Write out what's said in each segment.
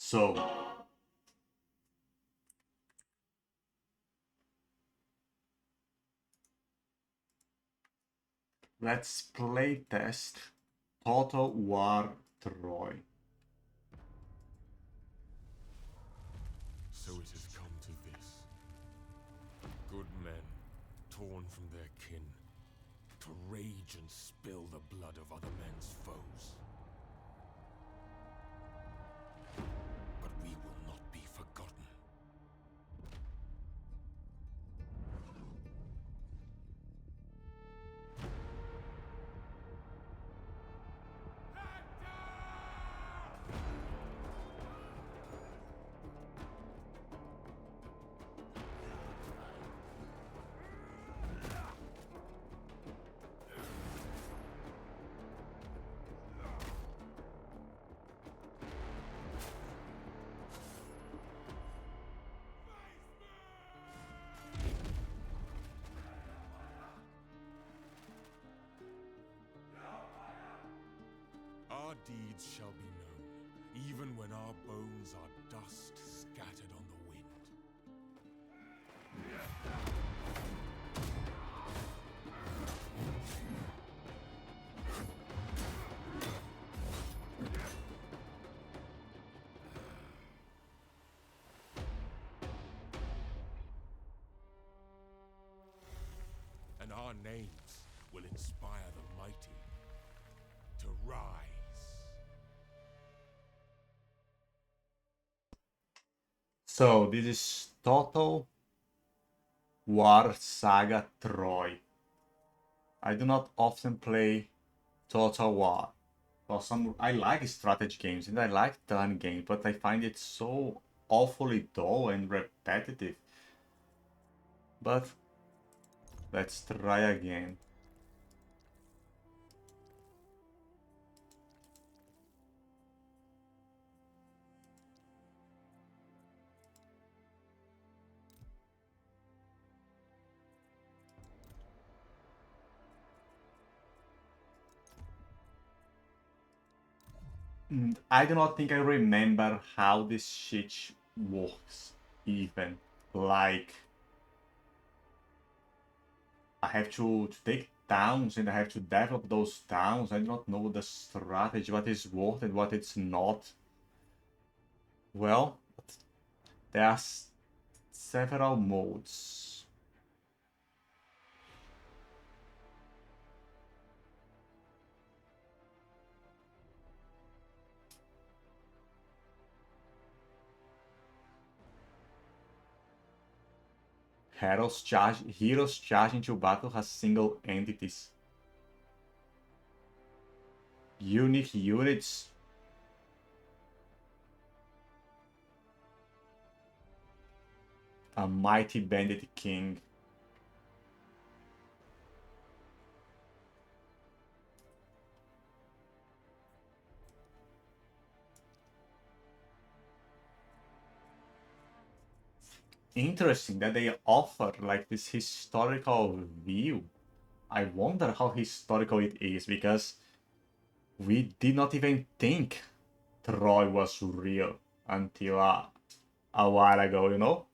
So let's play test Total War Troy. So it has come to this. Good men, torn from their kin, to rage and spill the blood of other men's foes. But we will not be forgotten. Our deeds shall be known, even when our bones are dust scattered on the wind. And our names will inspire the mighty to rise. So this is Total War Saga Troy. I do not often play Total War. Well, I like strategy games and I like turn games, but I find it so awfully dull and repetitive. But let's try again. I do not think I remember how this shit works even. Like, I have to take towns and I have to develop those towns. I do not know the strategy, what is worth and what it's not. Well, there are several modes. Heroes charge into battle as single entities. Unique units. A mighty bandit king. Interesting that they offer like this historical view. I wonder how historical it is because we did not even think Troy was real until a while ago, you know?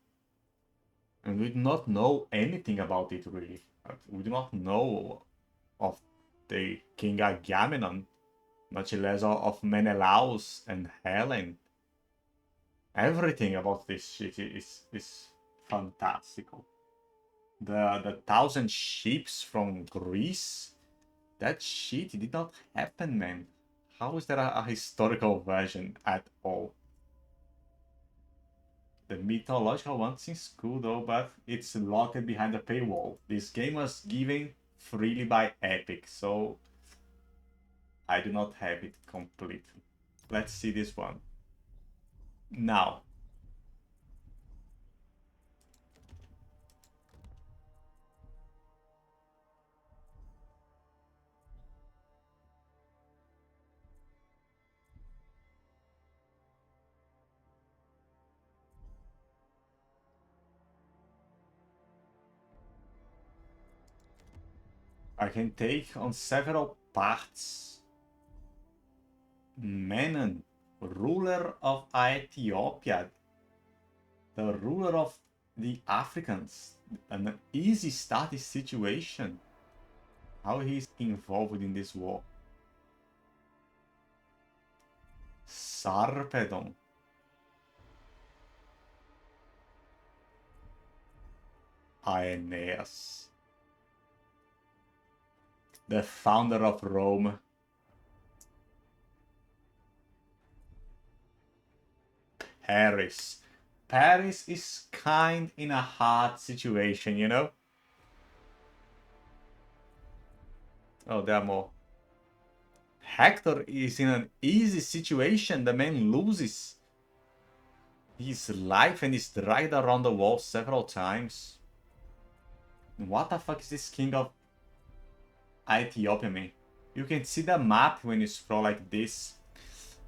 And we do not know anything about it really. We do not know of the King Agamemnon, much less of Menelaus and Helen. Everything about this shit is fantastical. The thousand ships from Greece, that shit did not happen, man. How is there a historical version at all? The mythological one seems cool though, but it's locked behind a paywall. This game was given freely by Epic, so I do not have it completely. Let's see this one. Now, I can take on several parts. Man, ruler of Ethiopia, the ruler of the Africans, an easy starting situation. How he's involved in this war? Sarpedon. Aeneas. The founder of Rome. Paris. Paris is kind in a hard situation, you know? Oh, there are more. Hector is in an easy situation. The man loses his life and is dragged around the wall several times. What the fuck is this king of Ethiopia, man? You can see the map when you scroll like this.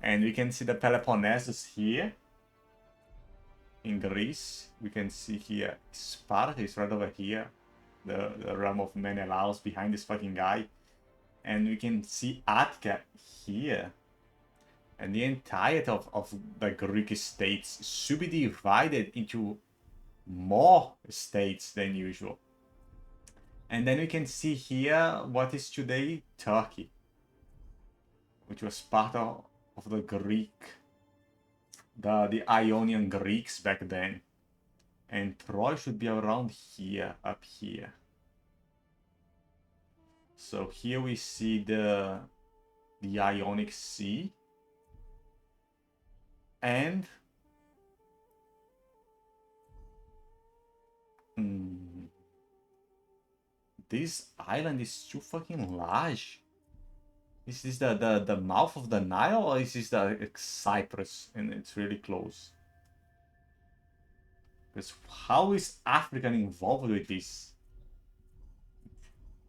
And we can see the Peloponnesus here. In Greece. We can see here Sparta is right over here. The realm of Menelaus behind this fucking guy. And we can see Attica here. And the entirety of the Greek states should be divided into more states than usual. And then we can see here what is today Turkey, which was part of the Greek, the Ionian Greeks back then. And Troy should be around here, up here. So here we see the Ionic Sea. And this island is too fucking large. Is this the mouth of the Nile, or is this the Cyprus and it's really close? Because how is Africa involved with this?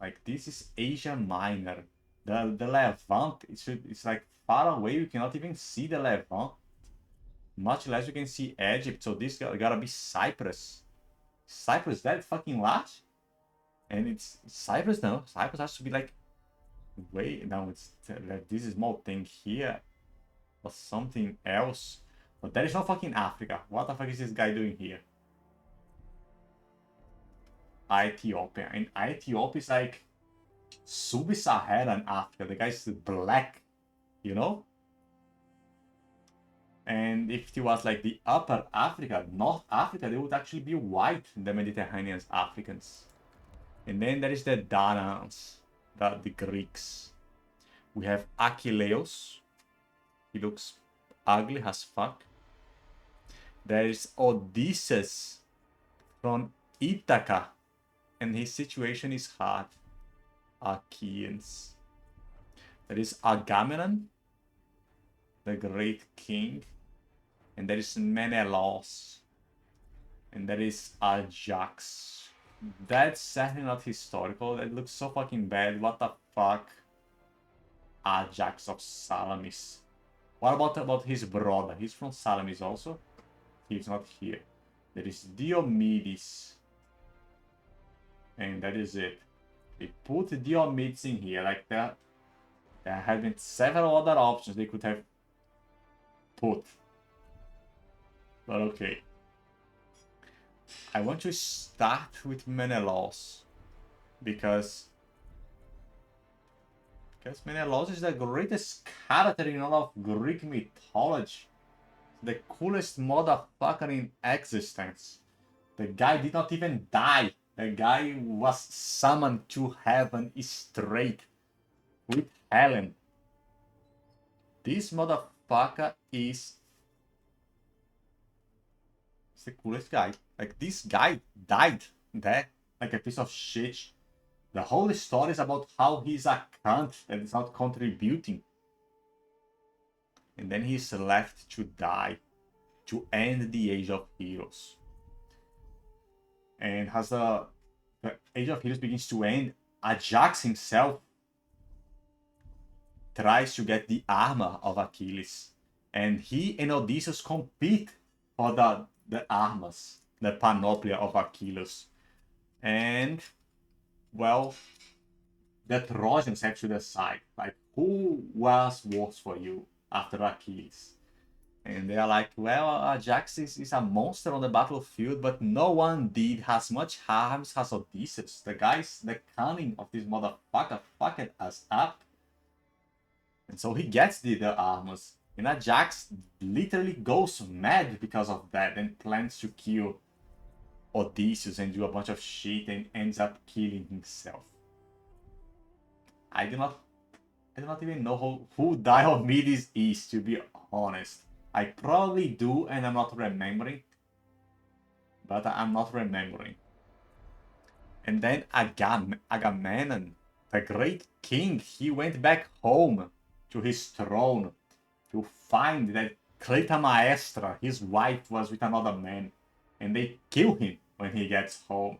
Like, this is Asia Minor. The Levant, it's like far away, you cannot even see the Levant. Much less you can see Egypt, so this gotta be Cyprus. Cyprus that fucking large? And it's Cyprus now. Cyprus has to be like way now. It's like this small thing here or something else. But that is not fucking Africa. What the fuck is this guy doing here? Ethiopia. And Ethiopia is like sub-Saharan Africa. The guy's black, you know? And if it was like the upper Africa, North Africa, they would actually be white, the Mediterranean Africans. And then there is the Danans, the Greeks. We have Achilleus. He looks ugly as fuck. There is Odysseus from Ithaca. And his situation is hard. Achaeans. There is Agamemnon, the great king. And there is Menelaus. And there is Ajax. That's certainly not historical. That looks so fucking bad. What the fuck? Ajax of Salamis. What about his brother? He's from Salamis also. He's not here. There is Diomedes. And that is it. They put Diomedes in here like that. There have been several other options they could have put. But okay. I want to start with Menelaus. Because Menelaus is the greatest character in all of Greek mythology. The coolest motherfucker in existence. The guy did not even die. The guy was summoned to heaven straight with Helen. This motherfucker is the coolest guy. Like, this guy died there like a piece of shit. The whole story is about how he's a cunt and is not contributing. And then he's left to die, to end the Age of Heroes. And as the Age of Heroes begins to end, Ajax himself tries to get the armor of Achilles. And he and Odysseus compete for the armors, the panoplia of Achilles. And, well, the Trojans have to decide, like, who was worse for you after Achilles? And they are like, well, Ajax is a monster on the battlefield, but no one did as much harm as Odysseus. The cunning of this motherfucker fucked us up. And so he gets the armors. And Ajax literally goes mad because of that and plans to kill Odysseus and do a bunch of shit and ends up killing himself. I do not even know who Diomedes is, to be honest. I probably do and I'm not remembering. But I'm not remembering. And then Agamemnon, the great king, he went back home to his throne to find that Clytemnestra, his wife, was with another man. And they kill him when he gets home.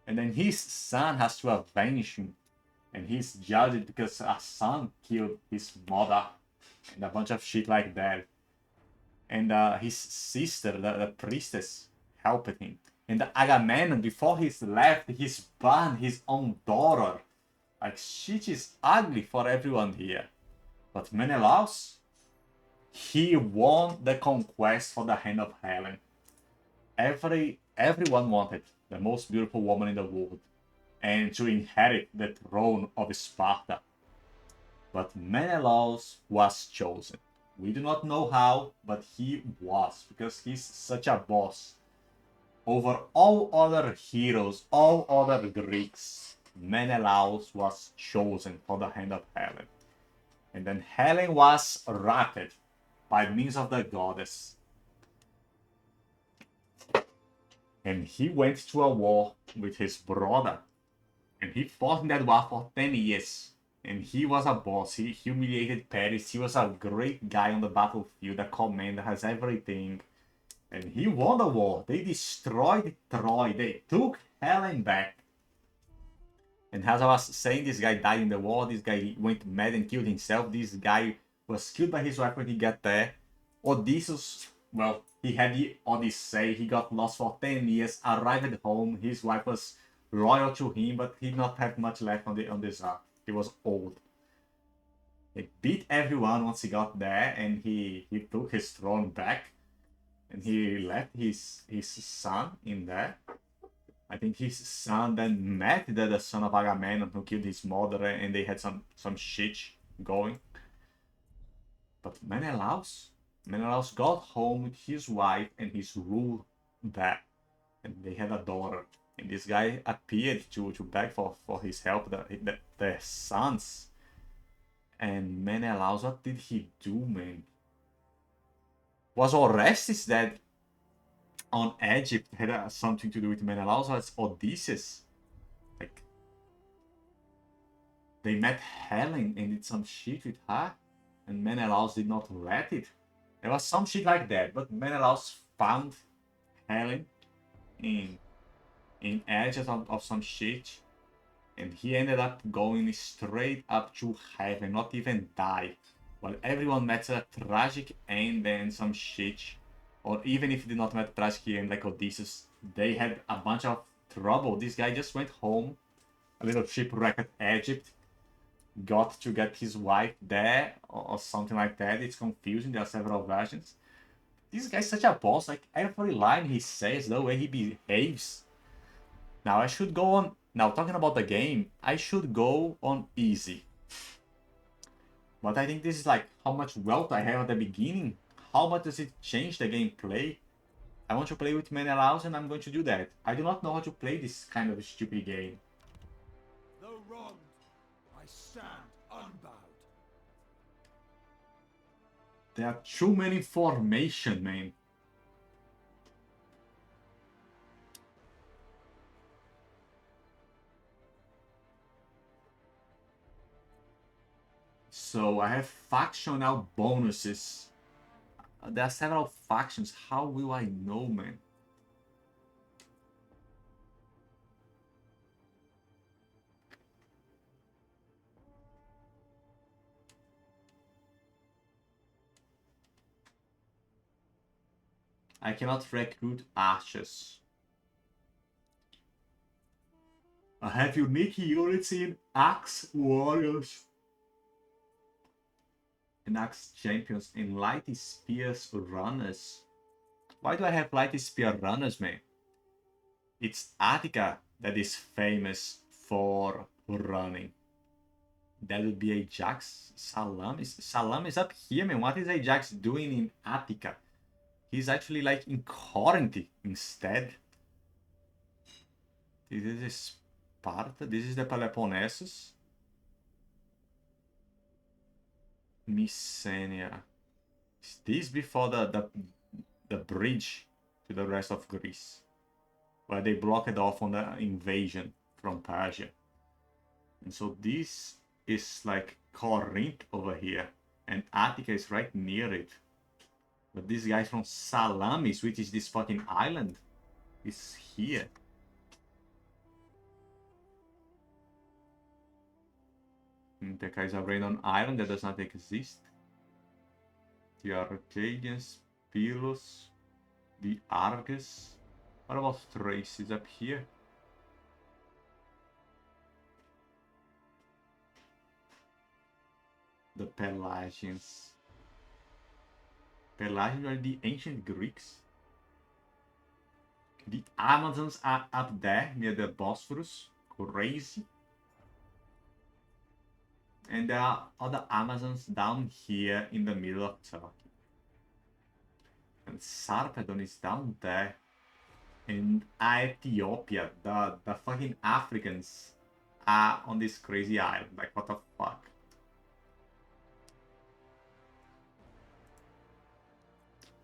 And then his son has to avenge him. And he's judged because a son killed his mother. And a bunch of shit like that. And his sister, the priestess, helped him. And Agamemnon, before he's left, he's burned his own daughter. Like, shit is ugly for everyone here. But Menelaus, he won the conquest for the hand of Helen. Everyone wanted the most beautiful woman in the world and to inherit the throne of Sparta. But Menelaus was chosen. We do not know how, but he was, because he's such a boss. Over all other heroes, all other Greeks, Menelaus was chosen for the hand of Helen. And then Helen was raped by means of the goddess. And he went to a war with his brother. And he fought in that war for 10 years. And he was a boss. He humiliated Paris. He was a great guy on the battlefield. A commander, has everything. And he won the war. They destroyed Troy. They took Helen back. And as I was saying, this guy died in the war. This guy went mad and killed himself. This guy was killed by his wife when he got there. Odysseus, well, he had the Odyssey. He got lost for 10 years, arrived home. His wife was loyal to him, but he did not have much left on this arc. He was old. He beat everyone once he got there, and he took his throne back. And he left his son in there. I think his son then met the son of Agamemnon who killed his mother, and they had some shit going. But Menelaus got home with his wife and his rule there. And they had a daughter. And this guy appeared to beg for his help, their sons. And Menelaus, what did he do, man? Was Orestes that on Egypt had something to do with Menelaus? Was Odysseus? Like, they met Helen and did some shit with her, and Menelaus did not let it. There was some shit like that, but Menelaus found Helen in edges of some shit, and he ended up going straight up to heaven, not even die. While everyone met a tragic end and some shit, or even if they did not met a tragic end like Odysseus, they had a bunch of trouble. This guy just went home, a little shipwrecked Egypt, got to get his wife there, or something like that. It's confusing, there are several versions. This guy's such a boss, like every line he says, the way he behaves. Now I should go on, now talking about the game, I should go on easy. But I think this is like how much wealth I have at the beginning. How much does it change the gameplay? I want to play with Menelaus and I'm going to do that. I do not know how to play this kind of stupid game. Though wronged, I stand unbowed. There are too many information, man. So I have factional bonuses. There are several factions. How will I know, man? I cannot recruit archers. I have unique units in axe warriors Axe champions and light spears runners. Why do I have light spear runners, man? It's Attica that is famous for running. That would be Ajax. Salam is up here, man. What is Ajax doing in Attica? He's actually like in Corinth instead. This is Sparta. This is the Peloponnesus. Mycenae. Is this before the bridge to the rest of Greece? Where they blocked off on the invasion from Persia. And so this is like Corinth over here. And Attica is right near it. But this guy from Salamis, which is this fucking island, is here. Attica is a random island that does not exist. The Arcadians, Pylos, the Argus. What about Thrace? Is up here? The Pelagians. Pelagians are the ancient Greeks. The Amazons are up there near the Bosphorus. Crazy. And there are other Amazons down here in the middle of Turkey. And Sarpedon is down there. And Ethiopia, the fucking Africans are on this crazy island. Like, what the fuck?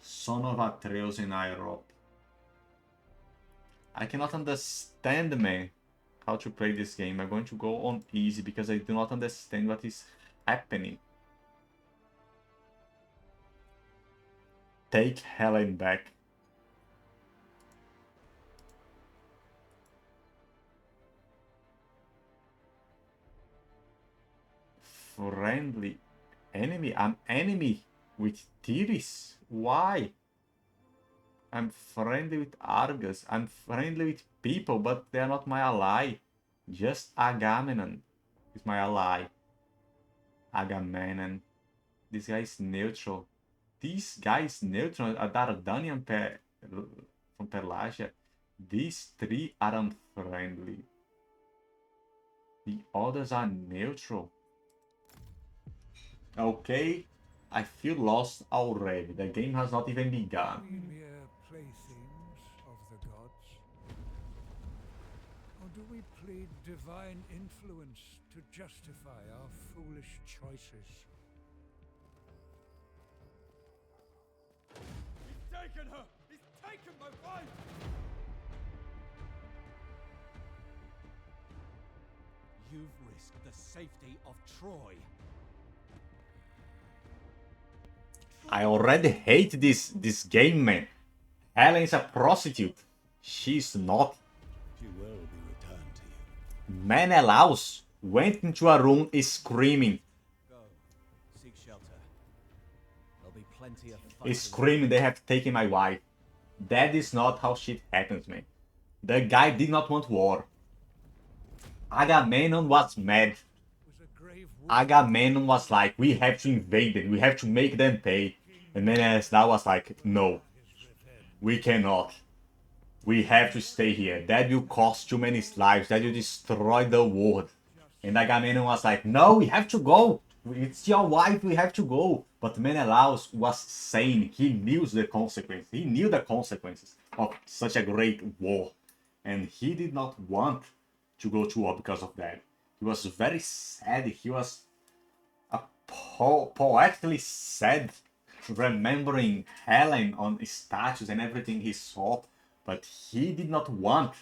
Son of Atreus in Europe. I cannot understand, man, how to play this game. I'm going to go on easy because I do not understand what is happening. Take Helen back. Friendly enemy. I'm enemy with Tiris. Why? I'm friendly with Argus. I'm friendly with people, but they are not my ally. Just Agamemnon is my ally. Agamemnon. This guy is neutral. This guy is neutral. A Dardanian from Pelagia. These three are unfriendly. The others are neutral. Okay, I feel lost already. The game has not even begun. Mere playthings of the gods? Or do we plead divine influence to justify our foolish choices? He's taken her! He's taken my wife! You've risked the safety of Troy. I already hate this game, man. Helen is a prostitute. She's not. She will be returned to you. Menelaus went into a room screaming. Go, seek shelter. There'll be plenty of fun. Screaming, they have taken my wife. That is not how shit happens, man. The guy did not want war. Agamemnon was mad. Agamemnon was like, we have to invade them, we have to make them pay. And Menelaus was like, no, we cannot. We have to stay here. That will cost too many lives, that will destroy the world. And Agamemnon was like, no, we have to go. It's your wife, we have to go. But Menelaus was sane. He knew the consequences. He knew the consequences of such a great war. And he did not want to go to war because of that. He was very sad. He was poetically sad, remembering Helen on statues and everything he saw. But he did not want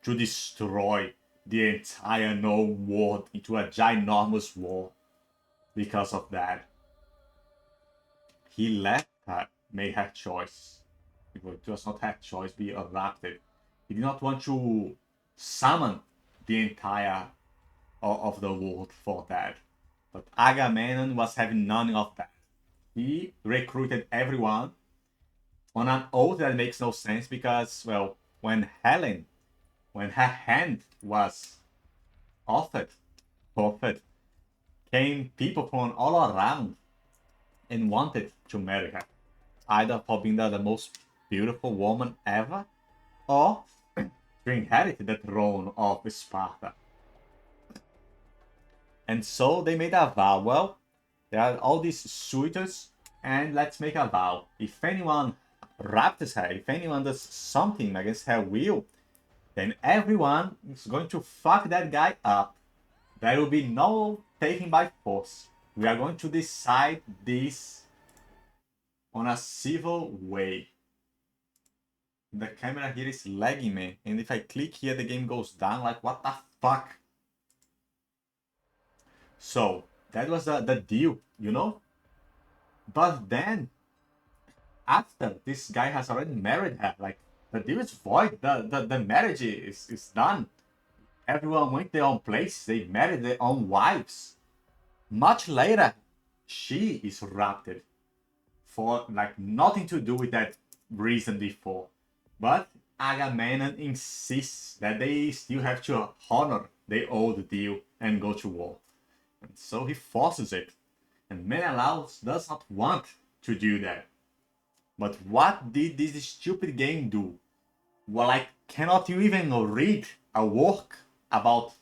to destroy the entire known world into a ginormous war because of that. He let her make her choice. It was not her choice, be adapted. He did not want to summon the entire of the world for that. But Agamemnon was having none of that. He recruited everyone on an oath that makes no sense because, well, when her hand was offered, came people from all around and wanted to marry her, either for being the most beautiful woman ever or to inherit the throne of Sparta. And so they made a vow. Well, there are all these suitors, and let's make a vow. If anyone raptures her, if anyone does something against her will, then everyone is going to fuck that guy up. There will be no taking by force. We are going to decide this on a civil way. The camera here is lagging me, and if I click here, the game goes down. Like, what the fuck? So, that was the deal, you know? But then, after this guy has already married her, like, the deal is void. The marriage is done. Everyone went their own place. They married their own wives. Much later, she is raptured for like nothing to do with that reason before. But Agamemnon insists that they still have to honor the old deal and go to war. And so he forces it. And Menelaus does not want to do that. But what did this stupid game do? Well, like, cannot you even read a work about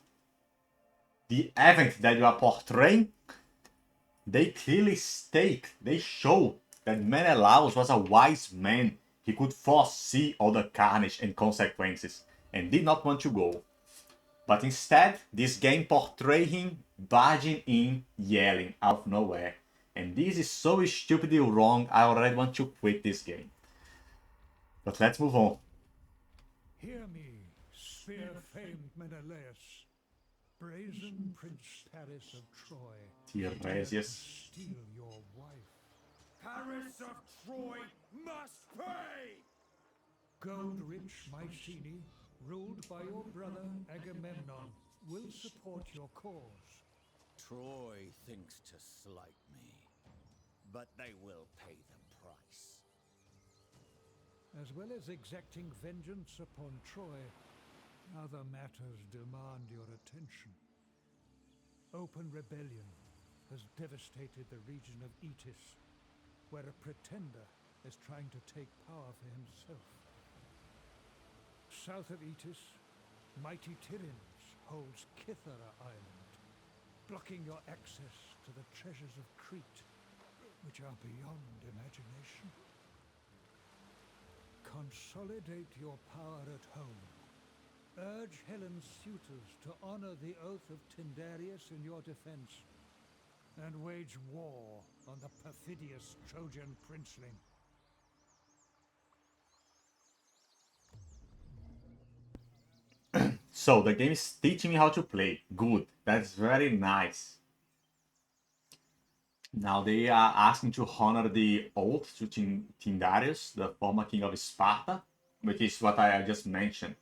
the event that you are portraying? They clearly state, they show that Menelaus was a wise man. He could foresee all the carnage and consequences and did not want to go. But instead, this game portrays him barging in, yelling out of nowhere. And this is so stupidly wrong, I already want to quit this game. But let's move on. Hear me, spear-famed Menelaus, brazen Prince Paris of Troy. Tiresias. Steal your wife. Paris of Troy must pay! Gold-rich Mycenae, ruled by your brother Agamemnon, will support your cause. Troy thinks to slight me, but they will pay the price. As well as exacting vengeance upon Troy, other matters demand your attention. Open rebellion has devastated the region of Eetis, where a pretender is trying to take power for himself. South of Eetis, mighty Tiryns holds Kythera Island, blocking your access to the treasures of Crete, which are beyond imagination. Consolidate your power at home. Urge Helen's suitors to honor the oath of Tyndareus in your defense, and wage war on the perfidious Trojan princeling. So the game is teaching me how to play. Good. That's very nice. Now they are asking to honor the oath to Tyndareus, the former king of Sparta, which is what I just mentioned.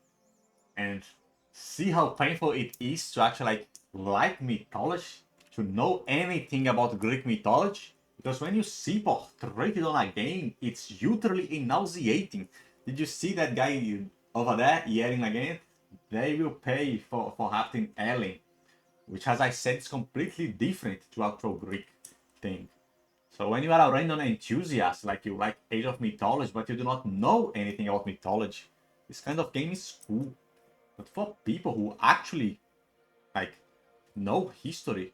And see how painful it is to actually like mythology, to know anything about Greek mythology. Because when you see portrayed on a game, it's utterly nauseating. Did you see that guy over there yelling again? They will pay for having Ellen, which, as I said, is completely different to actual Greek thing. So when you are a random enthusiast, like you like Age of Mythology, but you do not know anything about mythology, this kind of game is cool. But for people who actually like know history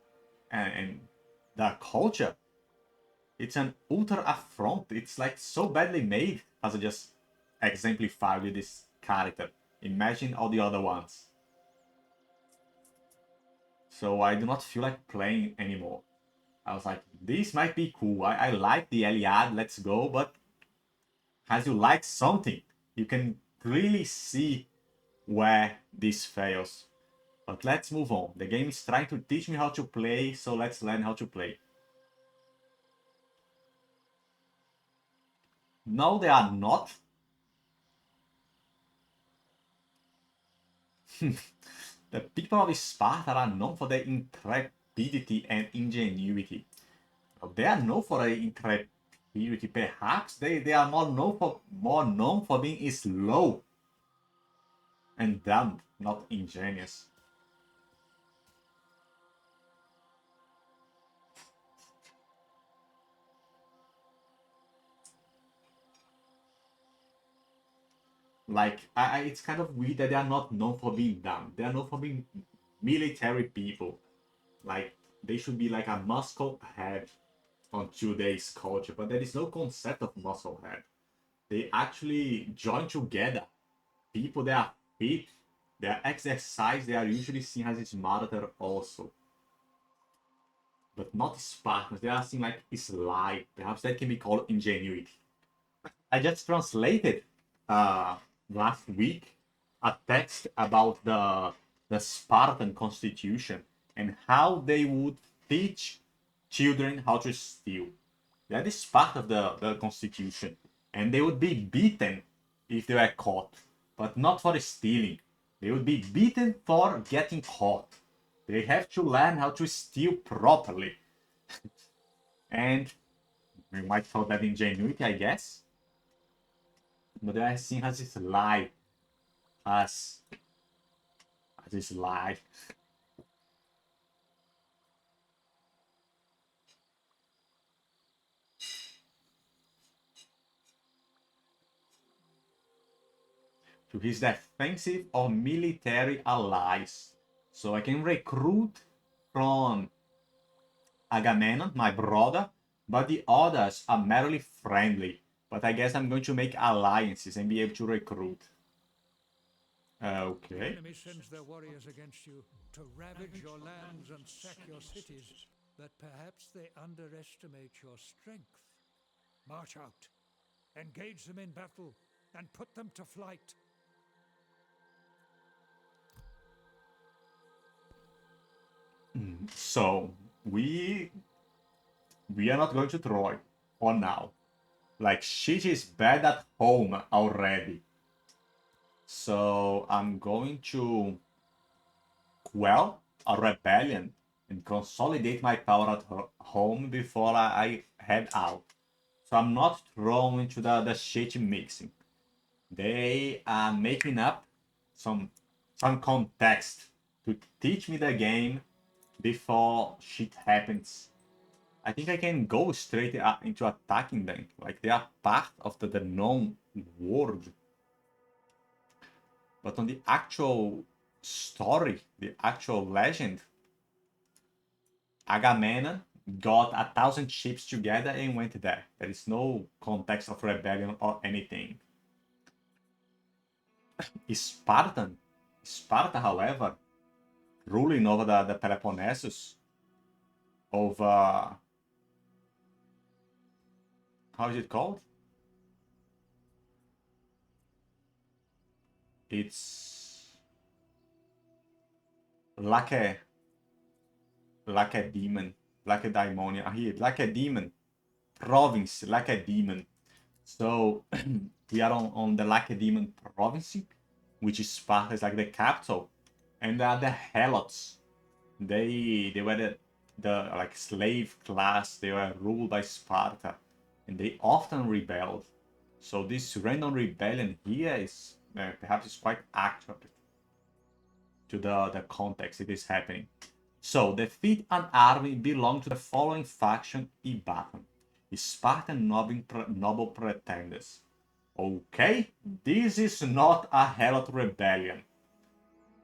and the culture, it's an utter affront. It's like so badly made, as I just exemplified with this character. Imagine all the other ones. So I do not feel like playing anymore. I was like, this might be cool. I like the Iliad, let's go, but as you like something, you can really see where this fails. But let's move on. The game is trying to teach me how to play, so let's learn how to play. No, they are not. The people of Sparta are known for their intrepidity and ingenuity. They are known for their intrepidity. Perhaps they are more known for being slow and dumb, not ingenious. Like, it's kind of weird that they are not known for being dumb. They are known for being military people. Like, they should be like a muscle head on today's culture, but there is no concept of muscle head. They actually join together. People that are fit, they are exercise, they are usually seen as smarter also. But not Spartans, they are seen like sly. Perhaps that can be called ingenuity. I just translated uh, last week a text about the Spartan constitution and how they would teach children how to steal. That is part of the constitution. And they would be beaten if they were caught, but not for stealing. They would be beaten for getting caught. They have to learn how to steal properly. And we might call that ingenuity, I guess. But they are seen as this lie. As this lie. To his defensive or military allies. So I can recruit from Agamemnon, my brother, but the others are merely friendly. But I guess I'm going to make alliances and be able to recruit. The Okay. enemy sends their warriors against you to ravage your lands and sack your cities, but perhaps they underestimate your strength. March out, engage them in battle, and put them to flight. So we are not going to Troy for now. Like, shit is bad at home already. So I'm going to quell a rebellion and consolidate my power at home before I head out. So I'm not thrown into the shit mixing. They are making up some context to teach me the game before shit happens. I think I can go straight into attacking them. Like, they are part of the known world. But on the actual story, the actual legend, Agamemnon got 1,000 ships together and went there. There is no context of rebellion or anything. Sparta, however, ruling over the Peloponnesus, over, how is it called? It's like a demon, like a daimonia. Here, like a demon province, like a demon. So we are on the Lacedaemon province, which is Sparta, is like the capital, and the Helots. They were the like slave class. They were ruled by Sparta, and they often rebelled. So this random rebellion here is perhaps is quite accurate to the context it is happening. So defeat an army belonging to the following faction in battle: Spartan noble pretenders. Okay, this is not a Helot rebellion.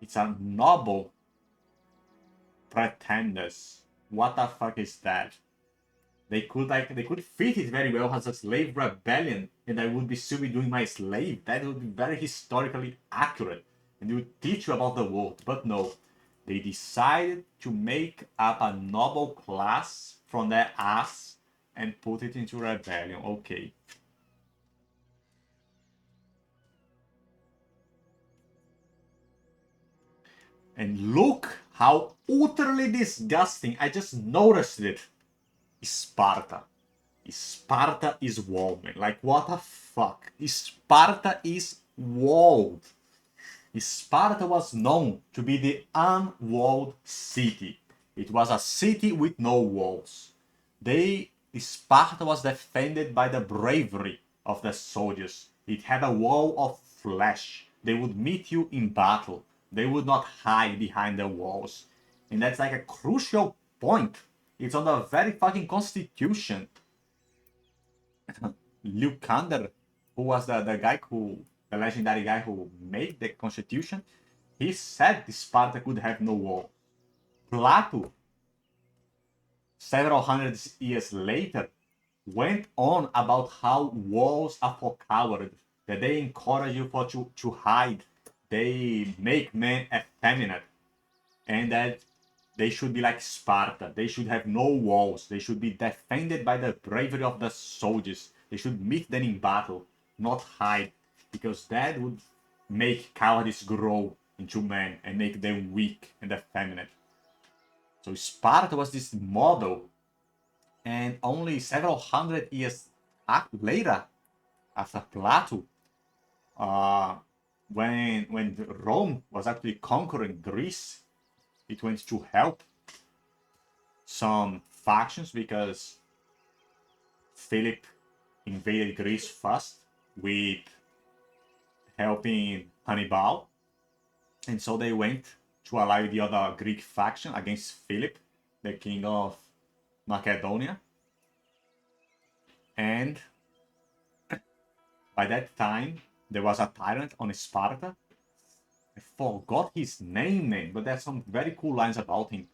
It's a noble pretenders. What the fuck is that? They could fit it very well as a slave rebellion, and I would be still be doing my slave. That would be very historically accurate, and it would teach you about the world. But no, they decided to make up a noble class from their ass and put it into rebellion. Okay. And look how utterly disgusting. I just noticed it. Sparta. Sparta is walled, man. Like, what the fuck? Sparta is walled. Sparta was known to be the unwalled city. It was a city with no walls. Sparta was defended by the bravery of the soldiers. It had a wall of flesh. They would meet you in battle. They would not hide behind the walls. And that's like a crucial point. It's on the very fucking constitution. Lukander, who was the guy who the legendary guy who made the constitution, he said Sparta could have no wall. Plato, several hundred years later, went on about how walls are for cowards, that they encourage you to hide, they make men effeminate, and that they should be like Sparta. They should have no walls. They should be defended by the bravery of the soldiers. They should meet them in battle, not hide, because that would make cowardice grow into men and make them weak and effeminate. So Sparta was this model, and only several hundred years later, after Plato, when Rome was actually conquering Greece, it went to help some factions because Philip invaded Greece first with helping Hannibal, and so they went to ally with the other Greek faction against Philip, the king of Macedonia. And by that time, there was a tyrant on Sparta. I forgot his name, but there's some very cool lines about him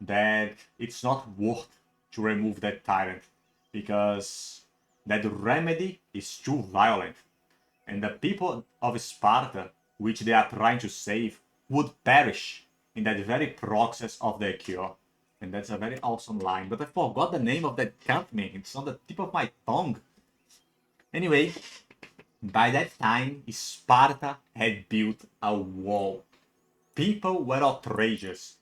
that it's not worth to remove that tyrant because that remedy is too violent. And the people of Sparta, which they are trying to save, would perish in that very process of their cure. And that's a very awesome line. But I forgot the name of that company. It's on the tip of my tongue. Anyway, by that time, Sparta had built a wall. People were outrageous.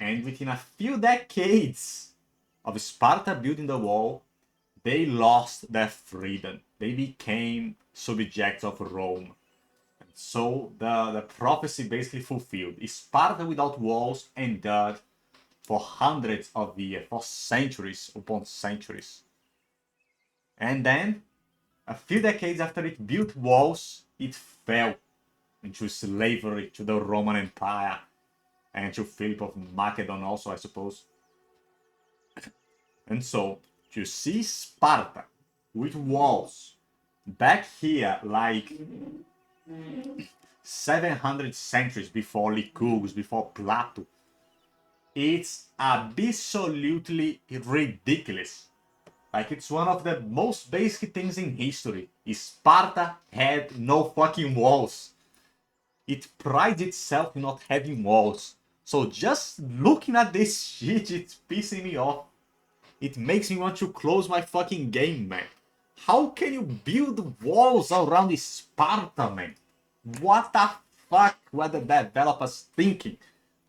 And within a few decades of Sparta building the wall, they lost their freedom. They became subjects of Rome. And so the prophecy basically fulfilled. Sparta without walls endured for hundreds of years, for centuries upon centuries. And then, a few decades after it built walls, it fell into slavery to the Roman Empire and to Philip of Macedon also, I suppose. And so, to see Sparta with walls back here like 700 centuries before Lycurgus, before Plato, it's absolutely ridiculous. Like, it's one of the most basic things in history. Sparta had no fucking walls. It prides itself in not having walls. So just looking at this shit, it's pissing me off. It makes me want to close my fucking game, man. How can you build walls around Sparta, man? What the fuck were the developers thinking?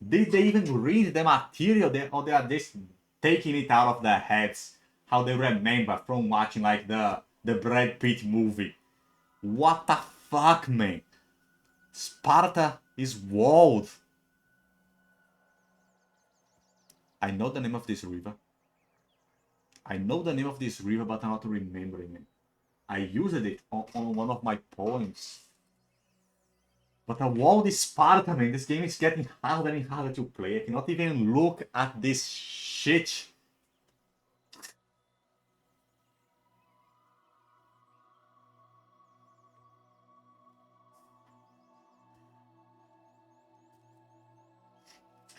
Did they even read the material or they are just taking it out of their heads? How they remember from watching like the Brad Pitt movie. What the fuck, man? Sparta is walled. I know the name of this river. I know the name of this river, but I'm not remembering it. I used it on one of my poems. But a walled Sparta, man. This game is getting harder and harder to play. I cannot even look at this shit.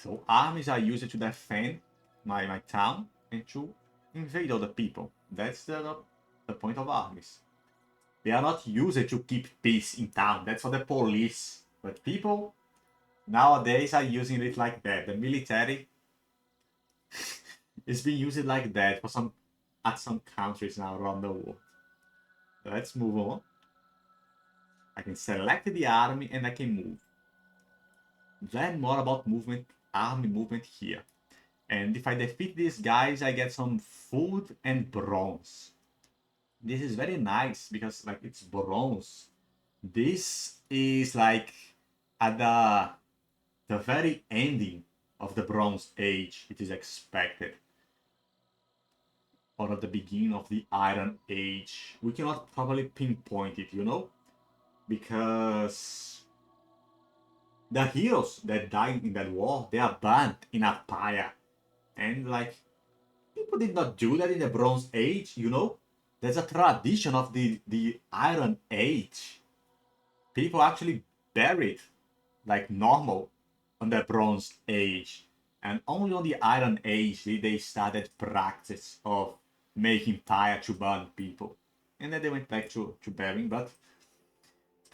So armies are used to defend my town and to invade other people. That's the point of armies. They are not used to keep peace in town. That's for the police. But people nowadays are using it like that. The military is being used like that for at some countries now around the world. Let's move on. I can select the army and I can move. Then more about movement, army movement here. And if I defeat these guys, I get some food and bronze. This is very nice because like it's bronze. This is like at the very ending of the Bronze Age, it is expected. Or at the beginning of the Iron Age. We cannot probably pinpoint it, you know? Because the heroes that died in that war, they are burnt in a pyre. And like, people did not do that in the Bronze Age, you know? There's a tradition of the Iron Age. people actually buried like normal on the Bronze Age. And only on the Iron Age did they started practice of making fire to burn people. And then they went back to burying, but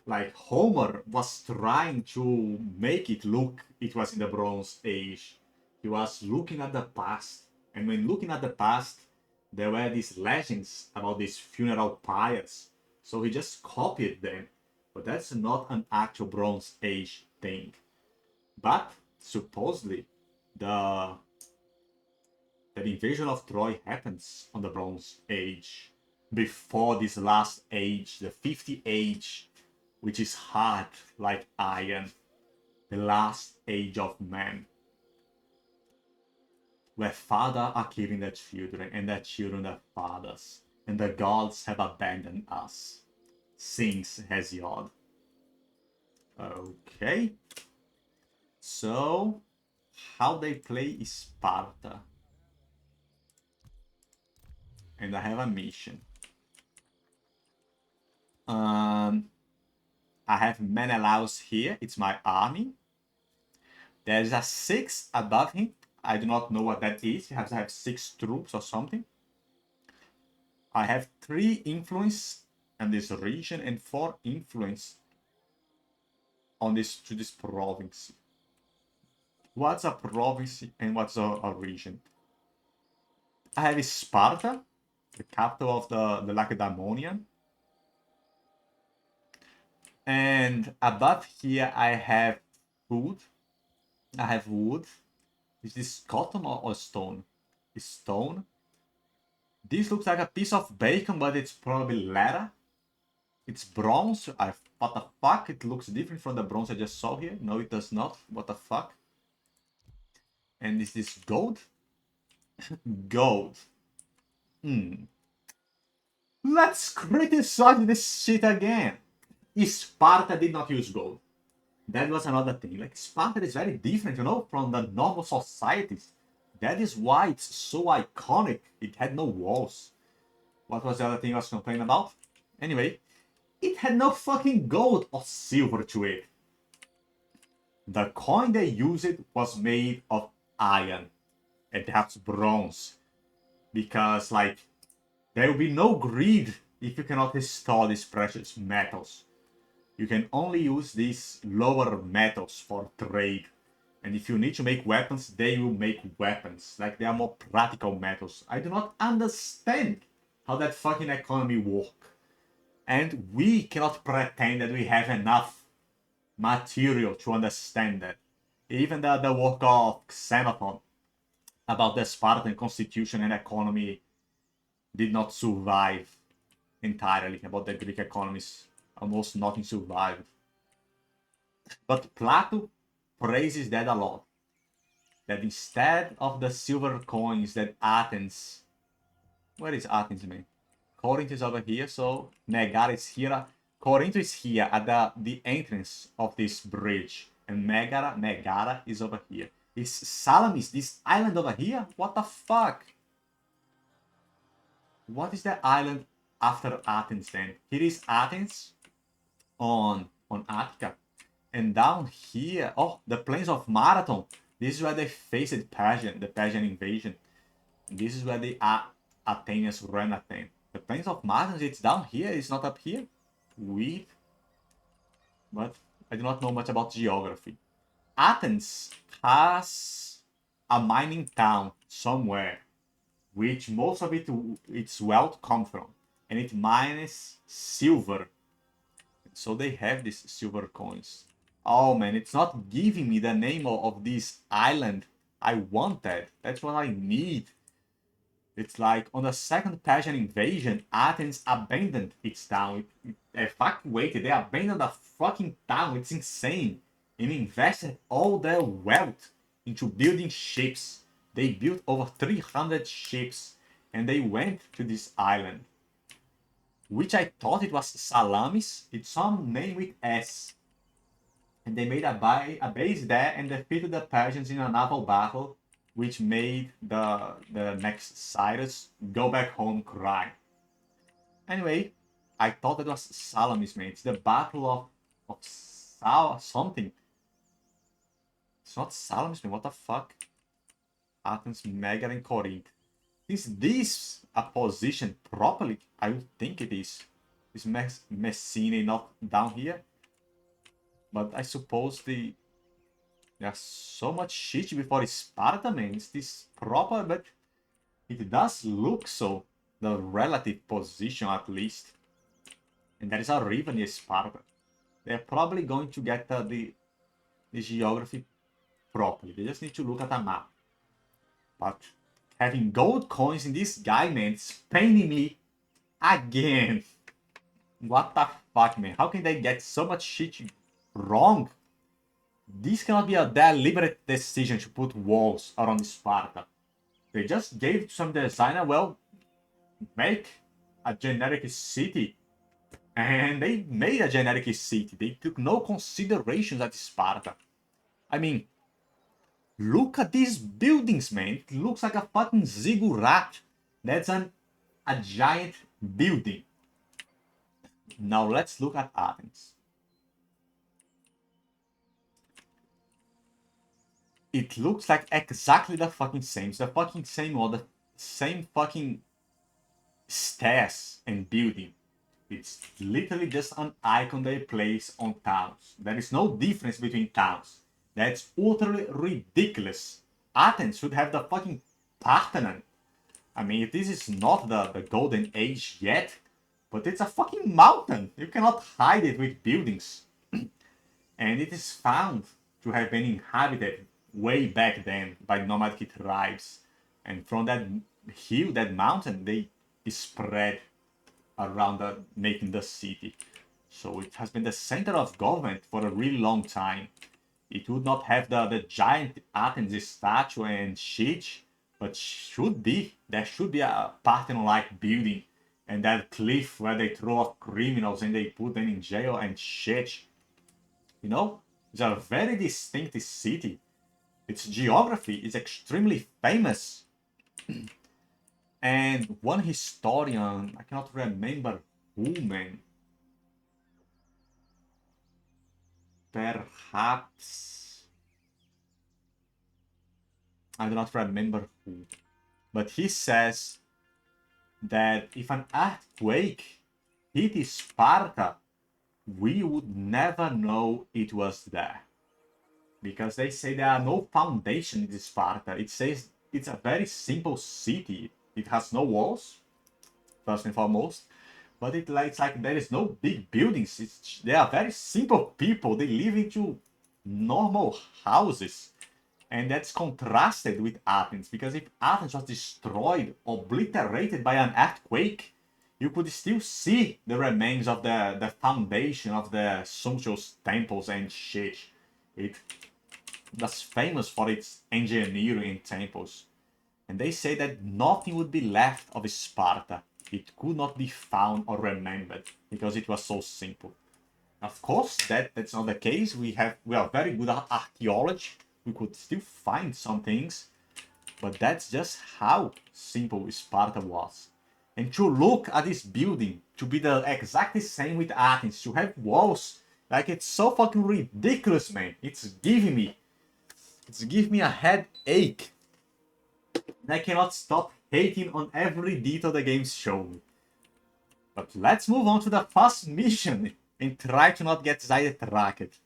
like Homer was trying to make it look it was in the Bronze Age. He was looking at the past, and when looking at the past, there were these legends about these funeral pyres. So he just copied them, but that's not an actual Bronze Age thing. But supposedly, the the invasion of Troy happens on the Bronze Age, before this last age, the 50 age, which is hard like iron, the last age of man, where fathers are killing their children and their children their fathers, and the gods have abandoned us, sings Hesiod. Okay, so how they play Sparta, and I have a mission. I have Menelaus here, it's my army. There's a 6 above him. I do not know what that is. He has to have 6 troops or something. I have 3 influence in this region and 4 influence on this to this province. What's a province and what's a region? I have Sparta, the capital of the Lacedaemonian. And above here I have food. I have wood. Is this cotton or stone? It's stone. This looks like a piece of bacon, but it's probably leather. It's bronze. What the fuck? It looks different from the bronze I just saw here. No, it does not. What the fuck? And is this gold? Gold. Let's criticize this shit again. Sparta did not use gold. That was another thing. Like, Sparta is very different, you know, from the normal societies. That is why it's so iconic. It had no walls. What was the other thing I was complaining about? Anyway, it had no fucking gold or silver to it. The coin they used was made of iron and perhaps bronze. Because, like, there will be no greed if you cannot store these precious metals. You can only use these lower metals for trade. And if you need to make weapons, they will make weapons. Like, they are more practical metals. I do not understand how that fucking economy works. And we cannot pretend that we have enough material to understand that. Even the work of Xenophon about the Spartan constitution and economy did not survive entirely. About the Greek economies, almost nothing survived. But Plato praises that a lot. That instead of the silver coins that Athens... Where is Athens, man? Corinth is over here, so Megara is here. Corinth is here at the entrance of this bridge. And Megara is over here. Is Salamis, this island over here? What the fuck? What is the island after Athens then? Here is Athens on Attica. And down here, oh, the plains of Marathon. This is where they faced the Persian invasion. This is where the Athenians ran Athens. The plains of Marathon, it's down here, it's not up here. Weird. But I do not know much about geography. Athens has a mining town somewhere, which most of its wealth comes from. And it mines silver. So they have these silver coins. Oh man, it's not giving me the name of this island. I want that. That's what I need. It's like on the second Persian invasion, Athens abandoned its town. It evacuated. They abandoned the fucking town. It's insane. And invested all their wealth into building ships. They built over 300 ships. And they went to this island. Which I thought it was Salamis. It's some name with S. And they made a base there and defeated the Persians in a naval battle, which made the next Cyrus go back home crying. Anyway, I thought that was Salamis, man. It's the Battle of of something. It's not Salamis, man. What the fuck? Athens, Megara, and Corinth. Is this a position properly? I would think it is. Is Messina not down here? But I suppose there's so much shit before Sparta, man. Is this proper? But it does look so. The relative position, at least. And there is a river near Sparta. They're probably going to get the geography properly. They just need to look at a map. But having gold coins in this guy, man, it's paining me again. What the fuck, man? How can they get so much shit wrong? This cannot be a deliberate decision to put walls around Sparta. They just gave to some designer, well, make a generic city. And they made a generic city. They took no considerations at Sparta. I mean, look at these buildings, man. It looks like a fucking ziggurat. That's a giant building. Now let's look at Athens. It looks like exactly the fucking same. It's the fucking same or the same fucking stairs and building. It's literally just an icon they place on towns. There is no difference between towns. That's utterly ridiculous. Athens should have the fucking Parthenon. I mean, this is not the golden age yet, but it's a fucking mountain. You cannot hide it with buildings. And it is found to have been inhabited way back then by nomadic tribes. And from that hill, that mountain, they spread around making the city. So it has been the center of government for a really long time. It would not have the giant Athens statue and shit, but there should be a Parthenon-like building and that cliff where they throw off criminals and they put them in jail and shit. You know, it's a very distinct city. Its geography is extremely famous. And one historian, I cannot remember who, man. Perhaps I do not remember who, but he says that if an earthquake hit Sparta, we would never know it was there. Because they say there are no foundations in Sparta. It says it's a very simple city. It has no walls, first and foremost. But it's like there is no big buildings. They are very simple people. They live into normal houses. And that's contrasted with Athens. Because if Athens was destroyed, obliterated by an earthquake, you could still see the remains of the foundation of the Sumptuous temples and shit. It was famous for its engineering and temples. And they say that nothing would be left of Sparta. It could not be found or remembered because it was so simple. Of course, that's not the case. We are very good at archaeology. We could still find some things, but that's just how simple Sparta was. And to look at this building, to be the exactly same with Athens, to have walls, like it's so fucking ridiculous, man. It's giving me a headache. And I cannot stop hating on every detail the games show me. But let's move on to the first mission and try to not get sidetracked.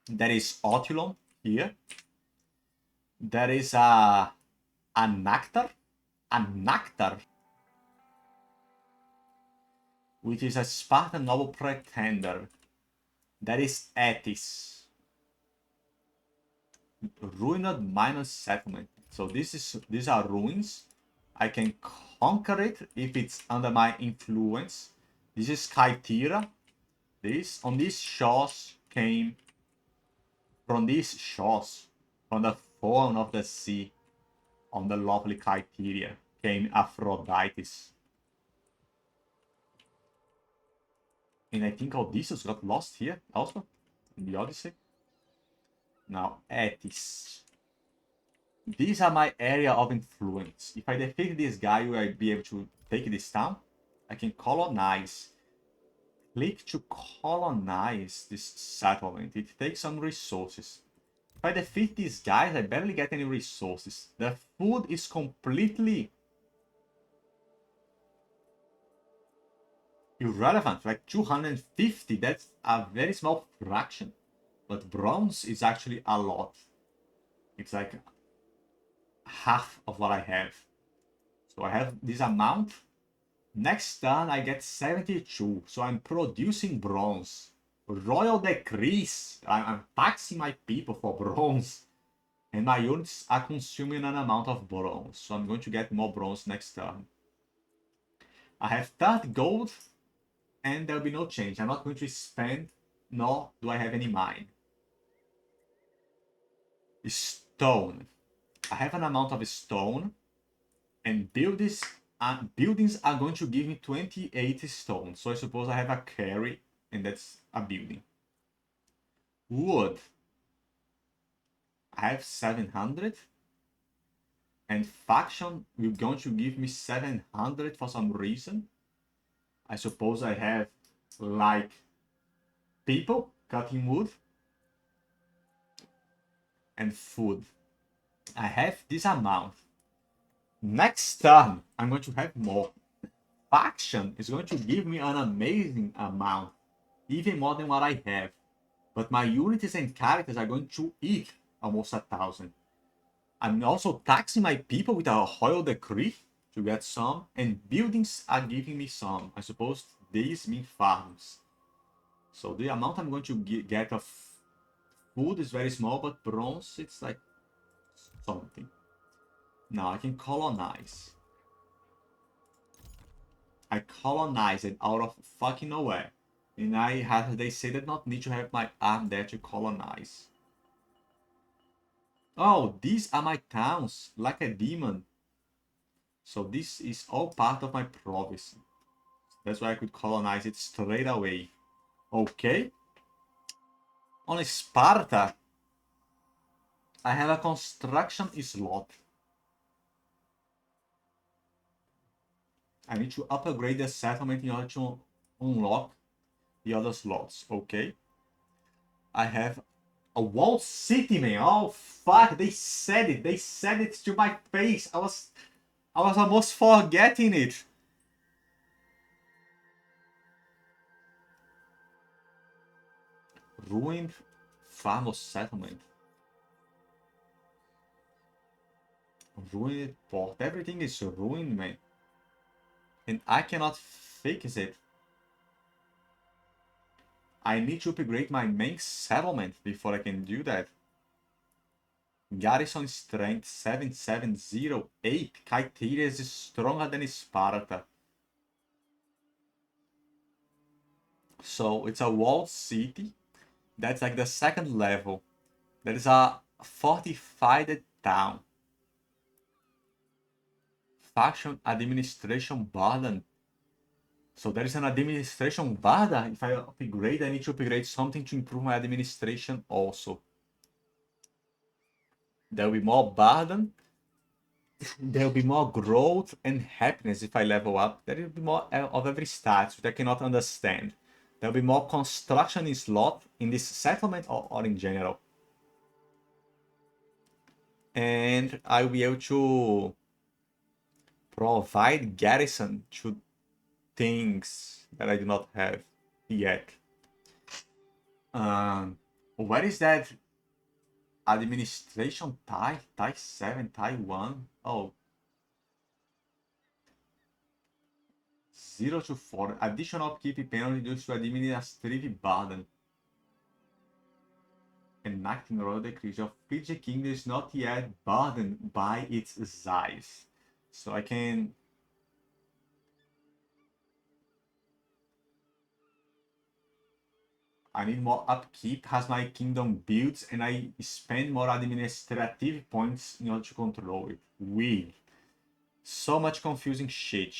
There is Otulon here. There is a Nectar, which is a Spartan noble pretender. There is Etis, ruined minor settlement. So these are ruins. I can conquer it if it's under my influence. This is Kythera. On these shores came from the fawn of the sea, on the lovely Kythera came Aphrodite. And I think Odysseus got lost here also in the Odyssey. Now Etis. These are my area of influence. If I defeat this guy, will I be able to take this town? I can colonize. click to colonize this settlement. It takes some resources. If I defeat these guys, I barely get any resources. The food is completely irrelevant. Like 250, that's a very small fraction. But bronze is actually a lot. It's like half of what I have. So I have this amount. Next turn I get 72. So I'm producing bronze. Royal decrease. I'm taxing my people for bronze. And my units are consuming an amount of bronze. So I'm going to get more bronze next turn. I have 30 gold. And there will be no change. I'm not going to spend, nor do I have any mine. Stone. I have an amount of stone. And buildings are going to give me 28 stone. So I suppose I have a carry, and that's a building. Wood. I have 700. And faction will going to give me 700 for some reason. I suppose I have, like, people cutting wood. And food. I have this amount. Next turn, I'm going to have more. Faction is going to give me an amazing amount. Even more than what I have. But my units and characters are going to eat almost 1,000. I'm also taxing my people with a royal decree to get some. And buildings are giving me some. I suppose these mean farms. So the amount I'm going to get of food is very small. But bronze, it's like something. Now I can colonize. I colonize it out of fucking nowhere. And they say that not need to have my arm there to colonize. Oh, these are my towns, like a demon. So this is all part of my province. That's why I could colonize it straight away. Okay. On Sparta, I have a construction slot. I need to upgrade the settlement in order to unlock the other slots. Okay. I have a walled city, man. Oh fuck! They said it. They said it to my face. I was almost forgetting it. Ruined farm or settlement. Ruined port. Everything is ruined, man. And I cannot fix it. I need to upgrade my main settlement before I can do that. Garrison strength 7708. Kaiteria is stronger than Sparta. So it's a walled city. That's like the second level. There is a fortified town. Faction administration burden. So there is an administration burden. If I upgrade, I need to upgrade something to improve my administration also. There will be more burden. There will be more growth and happiness if I level up. There will be more of every stat, which I cannot understand. There will be more construction in slot in this settlement or in general. And I will be able to provide garrison to things that I do not have yet. Where is that administration tie? Tie 7, tie 1? Oh. 0 to 4. Additional upkeep penalty due to administrative burden. Enacting royal decree of Fiji Kingdom is not yet burdened by its size. So I can I need more upkeep as my kingdom builds, and I spend more administrative points in order to control it. Weird. So much confusing shit.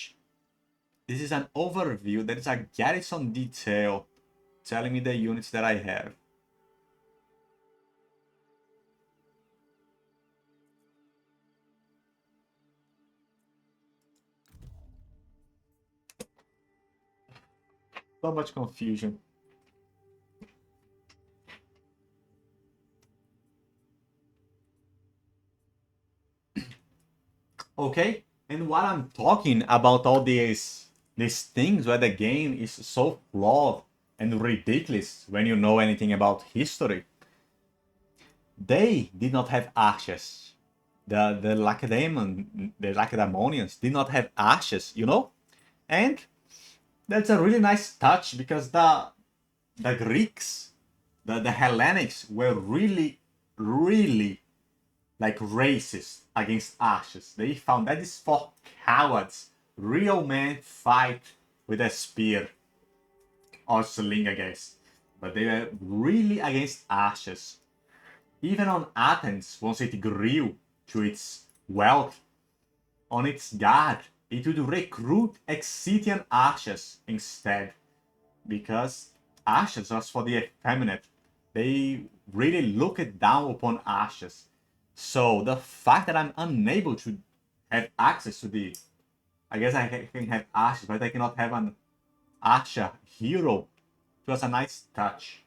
This is an overview. There is a garrison detail telling me the units that I have. So much confusion. Okay, and while I'm talking about all these things where the game is so flawed and ridiculous when you know anything about history, they did not have ashes. The Lacedaemonians did not have ashes, you know? And that's a really nice touch because the Greeks, the Hellenics were really like racist against ashes. They found that is for cowards. Real men fight with a spear or sling, I guess. But they were really against ashes. Even on Athens, once it grew to its wealth, on its guard, it would recruit Exitian ashes instead, because ashes was for the effeminate. They really looked down upon ashes. So the fact that I'm unable to have access to the, I guess I can have ashes, but I cannot have an Asha hero, it was a nice touch.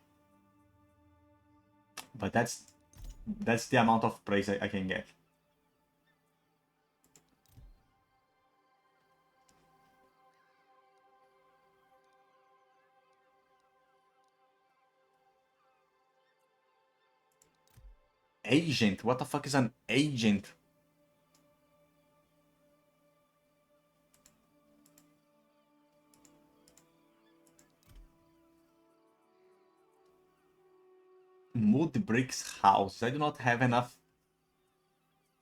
But that's the amount of praise I can get. Agent? What the fuck is an agent? Mood bricks house. I do not have enough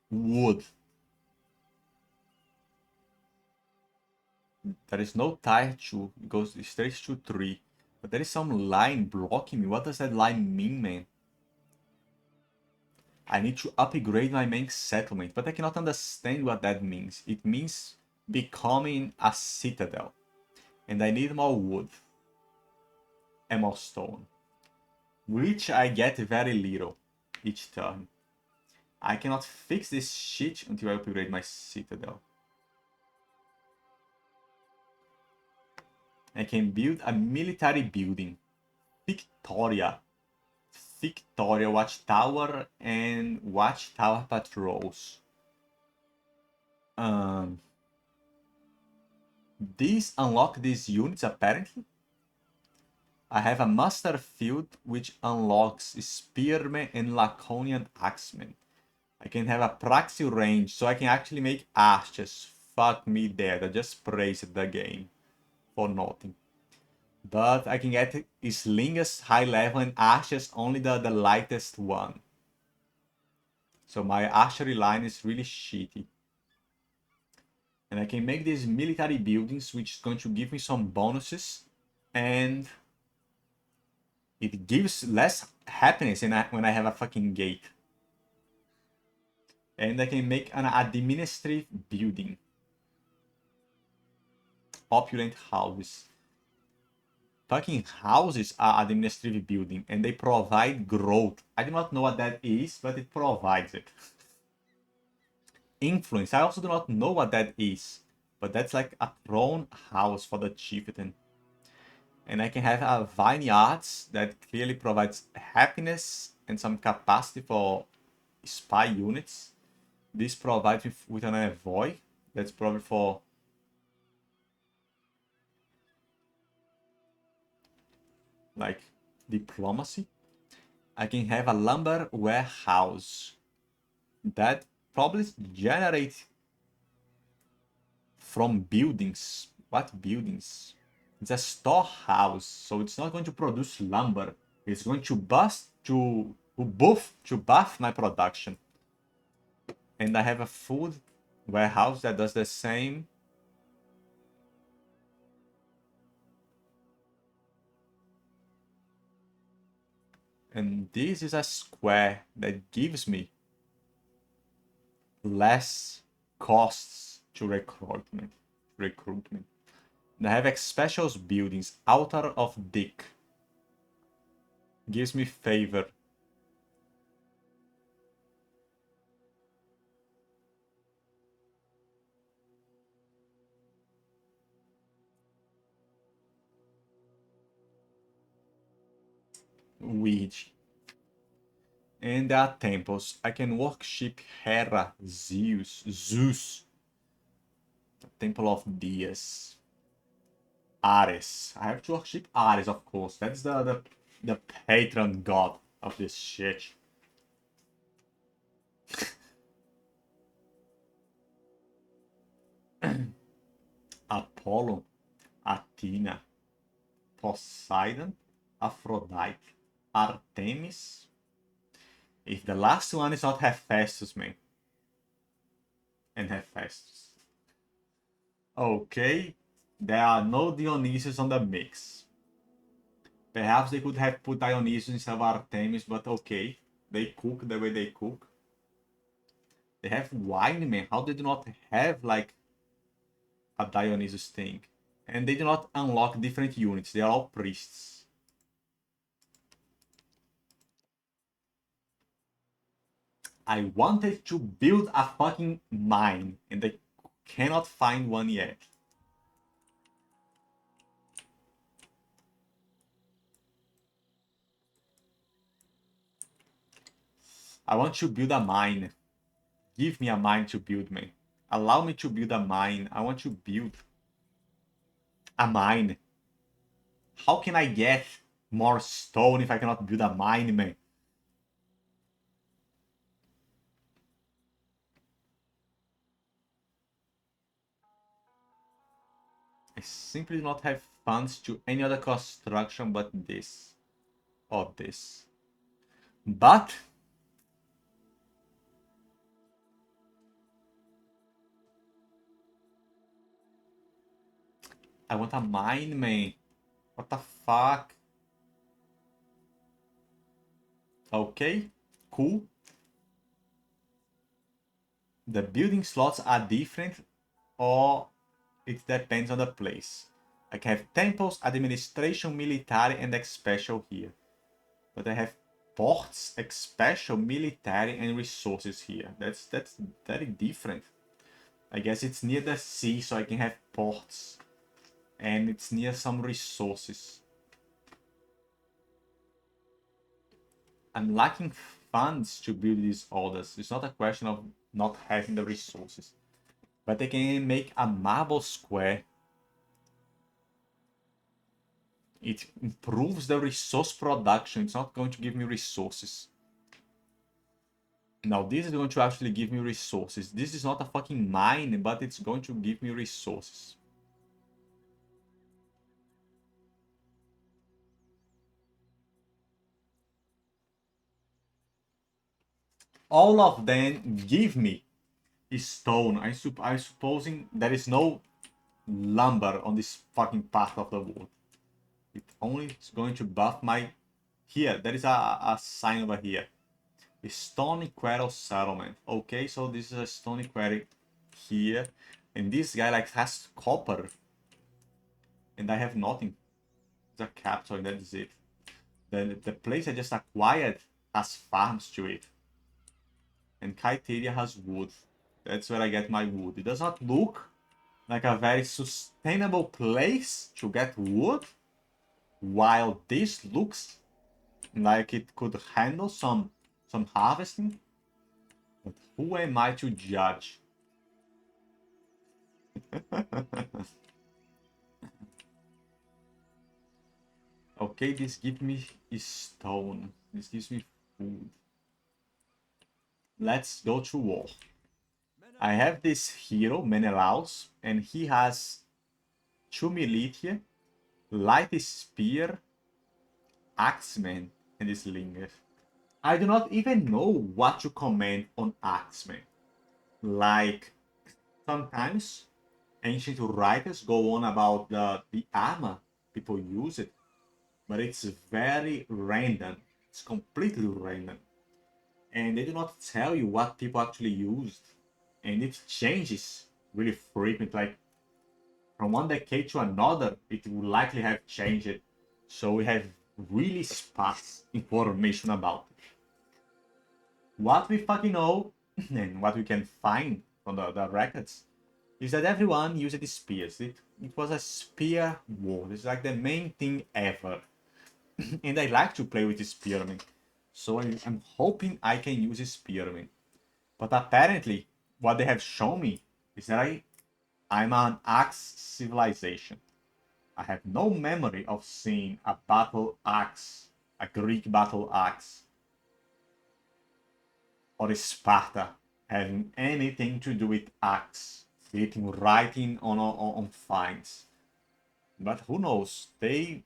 wood. There is no tire 2. It goes straight to 3. But there is some line blocking me. What does that line mean, man? I need to upgrade my main settlement, but I cannot understand what that means. It means becoming a citadel. And I need more wood. And more stone. Which I get very little each turn. I cannot fix this shit until I upgrade my citadel. I can build a military building. Victoria. Victoria Watchtower and Watchtower Patrols. These unlock these units apparently. I have a Master Field which unlocks Spearmen and Laconian Axemen. I can have a Praxi range, so I can actually make archers. Fuck me dead, I just praised the game for nothing. But I can get Slingers high level and archers only the lightest one. So my archery line is really shitty. And I can make these military buildings, which is going to give me some bonuses. And it gives less happiness when I have a fucking gate. And I can make an administrative building. Opulent houses. Fucking houses are administrative building and they provide growth. I do not know what that is, but it provides it. Influence. I also do not know what that is, but that's like a throne house for the chieftain. And I can have a vineyards that clearly provides happiness and some capacity for spy units. This provides me with an envoy. That's probably for like diplomacy. I can have a lumber warehouse that probably generates from buildings. What buildings? It's a storehouse, so it's not going to produce lumber. It's going to buff my production. And I have a food warehouse that does the same. And this is a square that gives me less costs to recruitment. And I have special buildings. Altar of Dick gives me favor. Ouija. And there are temples. I can worship Hera, Zeus, the Temple of Dias, Ares. I have to worship Ares, of course. That's the patron god of this shit. Apollo, Athena, Poseidon, Aphrodite, Artemis. If the last one is not Hephaestus, man. And Hephaestus. Okay, there are no Dionysus on the mix. Perhaps they could have put Dionysus instead of Artemis, but okay. They cook the way they cook. They have wine, man. How they do not have, like, a Dionysus thing? And they do not unlock different units. They are all priests. I wanted to build a fucking mine, and they cannot find one yet. I want to build a mine. Give me a mine to build, man. Allow me to build a mine. I want to build a mine. How can I get more stone if I cannot build a mine, man? I simply do not have funds to any other construction but this. Or this. But I want a mine, man. What the fuck? Okay, cool. The building slots are different, or it depends on the place. I can have temples, administration, military, and special here. But I have ports, special, military, and resources here. That's very different. I guess it's near the sea, so I can have ports. And it's near some resources. I'm lacking funds to build these orders. It's not a question of not having the resources. But I can make a marble square. It improves the resource production. It's not going to give me resources. Now this is going to actually give me resources. This is not a fucking mine, but it's going to give me resources. All of them give me stone. I supposing there is no lumber on this fucking part of the world. It only is going to buff my... Here, there is a sign over here. A stony quarry settlement. Okay, so this is a stony quarry here. And this guy like has copper. And I have nothing. It's a capital and that's it. The place I just acquired has farms to it. And Kaiteria has wood. That's where I get my wood. It does not look like a very sustainable place to get wood. While this looks like it could handle some harvesting. But who am I to judge? Okay, this gives me stone. This gives me food. Let's go to war. I have this hero, Menelaus, and he has 2 militia, light spear, axeman, and slinger. I do not even know what to comment on axeman. Like, sometimes ancient writers go on about the armor people use it, but it's very random. It's completely random. And they do not tell you what people actually used. And it changes really frequent. Like, from one decade to another, it will likely have changed. So we have really sparse information about it. What we fucking know, and what we can find from the records, is that everyone used spears. It was a spear war. It's like the main thing ever. And I like to play with Spearman. So I'm hoping I can use Spearman. But apparently, what they have shown me is that I'm an axe civilization. I have no memory of seeing a battle axe, a Greek battle axe, or Sparta having anything to do with axe, getting writing on finds. But who knows? They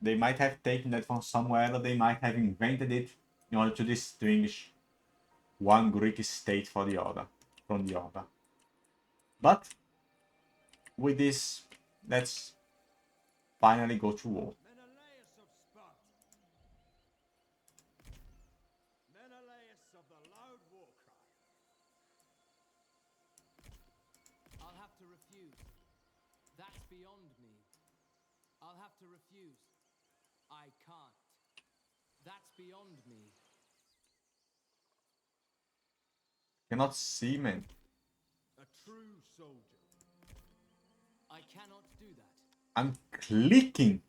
might have taken that from somewhere, or they might have invented it in order to distinguish one Greek state for the other, from the other. But with this, let's finally go to war. Menelaus of Sparta. Menelaus of the loud war cry. I'll have to refuse. That's beyond me. I'll have to refuse. I can't. That's beyond me. Cannot see, man. A true soldier. I cannot do that. I'm clicking.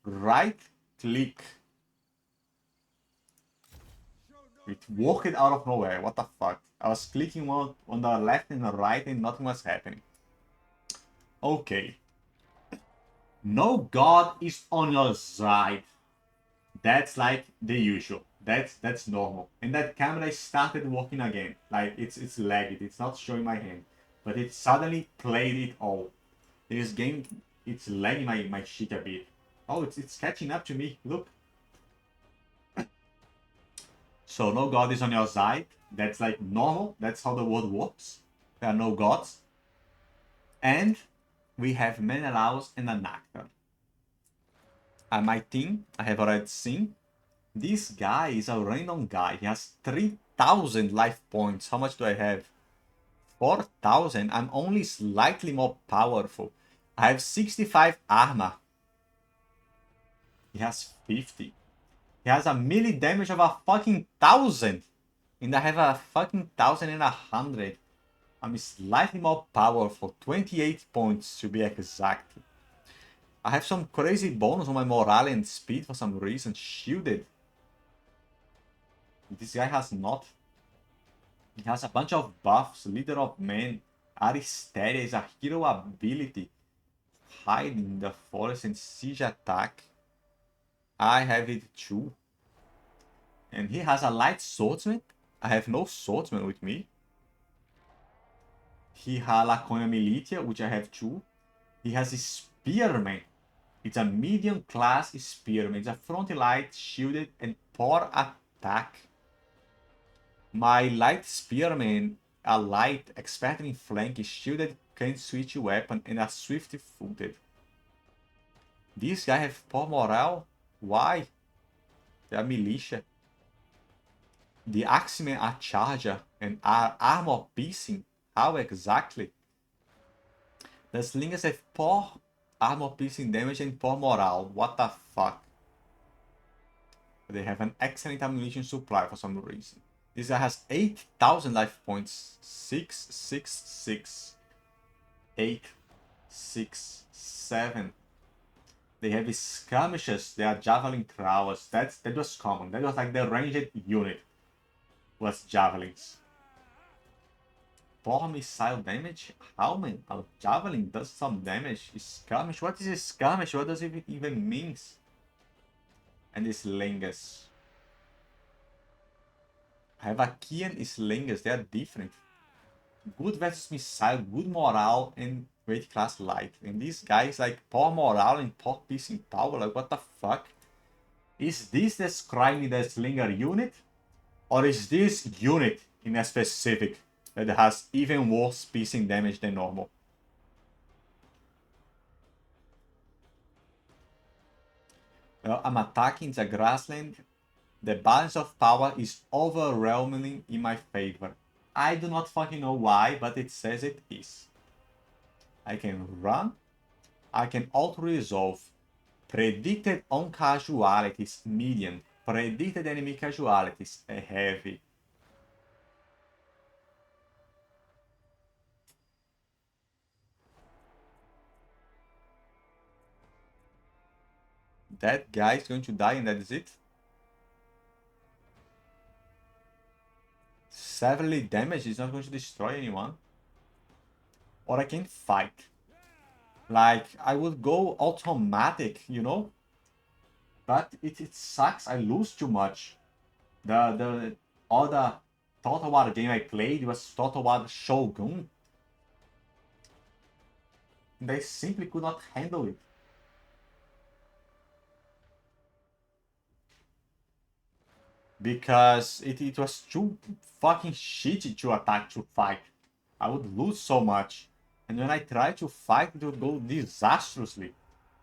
Right click. It worked out of nowhere. What the fuck? I was clicking one on the left and the right and nothing was happening. Okay. No god is on your side. That's like the usual. That's normal. And that camera started working again. Like it's lagged. It's not showing my hand. But it suddenly played it all. This game, it's lagging my shit a bit. Oh, it's catching up to me. Look. So no god is on your side. That's like normal. That's how the world works. There are no gods. And we have Menelaus and a Nactar. My team, I have already seen. This guy is a random guy. He has 3,000 life points. How much do I have? 4,000. I'm only slightly more powerful. I have 65 armor. He has 50. He has a melee damage of a fucking 1,000. And I have a fucking 1,100. I'm slightly more powerful. 28 points to be exact. I have some crazy bonus on my morale and speed for some reason. Shielded. This guy has not. He has a bunch of buffs. Leader of Men. Aristeria is a hero ability. Hide in the forest and siege attack. I have it too. And he has a light swordsman. I have no swordsman with me. He has Laconia Militia, which I have too. He has a spearman. It's a medium class spearman. It's a front light, shielded, and poor attack. My light spearman, a light, expert in flank, is shielded, can switch weapon, and a swift footed. This guy have poor morale? Why? They are militia. The Axemen are charger and are armor piercing. How exactly? The slingers have poor armor piercing damage and poor morale. What the fuck? They have an excellent ammunition supply for some reason. This guy has 8,000 life points. 6, 6, 6. 8, 6, 7. They have skirmishers. They are javelin throwers. That was common. That was like the ranged unit. Was javelins. Poor missile damage? How many? A javelin does some damage. Skirmish? What is a skirmish? What does it even mean? And the slingers. I have a key and slingers. They are different. Good versus missile, good morale, and weight class light. And this guy is like poor morale and poor piercing power. Like, what the fuck? Is this describing the slinger unit? Or is this unit in a specific that has even worse piercing damage than normal? Well, I'm attacking the grassland. The balance of power is overwhelmingly in my favor. I do not fucking know why, but it says it is. I can run. I can auto-resolve. Predicted on casualties, medium. Predicted enemy casualties, heavy. that guy is going to die and that is it. Severely damaged is not going to destroy anyone. Or I can fight. Like, I would go automatic, you know? But it sucks, I lose too much. All the Total War game I played was Total War Shogun. And I simply could not handle it. Because it was too fucking shitty to attack to fight. I would lose so much. And when I try to fight, it would go disastrously.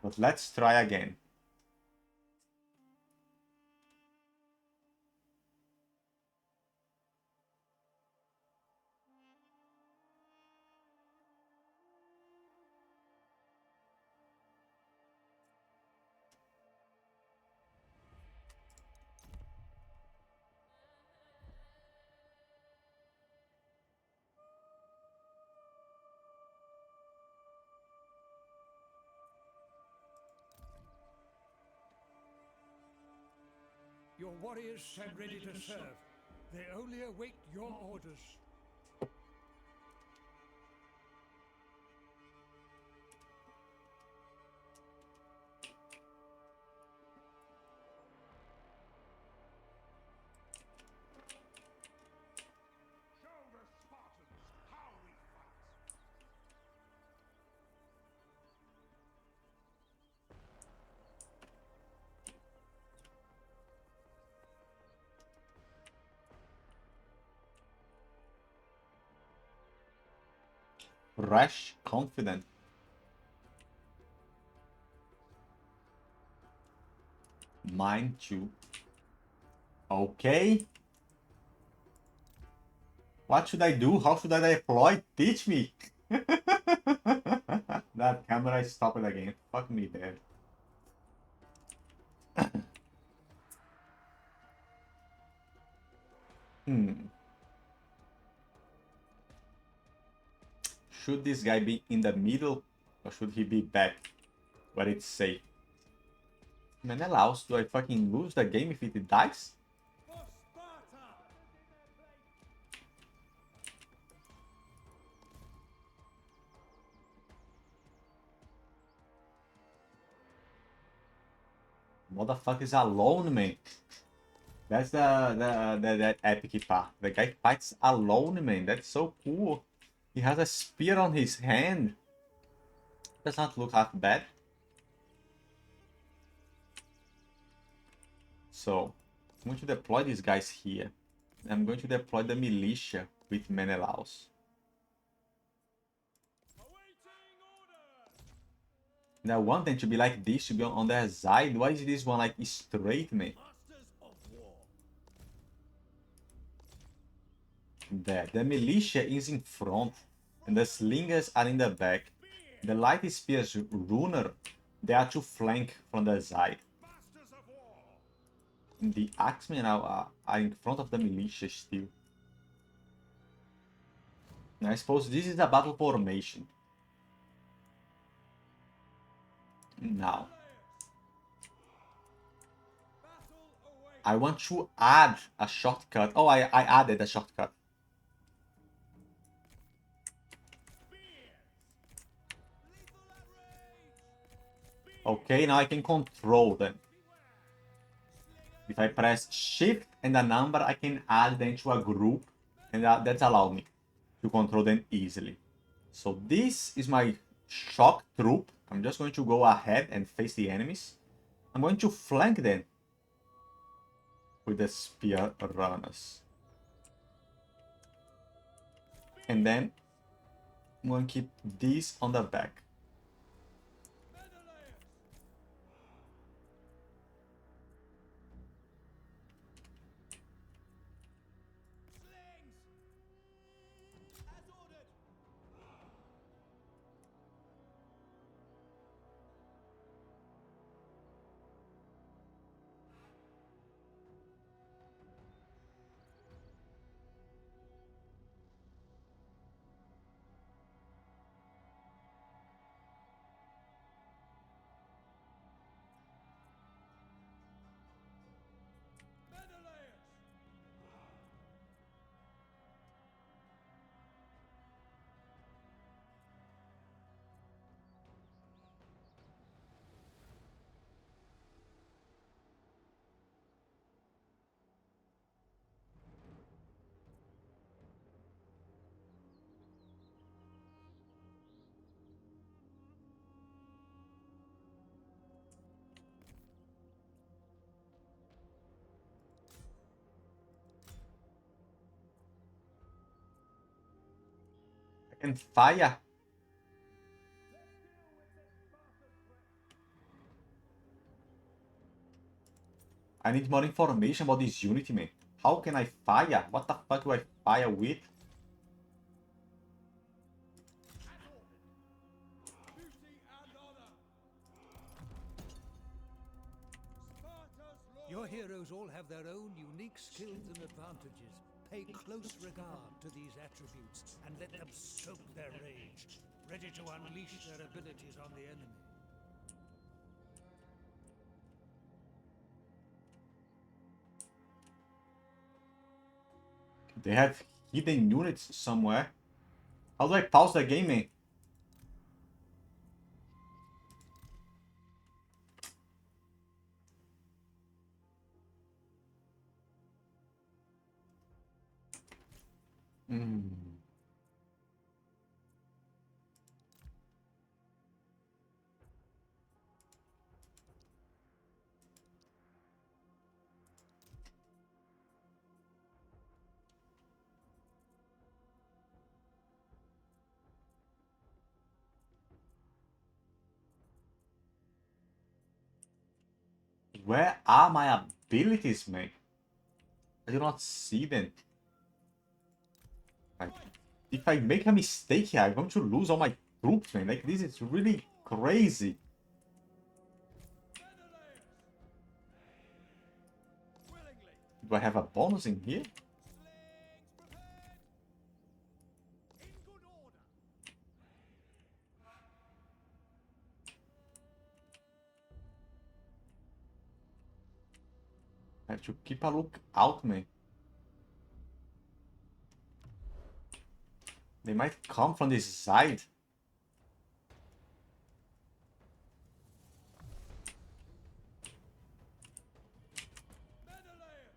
But let's try again. Your warriors stand ready to serve. They only await your orders. Show the Spartans how we fight. Rash, confident. Mine too. Okay. What should I do? How should I deploy? Teach me! That camera is stopped again. Fuck me there. Should this guy be in the middle? Or should he be back? Where it's safe? Menelaus, do I fucking lose the game if it dies? For Sparta! Motherfucker is alone, man. That's that epic part. The guy fights alone, man. That's so cool. He has a spear on his hand. Does not look half bad. So, I'm going to deploy these guys here. I'm going to deploy the militia with Menelaus. Awaiting order! And I want them to be like this, to be on their side. Why is this one like straight, man? Masters of war. There. The militia is in front, and the slingers are in the back. The light spears runner, they are to flank from the side. Masters of war! And the axemen are in front of the militia still. And I suppose this is a battle formation. Now, Battle awaits! I want to add a shortcut. Oh, I added a shortcut. Lethal outrage! Okay, now I can control them. If I press shift and a number, I can add them to a group, and that's allow me to control them easily. So this is my shock troop. I'm just going to go ahead and face the enemies. I'm going to flank them with the spear runners. And then I'm going to keep these on the back. Menelaus! Slings! As ordered! And fire. I need more information about this unity, man. How can I fire? What the fuck do I fire with? Duty and honor. Sparta's law. Your heroes all have their own unique skills and advantages. Pay close regard to these attributes and let them soak their rage, ready to unleash their abilities on the enemy. They have hidden units somewhere. How do I pause the game, man? Where are my abilities, man? I do not see them. Like, if I make a mistake here, I'm going to lose all my troops, man. Like, this is really crazy. Menelaus. Willingly. Do I have a bonus in here? Slings prepared. In good order. I have to keep a look out, man. They might come from this side. Menelaus.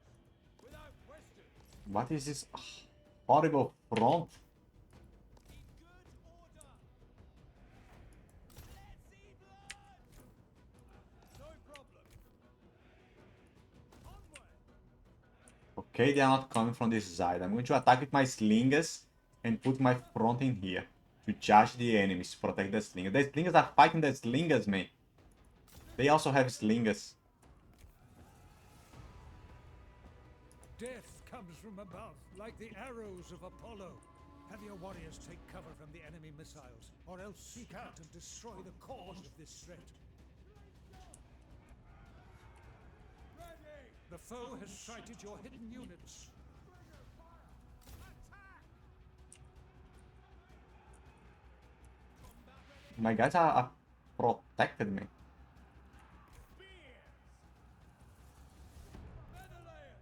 Without question. What is this horrible front? In good order. Let's see blood. No problem. Onward. Okay, they are not coming from this side. I'm going to attack with my slingers and put my front in here to charge the enemies to protect the slingers. The slingers are fighting the slingers, man. They also have slingers. Death comes from above, like the arrows of Apollo. Have your warriors take cover from the enemy missiles, or else seek out and destroy the cause of this threat. Ready. The foe has sighted your hidden units. My guys are protected, man. Menelaus.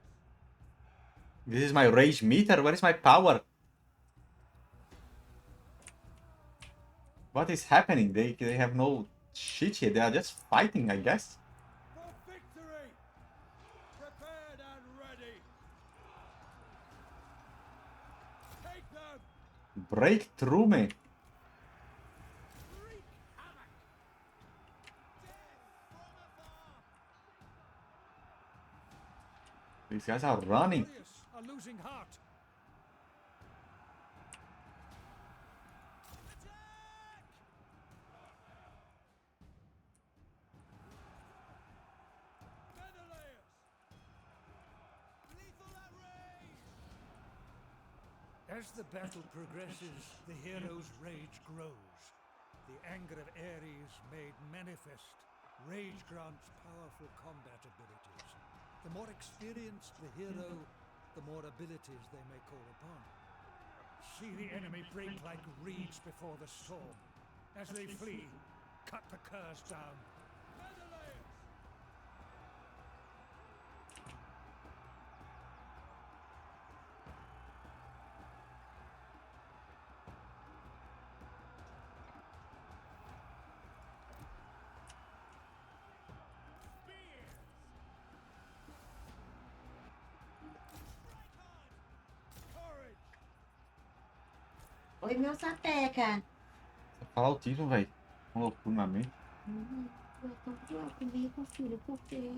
This is my rage meter. Where is my power? What is happening? They have no shit here. They are just fighting, I guess. For victory. Prepared and ready. Take them. Break through, man. Wreak havoc. Death from afar. These guys are running. Warriors are losing heart. Attack. Menelaus. Lethal outrage. As the battle progresses, the hero's rage grows. The anger of Ares made manifest. Rage grants powerful combat abilities. The more experienced the hero, the more abilities they may call upon. See the enemy break like reeds before the storm. As they flee, cut the curs down. Menelaus. Spears. Strike hard. Courage. Oi, meu sapeca. Você fala autismo, velho. Uma loucura na mente. Eu tô pior comigo, filho, por quê?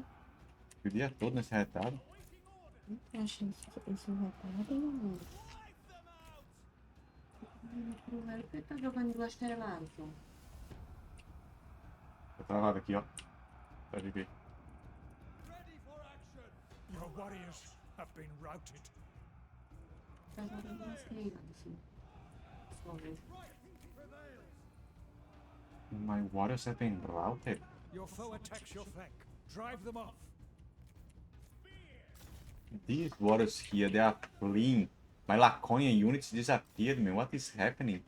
O dia todo nesse retado. Awaiting orders. Eu acho isso reparado, mano. Wipe them out. Pro velho que ele tá jogando estrelado. Tá travado aqui, ó. Pode ver. Your warriors have been routed. Tá jogando estrelado, assim. Só mesmo. My warriors have been routed. Your foe attacks your flank. Drive them off. These warriors here, they are fleeing. My Laconian units disappeared, man. What is happening?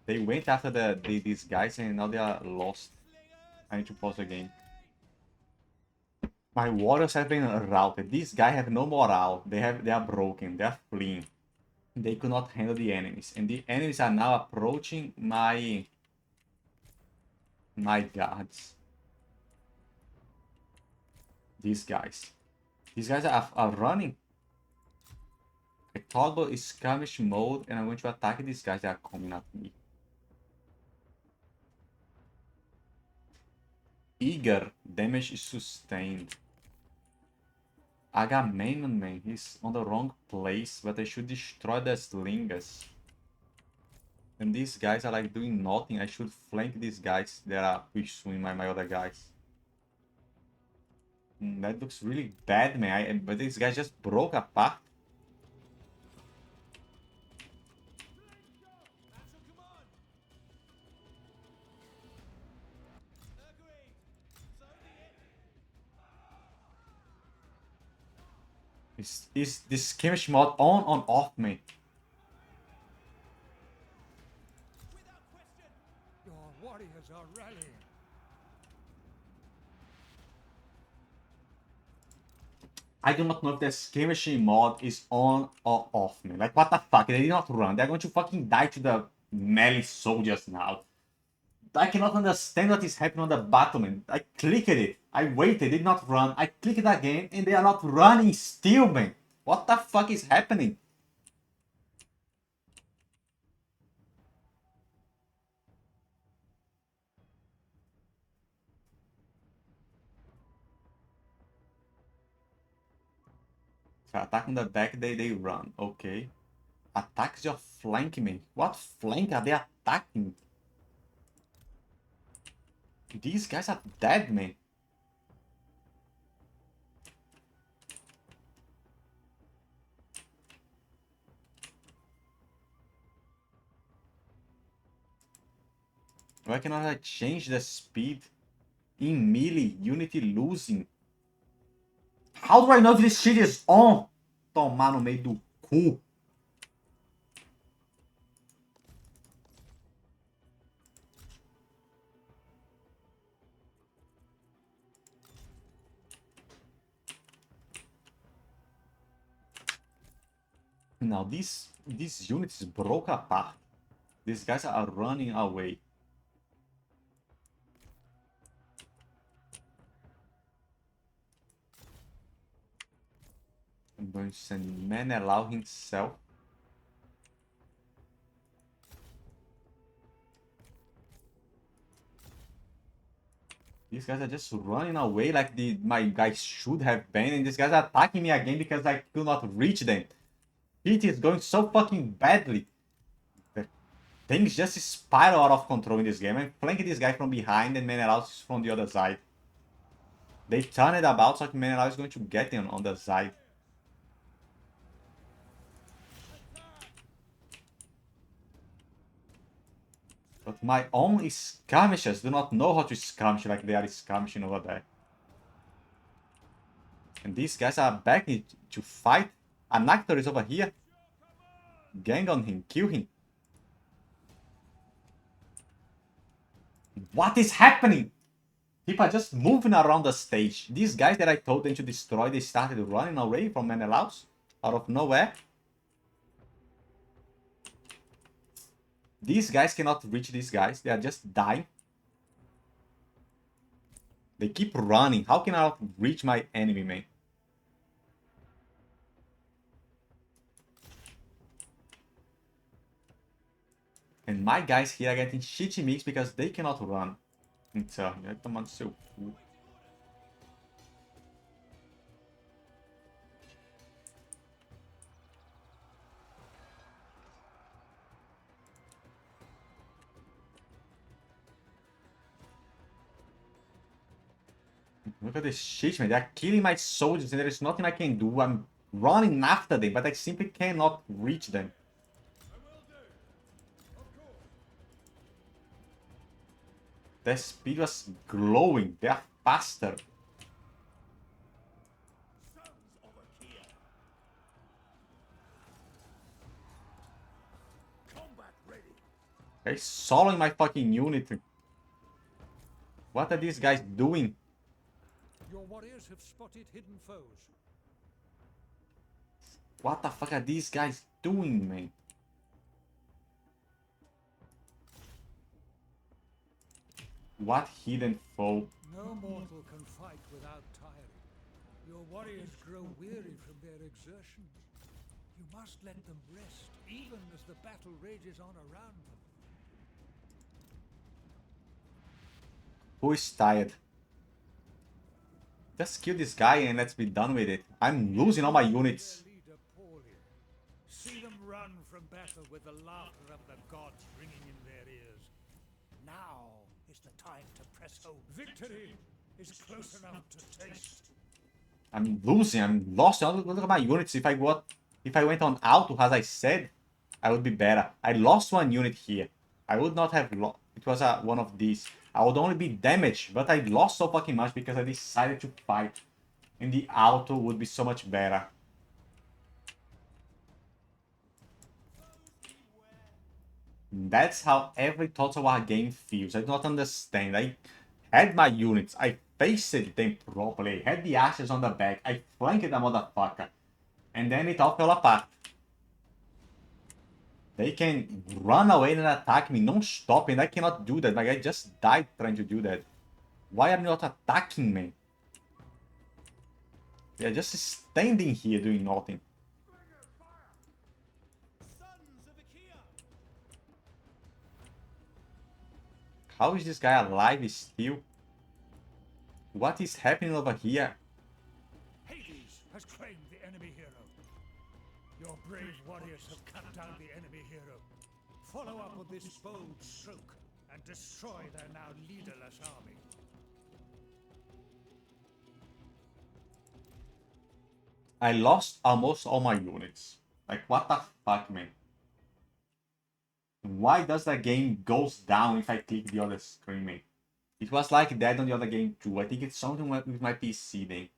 They went after these guys and now they are lost. I need to pause the game. My warriors have been routed. These guys have no morale. They are broken. They are fleeing. They could not handle the enemies. And the enemies are now approaching my guards. These guys. These guys are running. I toggle skirmish mode and I'm going to attack these guys that are coming at me. Eager, damage sustained. Agamemnon, man, he's on the wrong place, but I should destroy the slingers. And these guys are like doing nothing. I should flank these guys that are pursuing my other guys. That looks really bad, man. But these guys just broke apart. Is this skirmish mod on or off, man? Your warriors are rallying. I do not know if the skirmishing mod is on or off, man. Like, what the fuck? They did not run. They're going to fucking die to the melee soldiers now. I cannot understand what is happening on the battle, man. I clicked it. I waited, did not run. I clicked it again, and they are not running still, man. What the fuck is happening? So attack on the back, they run. Okay. Attacks your flank, man. What flank are they attacking? These guys are dead, man. Why cannot I change the speed? In melee, unity losing. How do I know if this shit is on? Tomar no meio do cu. Now these units broke apart. These guys are running away. I'm going to send Menelaus himself. These guys are just running away like my guys should have been, and these guys are attacking me again because I could not reach them. It is going so fucking badly. Things just spiral out of control in this game. I'm flanking this guy from behind and Menelaus is from the other side. They turn it about so Menelaus is going to get him on the side. But my own skirmishers do not know how to skirmish like they are skirmishing over there. And these guys are back to fight. An actor is over here. Gang on him, kill him. What is happening? People are just moving around the stage. These guys that I told them to destroy, they started running away from Menelaus out of nowhere. These guys cannot reach these guys. They are just dying. They keep running. How can I not reach my enemy, man? And my guys here are getting shitty mix because they cannot run. Então, vai tomar no seu cu. Look at this shit, man. They are killing my soldiers and there is nothing I can do. I'm running after them, but I simply cannot reach them. Their speed was glowing. They are faster. They're soloing my fucking unit. What are these guys doing? Your warriors have spotted hidden foes. What the fuck are these guys doing, man? What hidden foe? No mortal can fight without tiring. Your warriors grow weary from their exertions. You must let them rest, even as the battle rages on around them. Who is tired? Just kill this guy and let's be done with it. I'm losing all my units. Their leader poorly. See them run from battle with the laughter of the gods ringing in their ears. Now is the time to press home. Victory is close enough to taste. I'm losing. I'm lost. Look at my units. If I went on auto, as I said, I would be better. I lost one unit here. I would not have lost. It was one of these. I would only be damaged, but I lost so fucking much because I decided to fight. And the auto would be so much better. That's how every Total War game feels. I do not understand. I had my units. I faced them properly. I had the ashes on the back. I flanked the motherfucker. And then it all fell apart. They can run away and attack me non-stop, and I cannot do that. My guy just died trying to do that. Why are you not attacking me? They are just standing here doing nothing. How is this guy alive still? What is happening over here? Hades has claimed the enemy hero. Your brave warriors have cut down the enemy hero. Follow up with this bold stroke and destroy their now leaderless army. I lost almost all my units. Like, what the fuck, man? Why does the game goes down if I click the other screen, man? It was like that on the other game too. I think it's something with my PC then.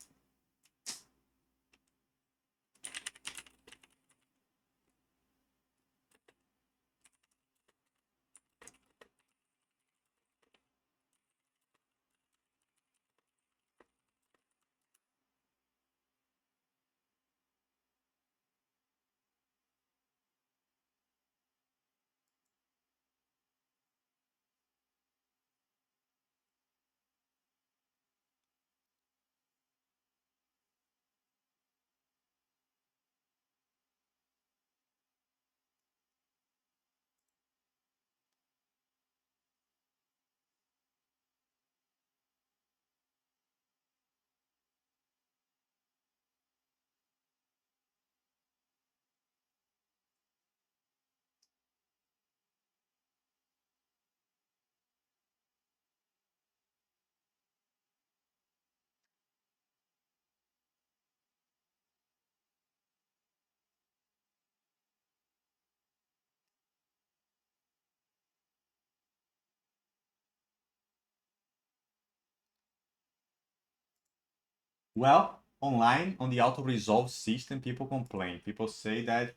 Well, online on the auto-resolve system, people complain. People say that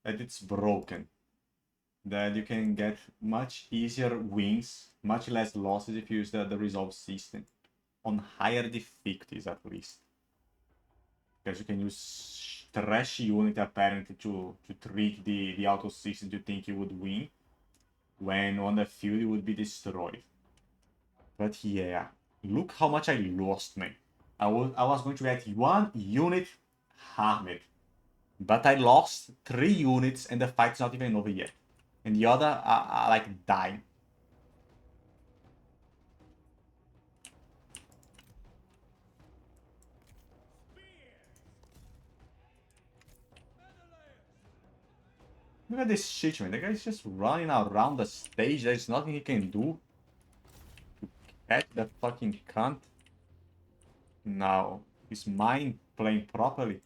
it's broken. That you can get much easier wins, much less losses if you use the resolve system. On higher difficulties at least. Because you can use trash unit apparently to trick the auto system to think you would win. When on the field you would be destroyed. But yeah, look how much I lost, man. I was going to get one unit harmed. But I lost 3 units and the fight's not even over yet. And the other are like dying. Look at this shit, man. The guy's just running around the stage. There's nothing he can do to catch that fucking cunt. Now, is mine playing properly?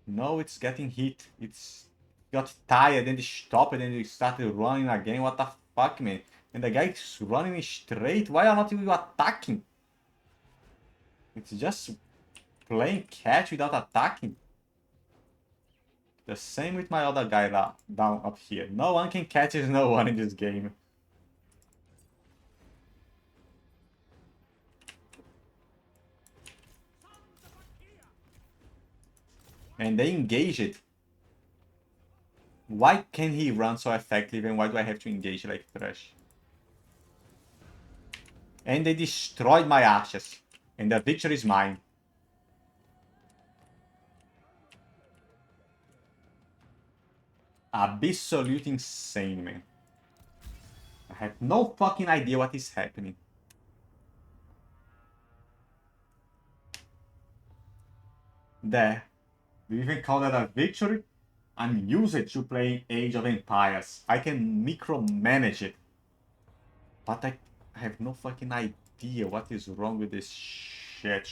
No, it's getting hit. It's got tired and stopped and it started running again. What the fuck, man? And the guy is running straight. Why are not you attacking? It's just playing catch without attacking. The same with my other guy down up here. No one can catch no one in this game. And they engage it. Why can he run so effective and why do I have to engage like trash? And they destroyed my archers. And the victory is mine. Absolute insane, man. I have no fucking idea what is happening. There. Do you even call that a victory? I'm used to playing Age of Empires. I can micromanage it. But I have no fucking idea what is wrong with this shit.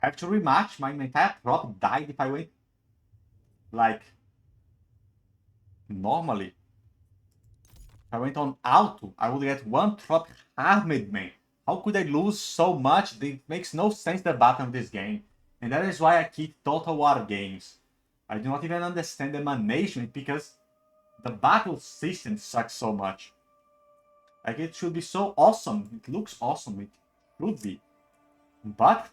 I have to rematch. My entire prop died if I went like normally. If I went on auto, I would get one trop harmed, man. How could I lose so much? It makes no sense the bottom of this game. And that is why I keep Total War games. I do not even understand the management because the battle system sucks so much. Like it should be so awesome. It looks awesome. It should be. But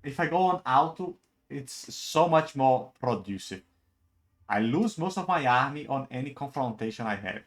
if I go on auto, it's so much more producive. I lose most of my army on any confrontation I have.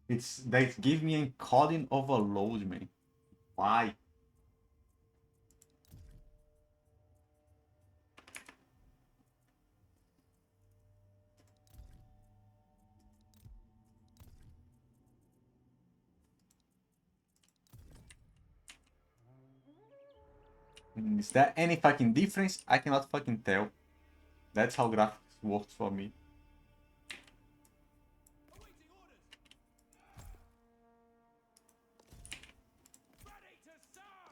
It's they give me a encoding overload, man. Why? Is there any fucking difference? I cannot fucking tell. That's how graphics works for me. Ready to serve!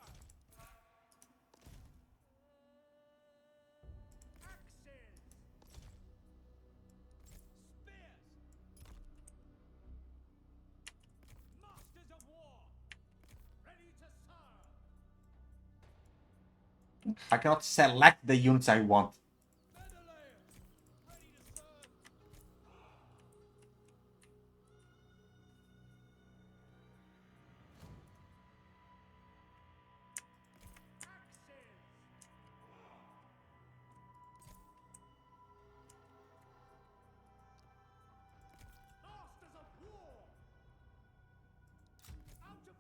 Axes! Spears! Masters of war! Ready to serve! I cannot select the units I want. Menelaus! Ready to serve! Axes! Masters of war! Out of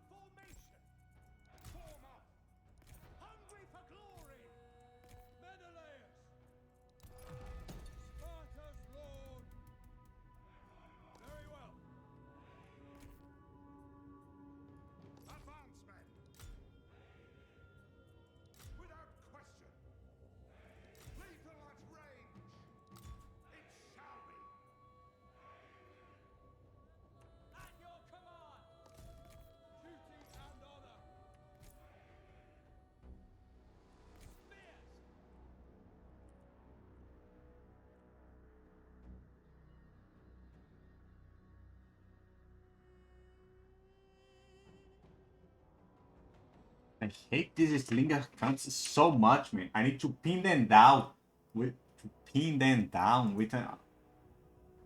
I hate these slinger cunts so much, man. I need to pin them down with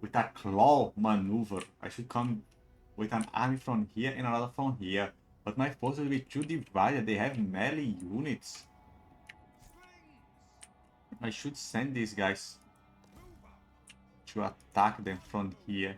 with a claw maneuver. I should come with an army from here and another from here. But my forces will be too divided. They have melee units. I should send these guys to attack them from here.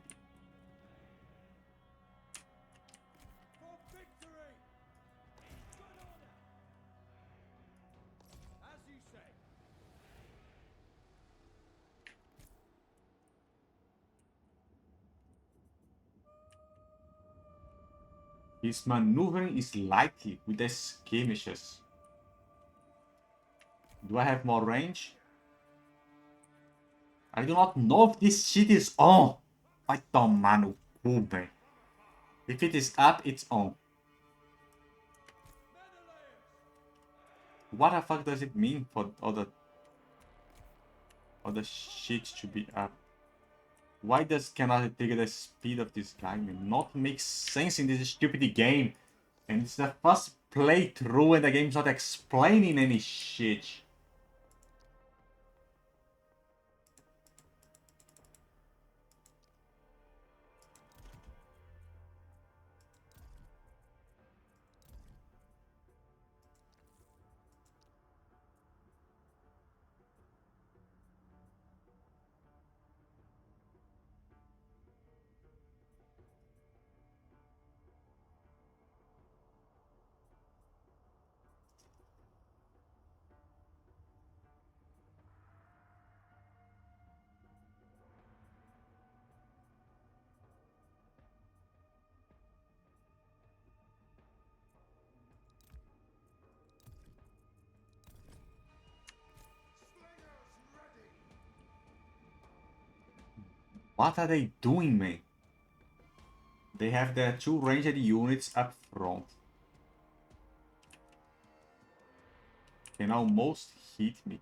His maneuvering is likely with the skirmishes. Do I have more range? I do not know if this shit is on. Vai tomar no cu, man. If it is up, it's on. What the fuck does it mean for all the shit to be up? Why cannot it take the speed of this guy, man? Not makes sense in this stupid game. And it's the first playthrough and the game's not explaining any shit. What are they doing, man? They have their two ranged units up front. Can almost hit me.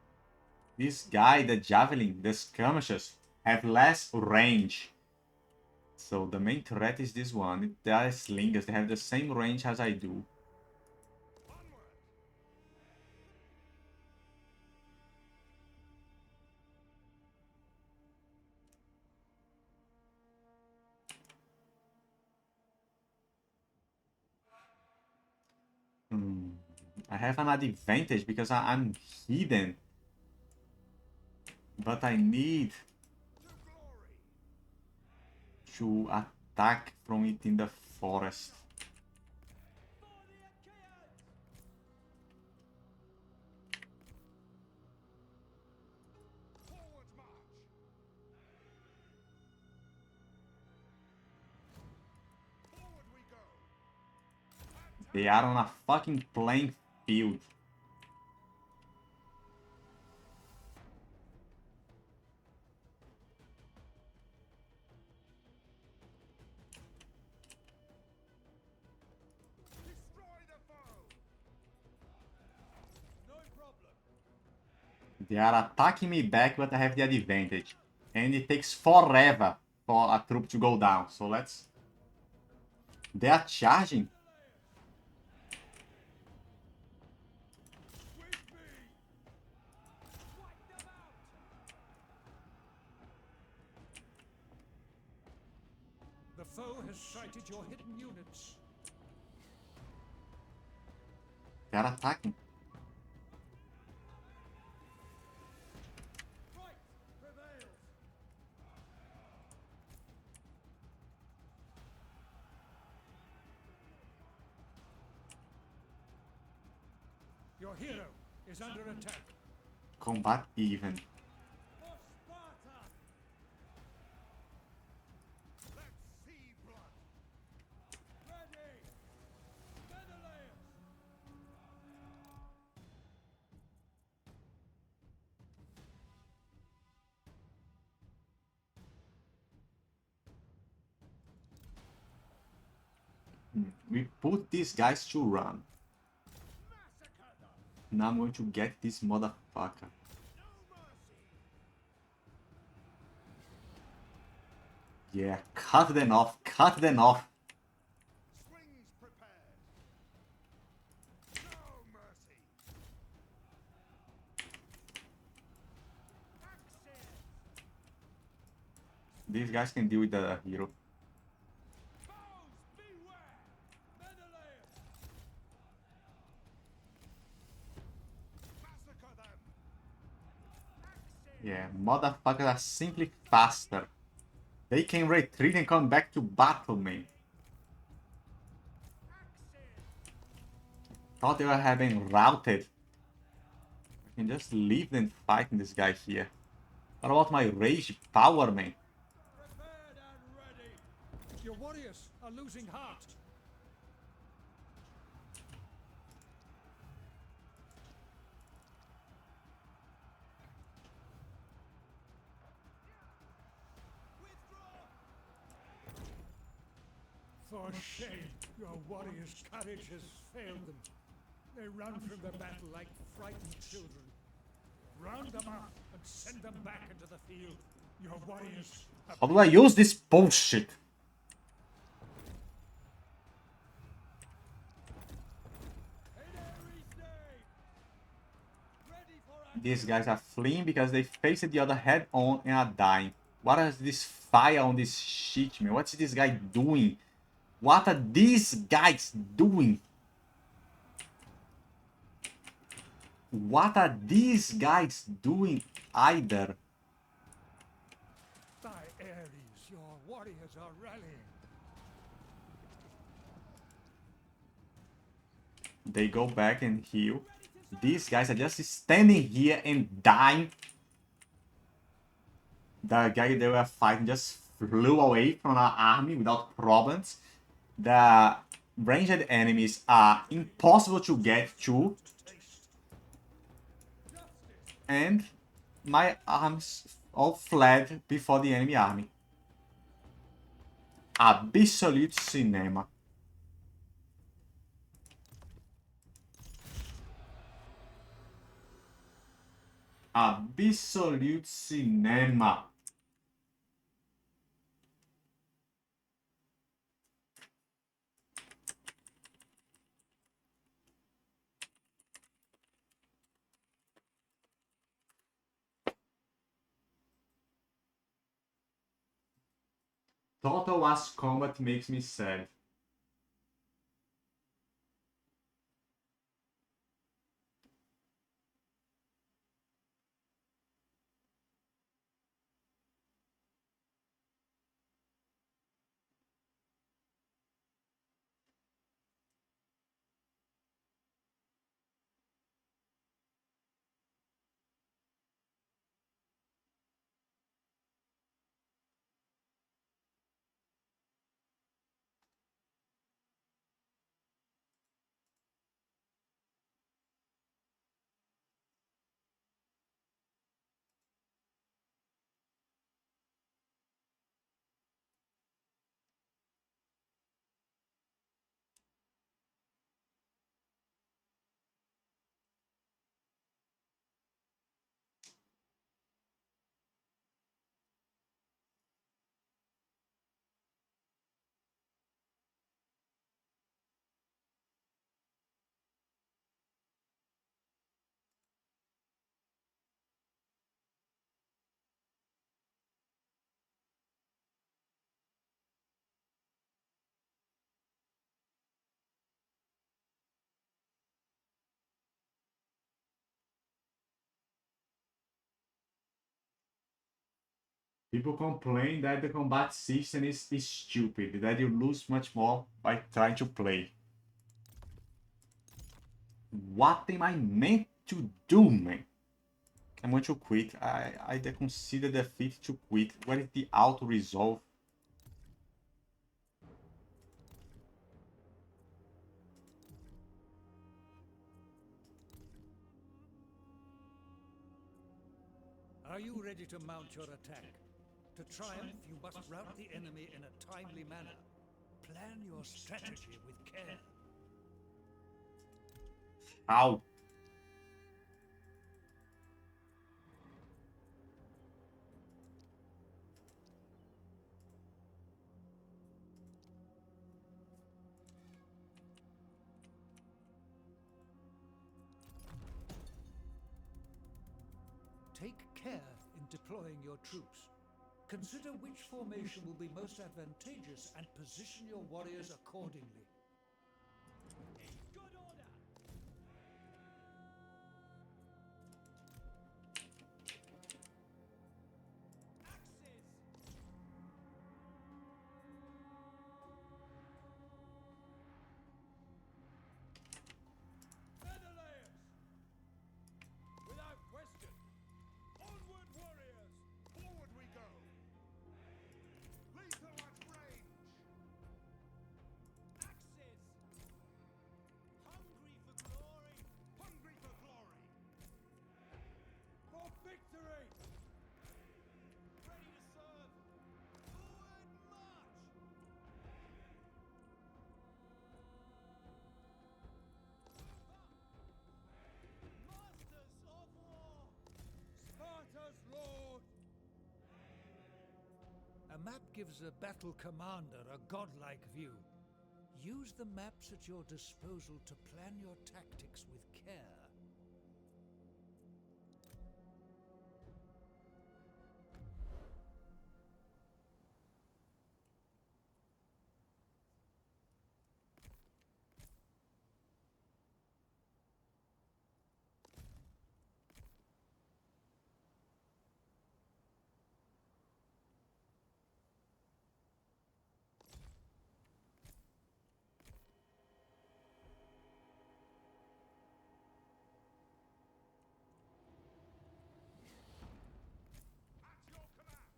This guy, the javelin, the skirmishers, have less range. So the main threat is this one. They are slingers, they have the same range as I do. I have an advantage because I'm hidden. But I need to attack from it in the forest. They are on a fucking playing field. They are attacking me back, but I have the advantage. And it takes forever for a troop to go down. So let's... They are charging. The foe has sighted your hidden units. They are attacking. Your hero is under attack. Combat even. For Sparta! Let's see blood! Ready! Menelaus! We put these guys to run. Massacre them! Now I'm going to get this motherfucker. No mercy! Yeah, cut them off, cut them off. Slings prepared! Now! These guys can deal with the hero. Foes, beware! Menelaus! Massacre them! Yeah, motherfuckers are simply faster. They can retreat and come back to battle, man. Thought they were having routed. I can just leave them fighting this guy here. What about my rage power, man? Prepared and ready! Your warriors are losing heart. For shame, your warriors' courage has failed them. They run from the battle like frightened children. Round them up and send them back into the field. Your warriors have How do I use this bullshit? In Ares' name! Ready for action! These guys are fleeing because they faced the other head on and are dying. What is this fire on this shit, man? What's this guy doing? What are these guys doing? What are these guys doing either? By Ares, your warriors are rallying. They go back and heal. These guys are just standing here and dying. The guy they were fighting just flew away from our army without problems. The ranged enemies are impossible to get to. And my arms all fled before the enemy army. Absolute cinema. Absolute cinema. Total War combat makes me sad. People complain that the combat system is stupid, that you lose much more by trying to play. What am I meant to do, man? I'm going to quit. I consider defeat to quit. Where is the auto-resolve? Are you ready to mount your attack? To triumph, you must rout the enemy in a timely manner. Plan your strategy with care. How? Take care in deploying your troops. Consider which formation will be most advantageous and position your warriors accordingly. Good order. Axes. Menelaus! Without question. Onward, warriors! Forward we go! Lethal at range! Axes. Hungry for glory. Hungry for glory! For victory! Ready to serve. Forward march. Masters of war. Sparta's lord! A map gives a battle commander a godlike view. Use the maps at your disposal to plan your tactics with care. At your command!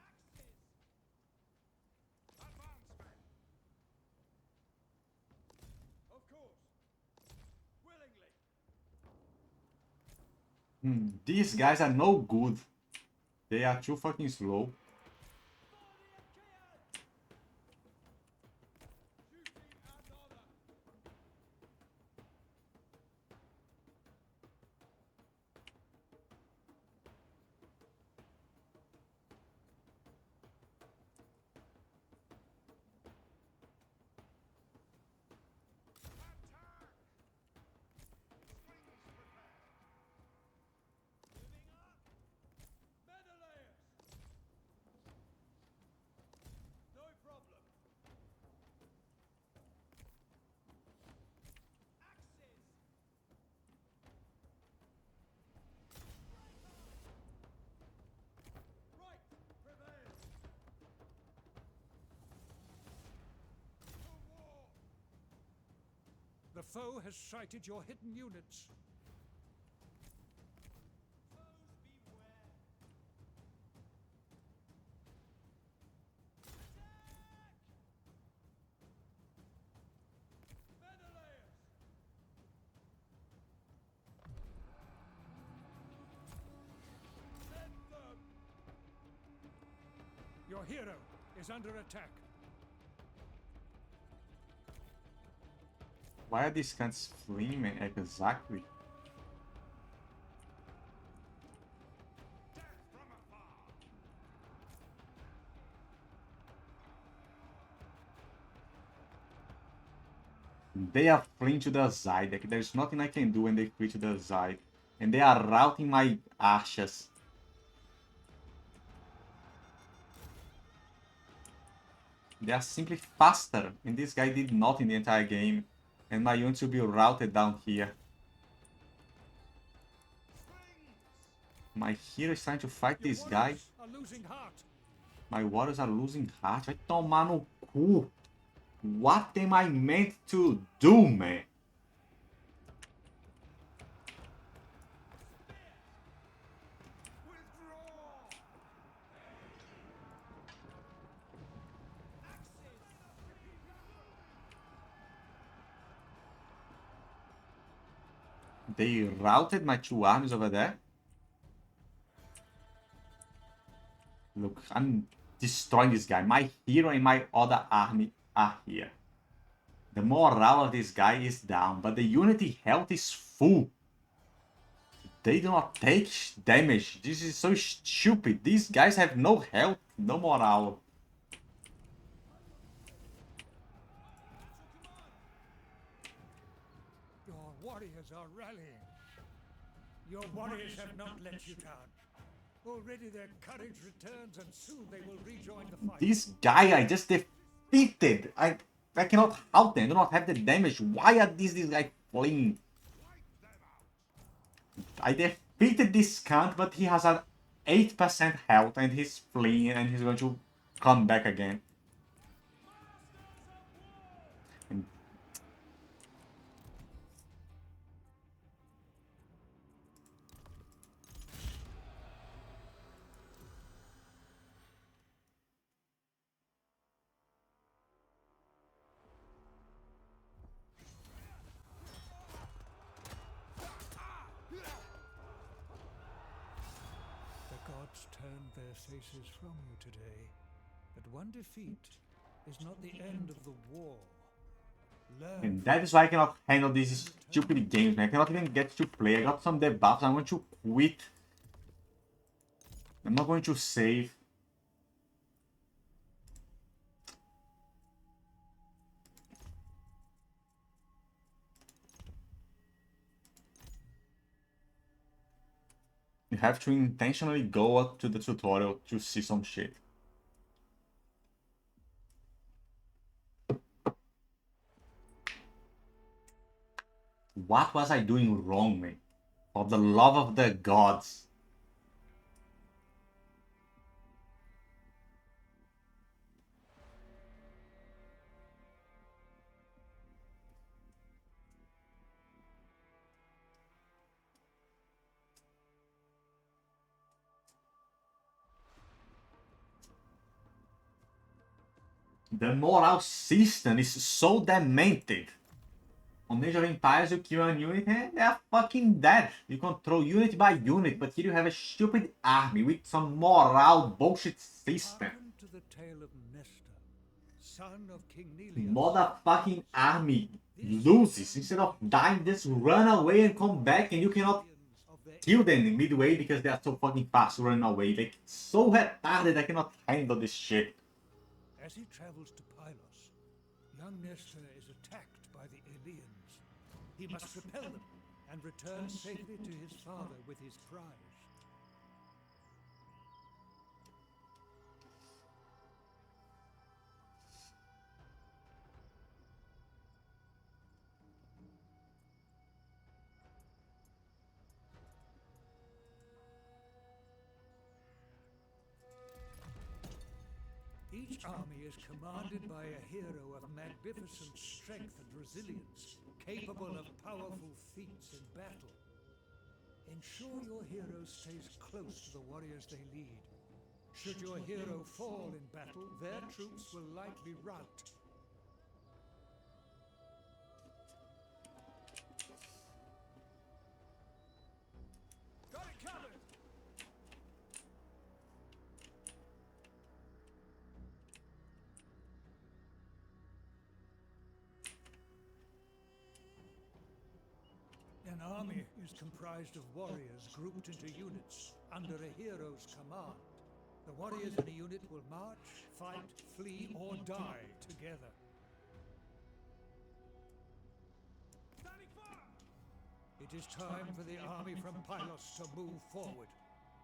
Axes. Advance, men! Of course! Willingly! These guys are no good. They are too fucking slow. Duty and honor! Attack! Slings prepare! Moving up. Menelaus! No problem! Axes. Right prevails! To war! The foe has sighted your hidden units. Foes beware. Attack. Menelaus! Send them! Your hero is under attack. Why are these cunts fleeing, man? Exactly. Death from afar! They are fleeing to the side. Like, there's nothing I can do when they flee to the side. And they are routing my archers. They are simply faster. And this guy did nothing the entire game. And my units will be routed down here. My hero is trying to fight Your this guy. warriors are losing heart. My warriors are losing heart. Vai tomar no cu. What am I meant to do, man? Withdraw! They routed my two armies over there. Look, I'm destroying this guy. My hero and my other army are here. The morale of this guy is down, but the unity health is full. They do not take damage. This is so stupid. These guys have no health, no morale. Your warriors are rallying. Your warriors have not let you down. Already their courage returns, and soon they will rejoin the fight. This guy I just defeated. I cannot help them. I do not have the damage. Why are these guys fleeing? I defeated this cunt, but he has an 8% health and he's fleeing and he's going to come back again. And The gods turned their faces from you today, but one defeat is not the end of the war. Learn. And that is why I cannot handle these stupid games, man. I cannot even get to play. I got some debuffs. I'm going to quit. I'm not going to save. You have to intentionally go up to the tutorial to see some shit. What was I doing wrong, man? For the love of the gods. The morale system is so demented. On Age of Empires, you kill a unit and they are fucking dead. You control unit by unit, but here you have a stupid army with some morale bullshit system. Hearken to the tale of Nestor, son of King Menelaus. Motherfucking army loses. Instead of dying, just run away and come back, and you cannot kill them midway because they are so fucking fast running away. Like, so retarded, I cannot handle this shit. As he travels to Pylos, young Nestor is attacked by the Eleans. He must repel them and return safely to his father with his prize. Each army is commanded by a hero of magnificent strength and resilience, capable of powerful feats in battle. Ensure your hero stays close to the warriors they lead. Should your hero fall in battle, their troops will likely rout. Got it covered! An army is comprised of warriors grouped into units under a hero's command. The warriors in a unit will march, fight, flee, or die together. It is time for the army from Pylos to move forward,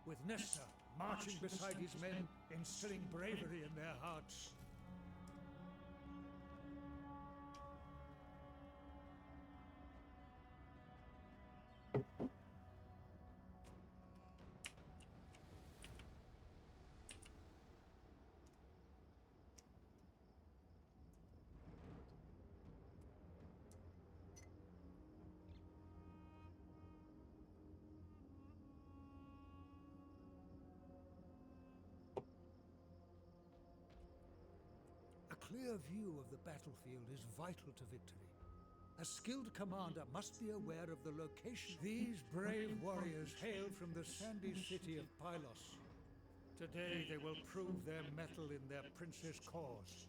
with Nestor marching beside his men, instilling bravery in their hearts. A clear view of the battlefield is vital to victory. A skilled commander must be aware of the location. These brave warriors hail from the sandy city of Pylos. Today they will prove their mettle in their prince's cause.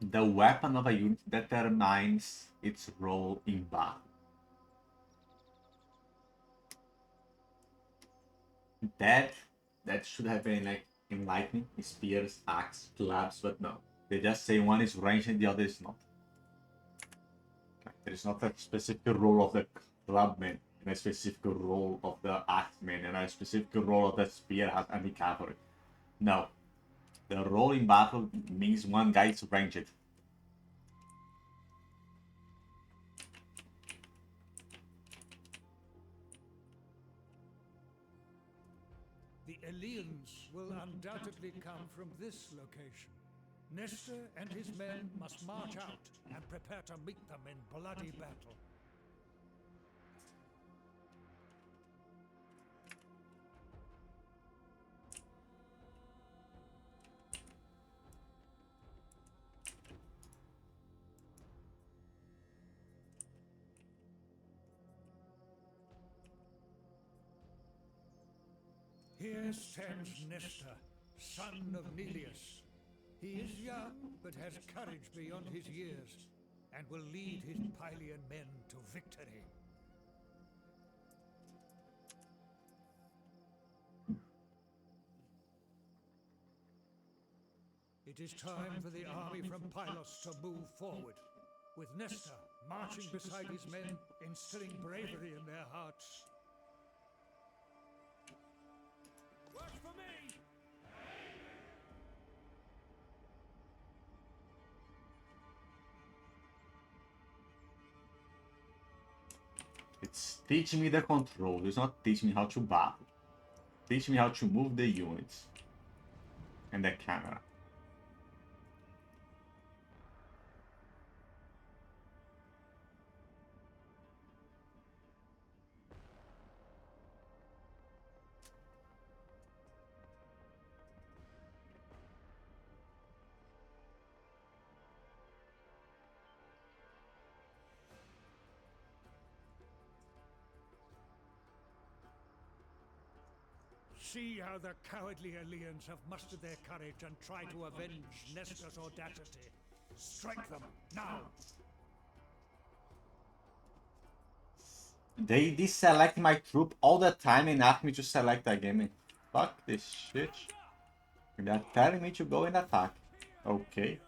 The weapon of a unit determines its role in battle. That should have been like in lightning, spears, axe, clubs, but no. They just say one is ranged and the other is not. There is not a specific role of the clubman and a specific role of the axeman and a specific role of the spear has any cavalry. No. The role in battle means one guy is ranged. The Eleans will undoubtedly come from this location. Nestor and his men must march out and prepare to meet them in bloody battle. Here stands Nestor, son of Menelaus. He is young, but has courage beyond his years, and will lead his Pylian men to victory. It is time for the army from Pylos to move forward, with Nestor marching beside his men, instilling bravery in their hearts. Work for me! It's teaching me the control, it's not teaching me how to battle. Teach me how to move the units and the camera. See how the cowardly Eleans have mustered their courage and tried to avenge Nestor's audacity. Strike them, now! They deselect my troop all the time and ask me to select again. Fuck this shit. They're telling me to go and attack. Okay.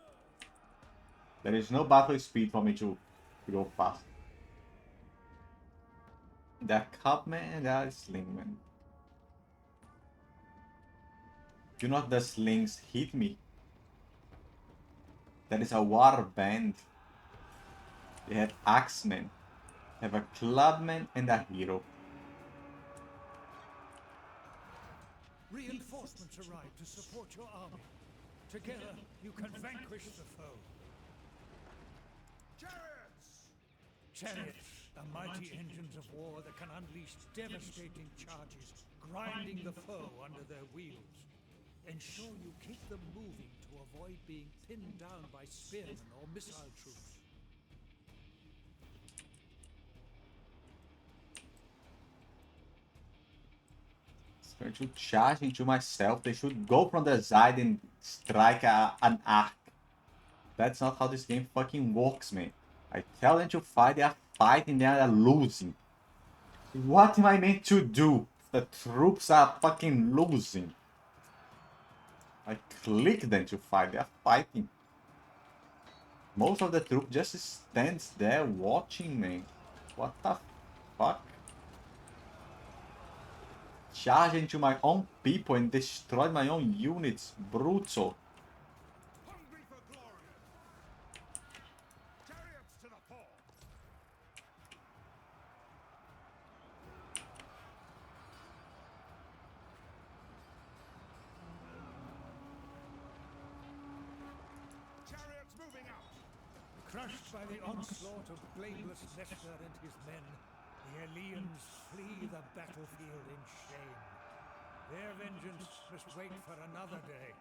There is no battle speed for me to go fast. They're Cupman and they're Slingman. Do not the slings hit me? That is a war band. They have axemen, have a clubman and a hero. Reinforcements arrive to support your army. Together, you can vanquish the foe. Chariots! Chariots, the mighty engines of war that can unleash devastating charges, grinding the foe under their wheels. Ensure you keep them moving to avoid being pinned down by spearmen or missile troops. It's going to charge into myself. They should go from the side and strike an arc. That's not how this game fucking works, man. I tell them to fight, they are fighting, they are losing. What am I meant to do? The troops are fucking losing. I click them to fight, they are fighting. Most of the troop just stands there watching me. What the fuck? Charge into my own people and destroy my own units. Brutal. Hungry for glory! Chariots to the fore! Chariots moving out! Crushed by the onslaught of blameless Nestor and his men, the Eleans flee the battlefield in shame. Their vengeance must wait for another day.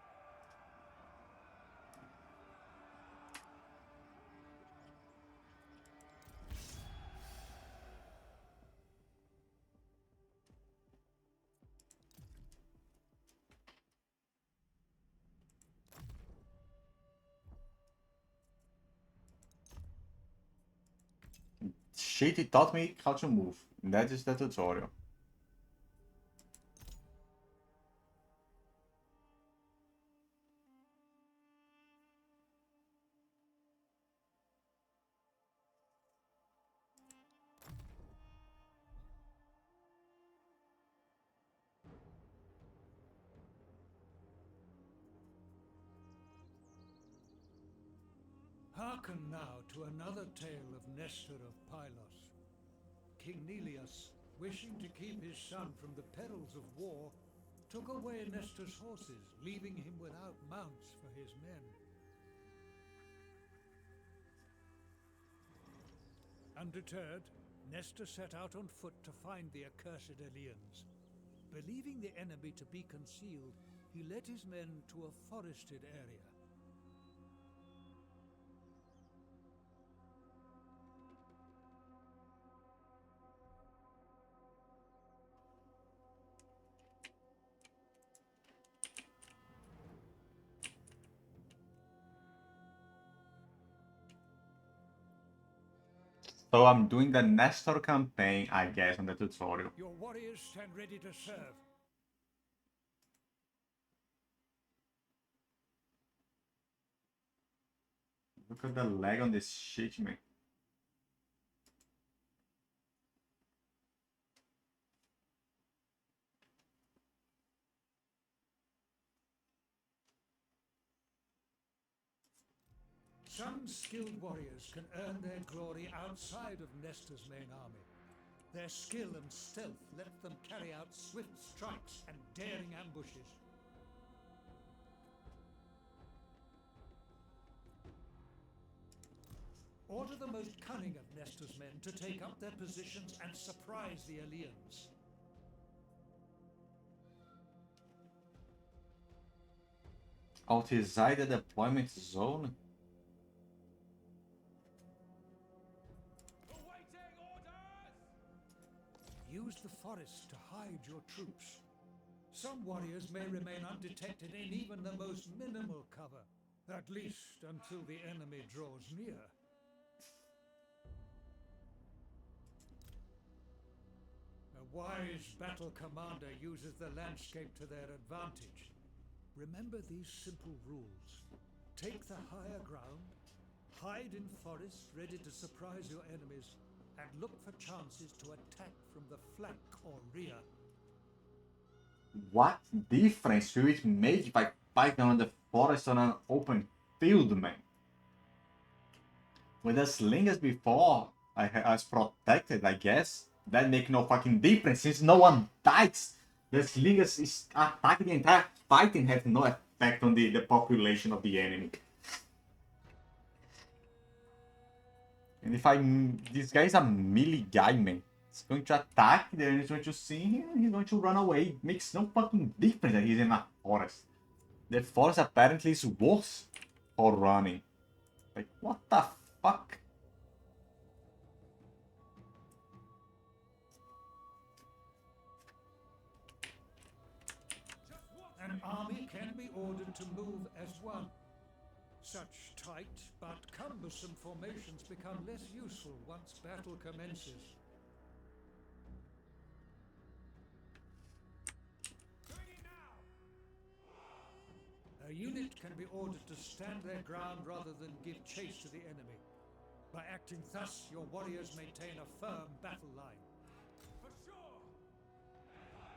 Shit, it taught me how to move. That is the tutorial. Hearken now to another tale of Nestor of Pylos. King Neleus, wishing to keep his son from the perils of war, took away Nestor's horses, leaving him without mounts for his men. Undeterred, Nestor set out on foot to find the accursed Eleans. Believing the enemy to be concealed, he led his men to a forested area. So I'm doing the Nestor campaign, I guess, on the tutorial. Your warriors stand ready to serve. Look at the lag on this shit, man. Some skilled warriors can earn their glory outside of Nestor's main army. Their skill and stealth let them carry out swift strikes and daring ambushes. Order the most cunning of Nestor's men to take up their positions and surprise the Eleans. Outside the deployment zone? Use the forest to hide your troops. Some warriors may remain undetected in even the most minimal cover, at least until the enemy draws near. A wise battle commander uses the landscape to their advantage. Remember these simple rules. Take the higher ground, hide in forests ready to surprise your enemies, and look for chances to attack from the flank or rear. What difference will it make if I fight on the forest on an open field, man? With the slingers before, I was protected, I guess. That make no fucking difference since no one dies. The slingers is attacking the entire fight and have no effect on the population of the enemy. And if this guy is a melee guy, man. He's going to attack, then he's going to see him, and he's going to run away. It makes no fucking difference that he's in a forest. The forest apparently is worse for running. Like, what the fuck? An army can be ordered to move as one. Such tight but cumbersome formations become less useful once battle commences. A unit can be ordered to stand their ground rather than give chase to the enemy. By acting thus, your warriors maintain a firm battle line. For sure!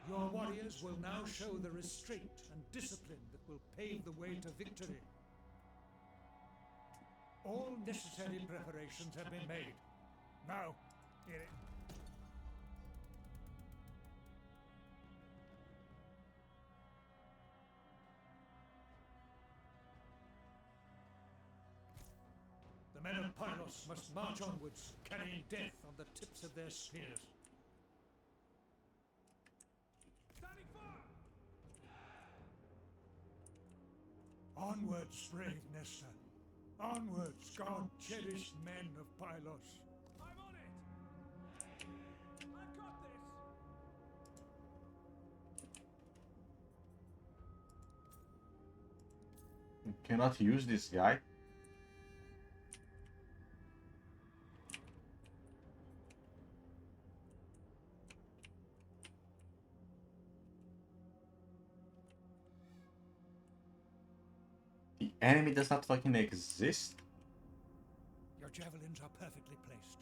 Your warriors will now show the restraint and discipline that will pave the way to victory. All necessary preparations have been made. Now, get it. The men of Pylos must march onwards, carrying death on the tips of their spears. Standing fire! Onwards, brave Nestor. Onwards, God-cherished men of Pylos. I'm on it! I've got this! You cannot use this guy. The enemy does not fucking exist. Your javelins are perfectly placed.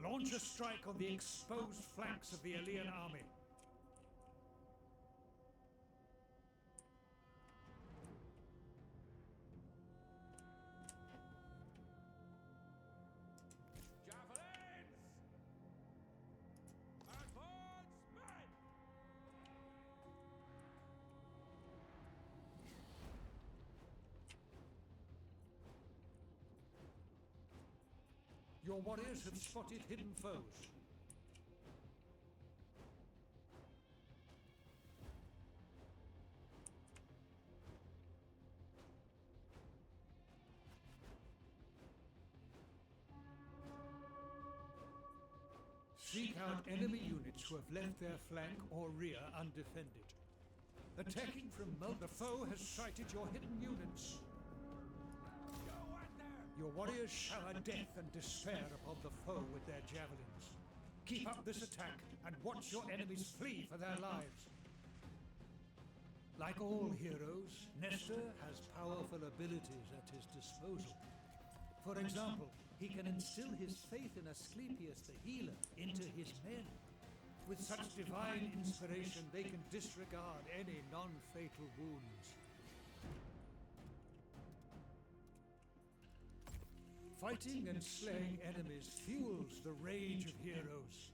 Launch a strike on the exposed flanks of the Elean army. Your warriors have spotted hidden foes. Seek out enemy units who have left their flank or rear undefended. Attacking from the foe has sighted your hidden units. Your warriors shower death and despair upon the foe with their javelins. Keep up this attack and watch your enemies flee for their lives. Like all heroes, Nestor has powerful abilities at his disposal. For example, he can instill his faith in Asclepius the healer into his men. With such divine inspiration, they can disregard any non-fatal wounds. Fighting and slaying enemies fuels the rage of heroes.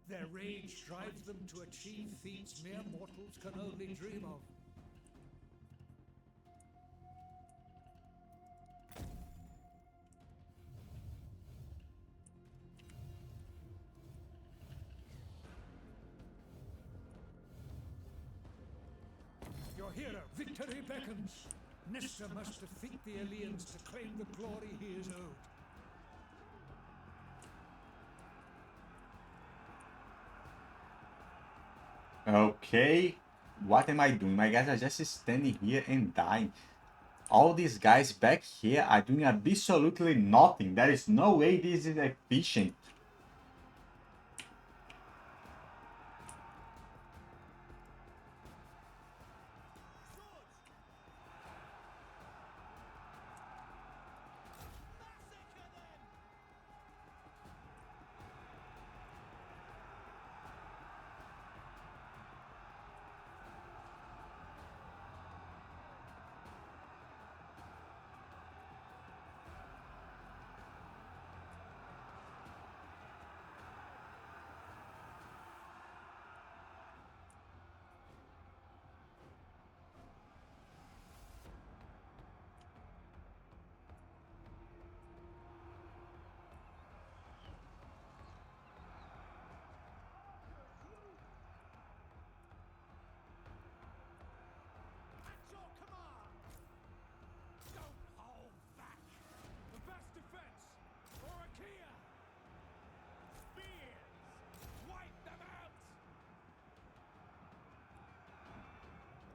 Their rage drives them to achieve feats mere mortals can only dream of. Your hero, victory beckons. Nestor must defeat the Eleans to claim the glory he is owed. Okay, what am I doing? My guys are just standing here and dying. All these guys back here are doing absolutely nothing. There is no way this is efficient.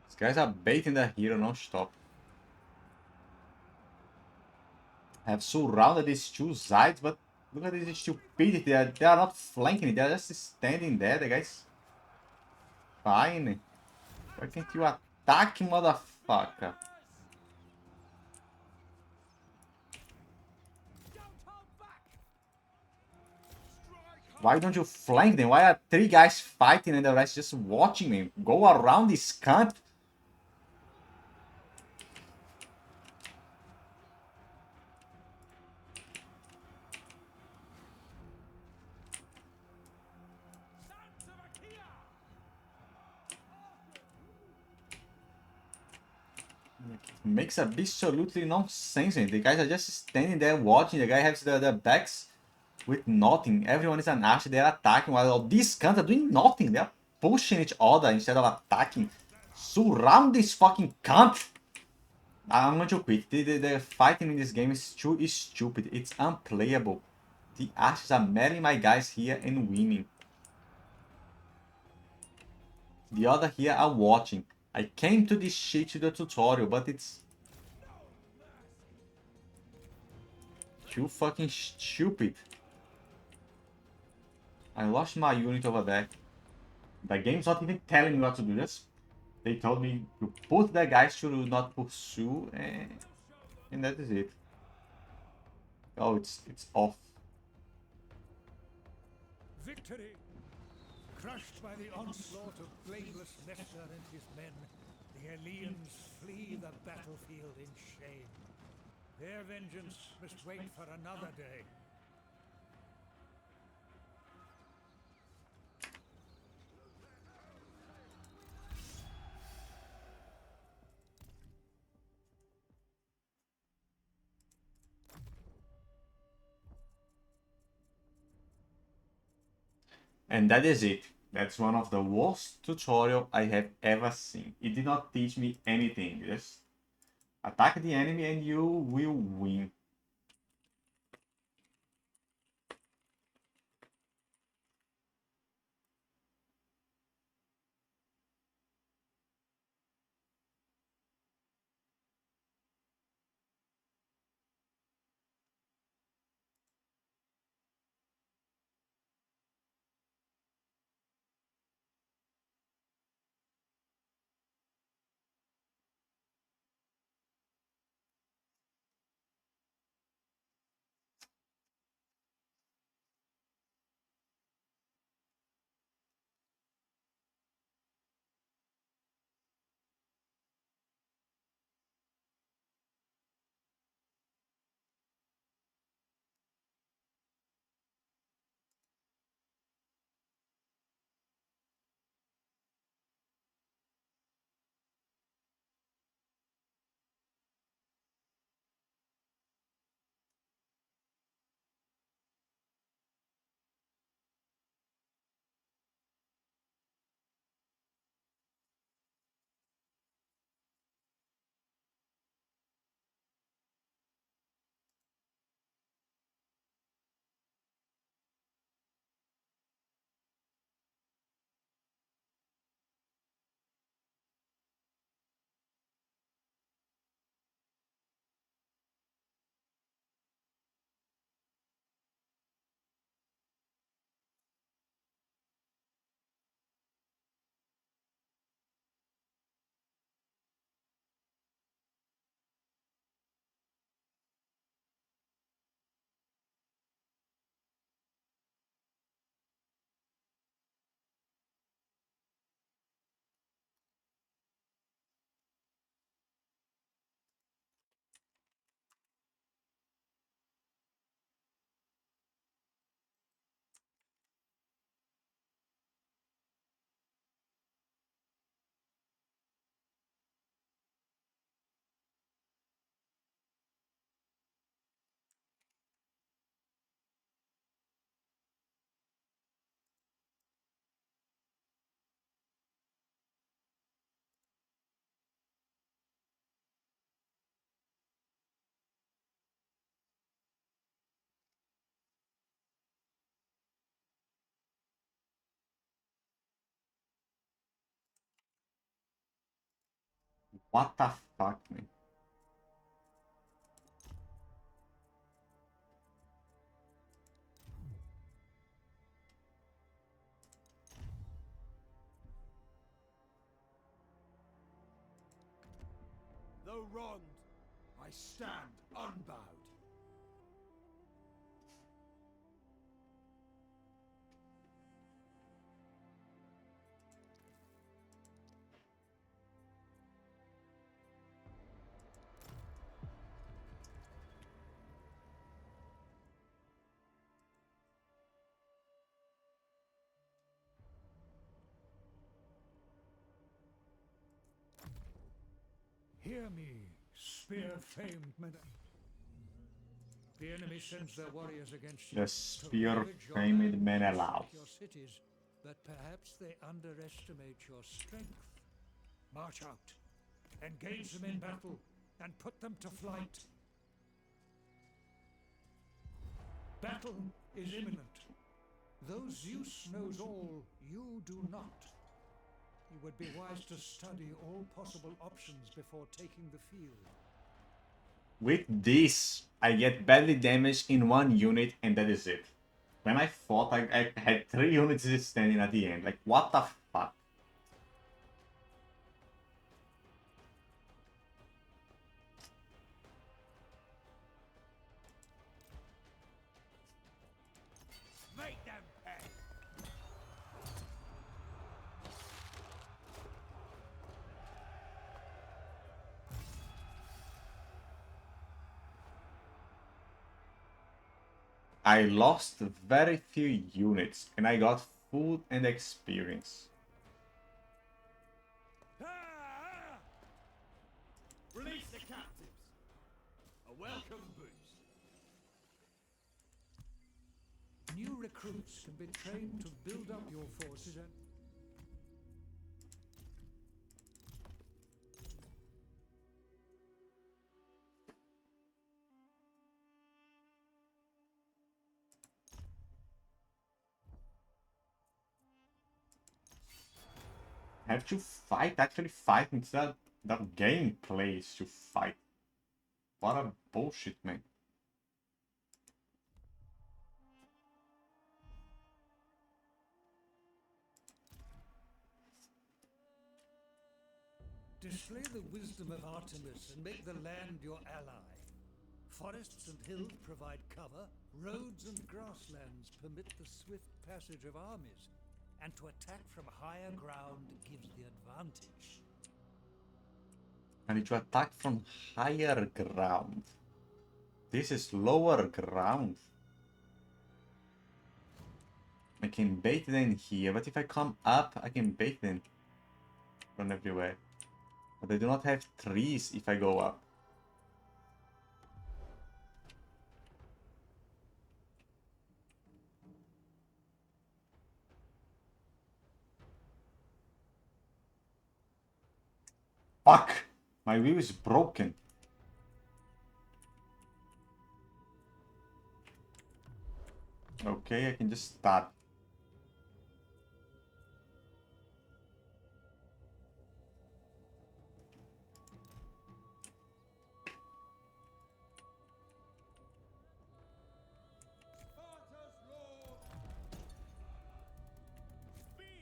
These guys are baiting the hero non-stop. Have surrounded these two sides, but look at this stupidity. They are not flanking, they are just standing there. The guys. Fine. Why can't you attack, motherfucker? Why don't you flank them? Why are 3 guys fighting and the rest just watching me? Go around this cunt. Makes absolutely no sense. The guys are just standing there watching. The guy has the backs with nothing. Everyone is an archer. They're attacking while all these cunts are doing nothing. They're pushing each other instead of attacking. Surround this fucking cunt. I'm going to quit. The fighting in this game is too stupid. It's unplayable. The archers are marrying my guys here and winning. The other here are watching. I came to this shit to the tutorial, but it's too fucking stupid. I lost my unit over there. The game's not even telling me what to do. They told me to put the guys to not pursue, and that is it. Oh, it's off. Victory! Crushed by the onslaught of blameless Nestor and his men, the Eleans flee the battlefield in shame. Their vengeance must wait for another day. And that is it. That's one of the worst tutorial I have ever seen. It did not teach me anything. Just attack the enemy and you will win. What the fuck, man? Though wronged, I stand unbowed. Hear me, spear-famed men. The enemy sends their warriors against you The to ravage your spear-famed lands and Menelaus. sack your cities, but perhaps they underestimate your strength. March out, engage them in battle, and put them to flight. Battle is imminent. Though Zeus knows all, you do not. It would be wise to study all possible options before taking the field. With this, I get badly damaged in one unit and that is it. When I fought, I had 3 units standing at the end. Like, what the fuck? Make them pay! I lost very few units and I got food and experience. Ah! Release the captives! A welcome boost! New recruits can be trained to build up your forces and... Have to fight, actually fight instead that game plays to fight. What a bullshit, man. Display the wisdom of Artemis and make the land your ally. Forests and hills provide cover, roads and grasslands permit the swift passage of armies, and to attack from higher ground gives the advantage. I need to attack from higher ground. This is lower ground. I can bait them here, but if I come up, I can bait them from everywhere. But I do not have trees if I go up. Fuck! My wheel is broken. Okay, I can just start. Sparta's lord! Spears!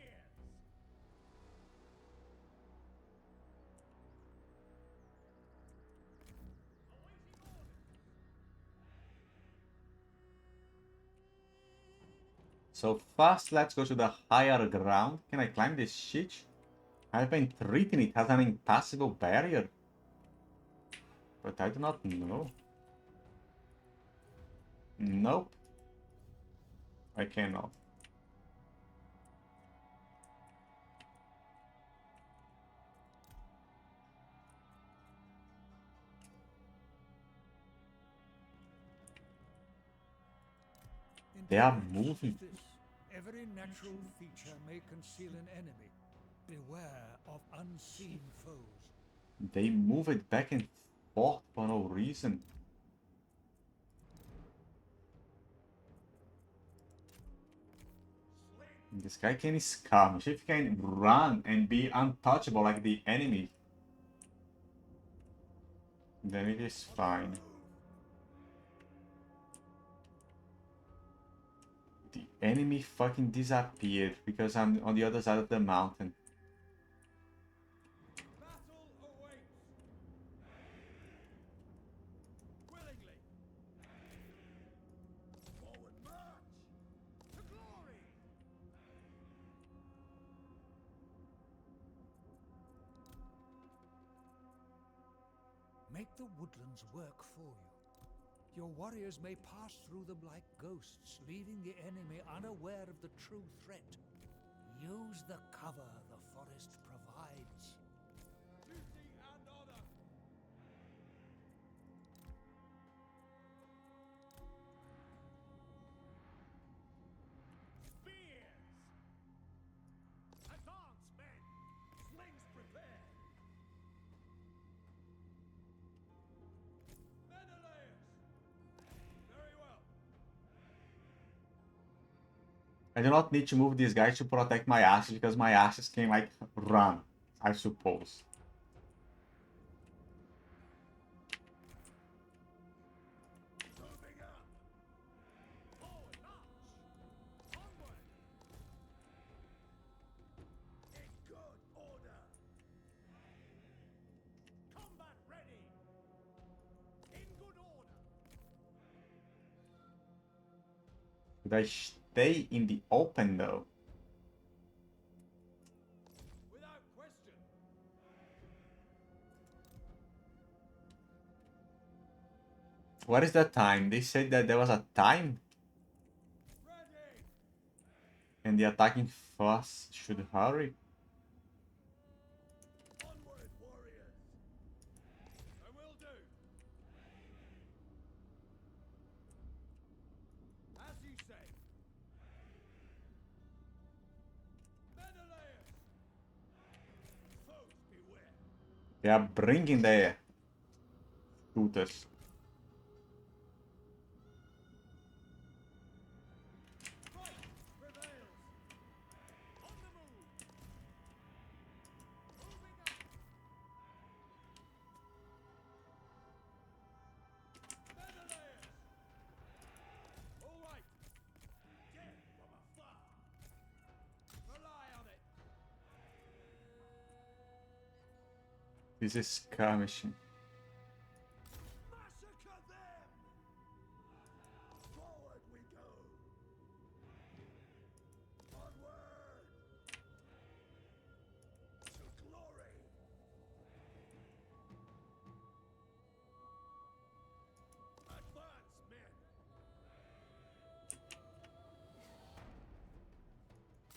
So first, let's go to the higher ground. Can I climb this shit? I've been treating it as an impassable barrier. But I do not know. Nope. I cannot. They are moving. Every natural feature may conceal an enemy. Beware of unseen foes. They move it back and forth for no reason. This guy can skirmish. If he can run and be untouchable like the enemy, then it is fine. The enemy fucking disappeared because I'm on the other side of the mountain. Battle awaits! Willingly! Forward march! To glory! Make the woodlands work for you. Your warriors may pass through them like ghosts, leaving the enemy unaware of the true threat. Use the cover the forest provides. Duty and honor! Spears! Advance, men! Slings prepared! Menelaus! Very well. I do not need to move these guys to protect my asses because my asses can like run, I suppose. Moving up! Forward march! Onward! In good order! Combat ready! In good order! Should I stay in the open though? Without question! What is the time? They said that there was a time Ready! and the attacking force should hurry. Onward, warriors! I will do! As you say! They are bringing the shooters. This is skirmishing. Massacre them! Forward we go! Onward! To glory! Advance, men!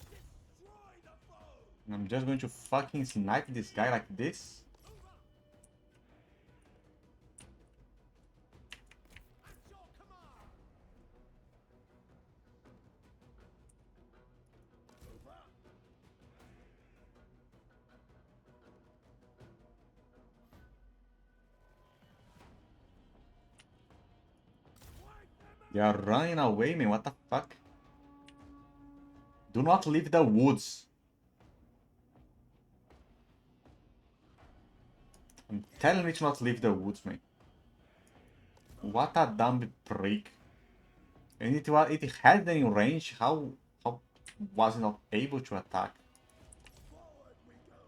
Destroy the foe! I'm just going to fucking snipe this guy like this. At your command! Over! They are running away, man. What the fuck? Do not leave the woods. I'm telling you to not leave the woods, man. What a dumb prick. And it had them in range. How was it not able to attack? Forward we go!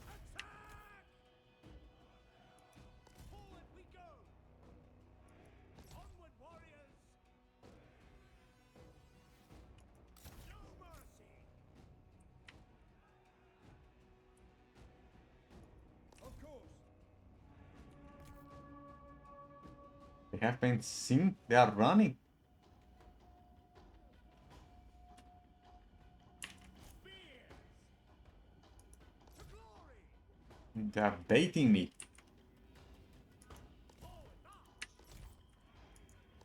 Attack! Forward we go! Onward, warriors! No mercy! Of course! They have been seen. They are running. Spears! To glory! They are baiting me. Forward march!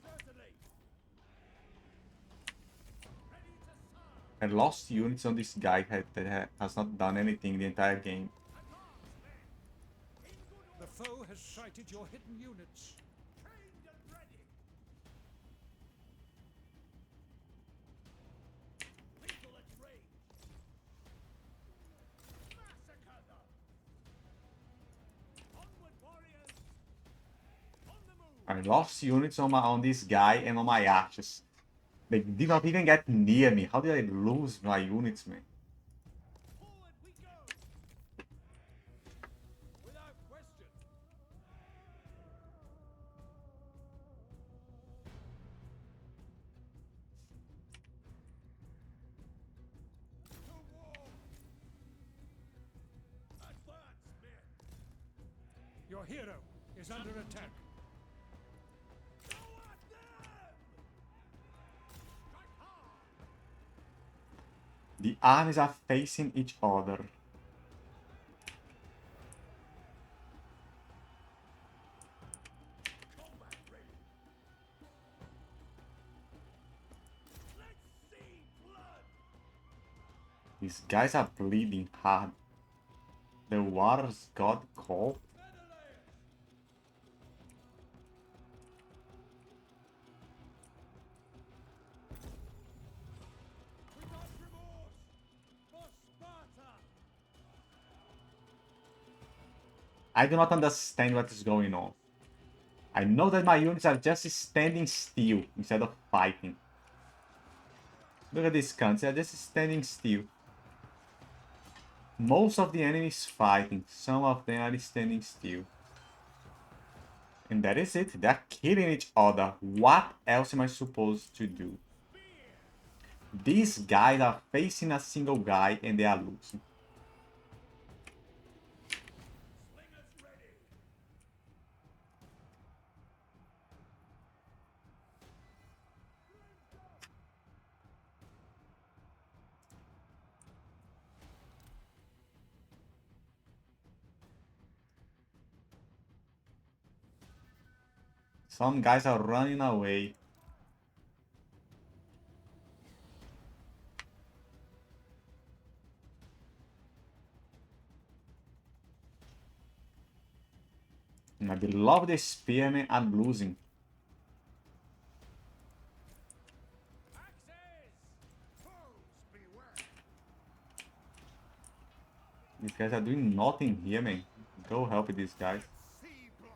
Certainly! Ready to serve! I lost units on this guy that has not done anything the entire game. Advance, men! In good The order! foe has sighted your hidden units. Trained and ready! Lethal at range! Massacre them! Onward, warriors! On the move! I lost units on this guy and on my archers. They did not even get near me. How did I lose my units, man? Forward we go! Without question! To war! Advance, men! Your hero is under attack. Go at them! Strike hard! The armies are facing each other. Combat ready! Let's see blood! These guys are bleeding hard. The water's god call. Menelaus! Without remorse! For Sparta! I do not understand what is going on. I know that my units are just standing still instead of fighting. Look at these cunts, they're just standing still. Most of the enemies fighting, some of them are standing still. And that is it, they're killing each other. What else am I supposed to do? These guys are facing a single guy and they are losing. Slingers ready! Some guys are running away. My beloved spearmen are losing. Axes! Foes, beware! These guys are doing nothing here, man. Go help these guys. See blood!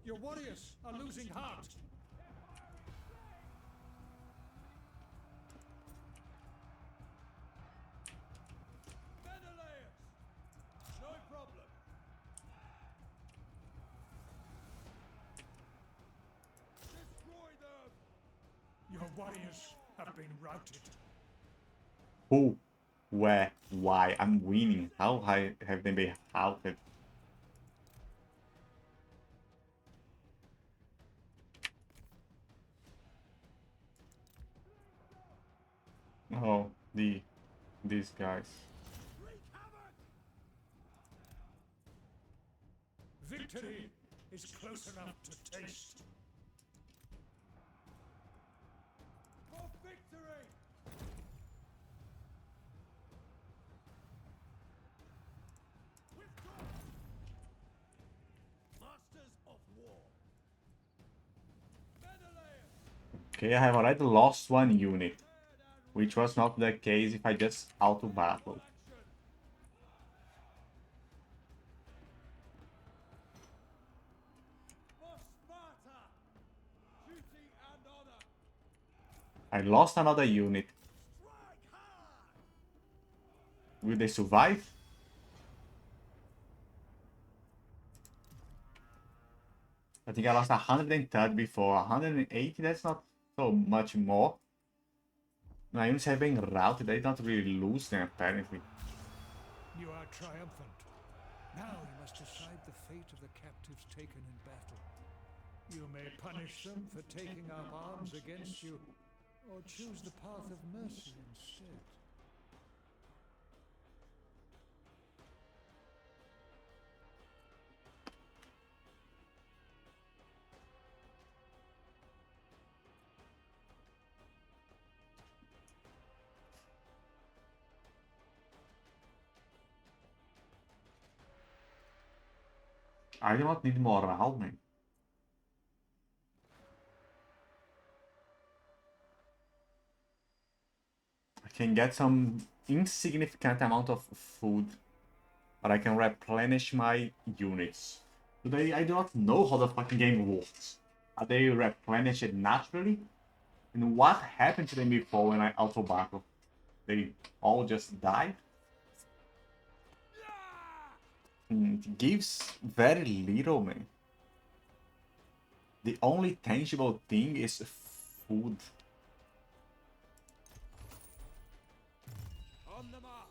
Your warriors are losing heart. Menelaus! No problem! Destroy them! Your warriors have been routed. Who? Where? Why? I'm winning. How high have they been routed? Oh, these guys. Wreak havoc! Victory is close enough to taste. For victory! Withdraw! Masters of war! Menelaus! Okay, I have already lost one unit, which was not the case if I just auto battle. Action! For Sparta! Duty and honor! I lost another unit. Strike hard! Will they survive? I think I lost 130 before. 180, that's not so much more. My units have been routed. They don't really lose them, apparently. You are triumphant. Now you must decide the fate of the captives taken in battle. You may punish them for taking up arms against you, or choose the path of mercy instead. I do not need morale, man. I can get some insignificant amount of food, but I can replenish my units. Today, I do not know how the fucking game works. Are they replenished naturally? And what happened to them before when I auto battle? They all just died? It gives very little, man. The only tangible thing is food. On the march!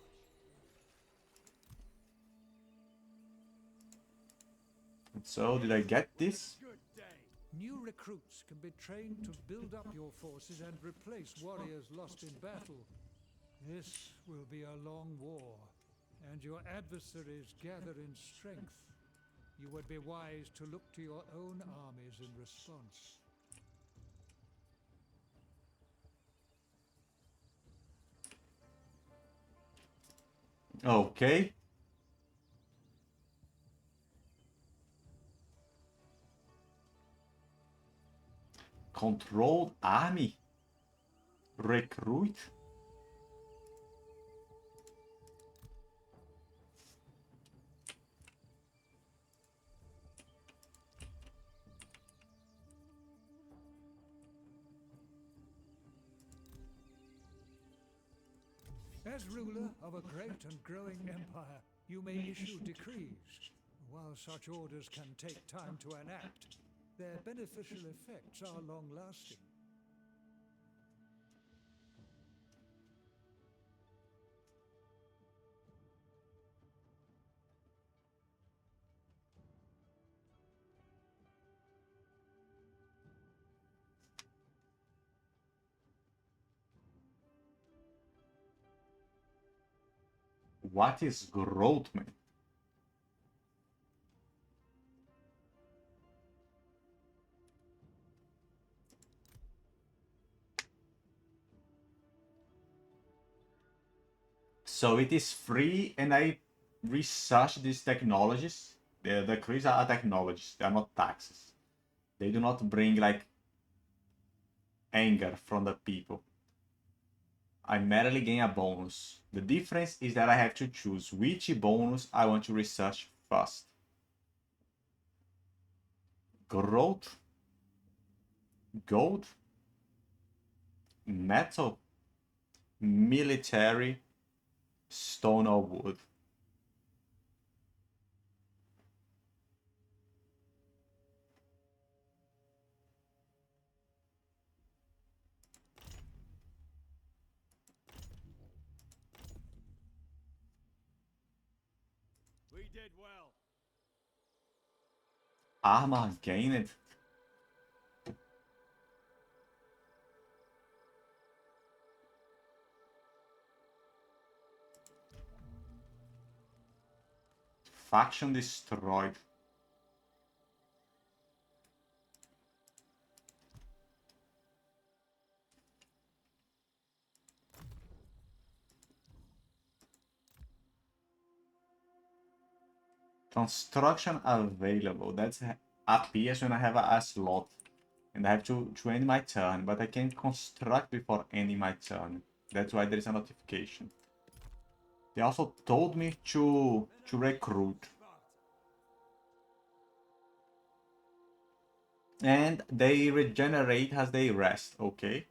And so, did I get this? Good day! New recruits can be trained to build up your forces and replace warriors lost in battle. This will be a long war, and your adversaries gather in strength. You would be wise to look to your own armies in response. Okay. Controlled army. Recruit. As ruler of a great and growing empire, you may issue decrees. While such orders can take time to enact, their beneficial effects are long-lasting. What is growth, man? So it is free, and I research these technologies. The credits are technologies, they are not taxes. They do not bring like anger from the people. I merely gain a bonus. The difference is that I have to choose which bonus I want to research first. Growth, gold, metal, military, stone or wood. We did well. Armor gained. Faction destroyed. Construction available. That appears when I have a slot. And I have to end my turn, but I can construct before ending my turn. That's why there is a notification. They also told me to recruit. And they regenerate as they rest, okay?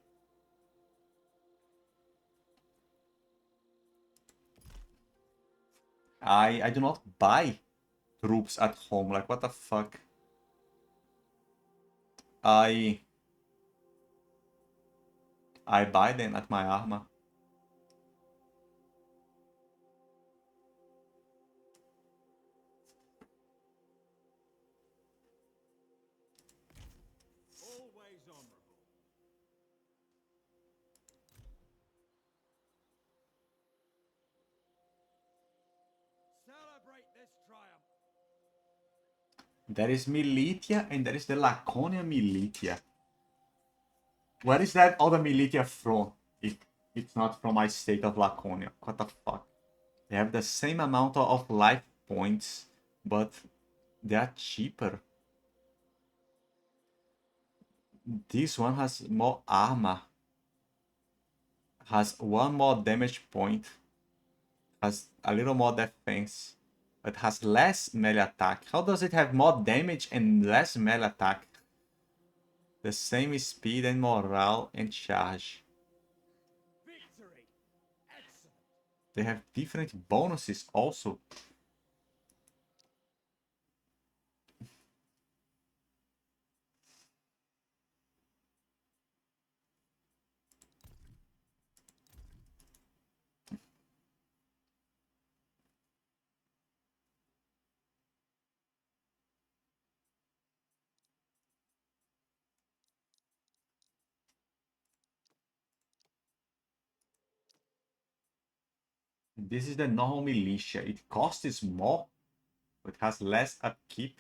I do not buy troops at home, like what the fuck? I buy them at my armor. Always honorable. Celebrate this triumph. There is Militia and there is the Laconia Militia. Where is that other Militia from? If it's not from my state of Laconia. What the fuck? They have the same amount of life points, but they are cheaper. This one has more armor. Has one more damage point. Has a little more defense. But has less melee attack. How does it have more damage and less melee attack? The same speed and morale and charge. Victory. Excellent. They have different bonuses also. This is the normal militia. It costs more, but has less upkeep.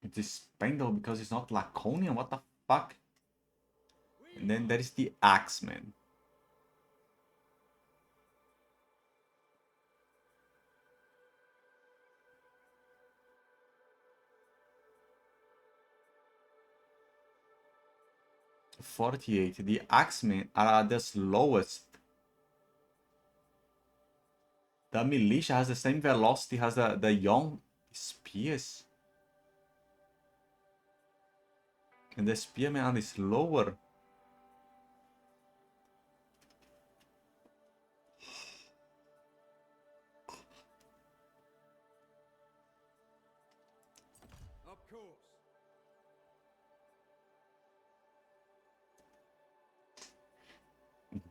It is Spandal because it's not Laconian. What the fuck? And then there is the Axeman. .48. The Axemen are the slowest. The militia has the same velocity as the young spears. And the spearmen are slower. Of course.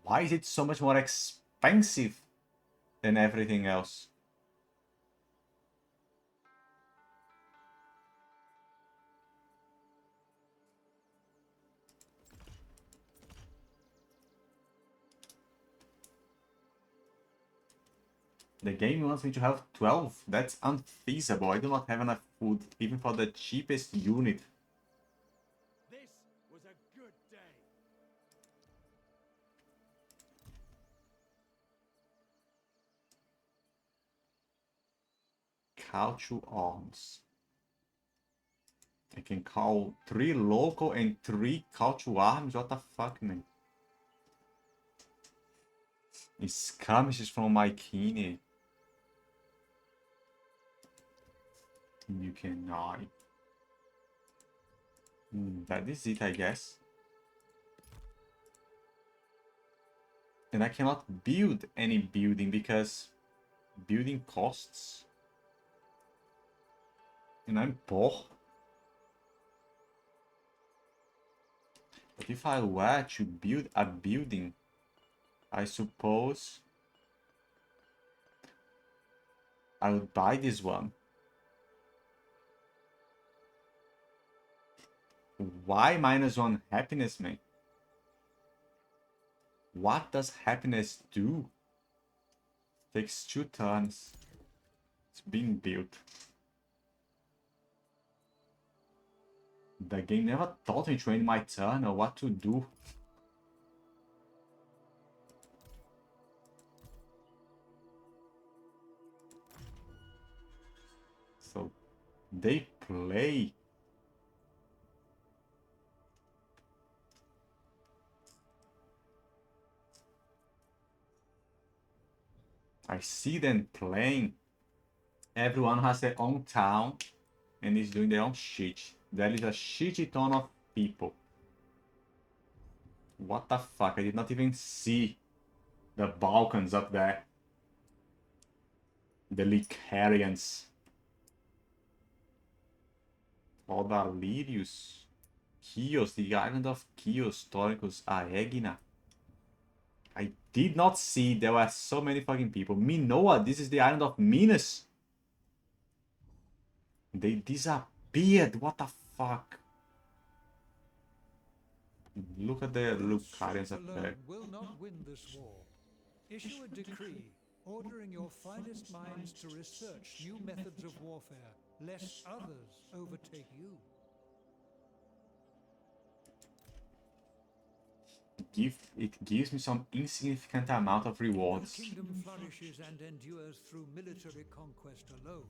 Why is it so much more expensive than everything else? The game wants me to have 12. That's unfeasible. I do not have enough food, even for the cheapest unit. This was a good day. Call to arms. I can call 3 local and 3 call to arms? What the fuck, man? Skirmishes from my kine. You cannot. That is it, I guess. And I cannot build any building because building costs. And I'm poor. But if I were to build a building, I suppose I would buy this one. Why -1 happiness, man? What does happiness do? Takes 2 turns. It's being built. The game never taught me to end my turn or what to do. So they play. I see them playing. Everyone has their own town and is doing their own shit. There is a shitty ton of people. What the fuck? I did not even see the Balkans up there. The Licarians. Odalirius. Chios, the island of Chios, Toricus, Aegina. I did not see there were so many fucking people. Minoa, this is the island of Minas. They disappeared. What the fuck? Look at the Lucarians up there. Will not win this war. Issue a decree ordering your finest minds to research new methods of warfare, lest others overtake you. It gives me some insignificant amount of rewards. The kingdom flourishes and endures through military conquest alone.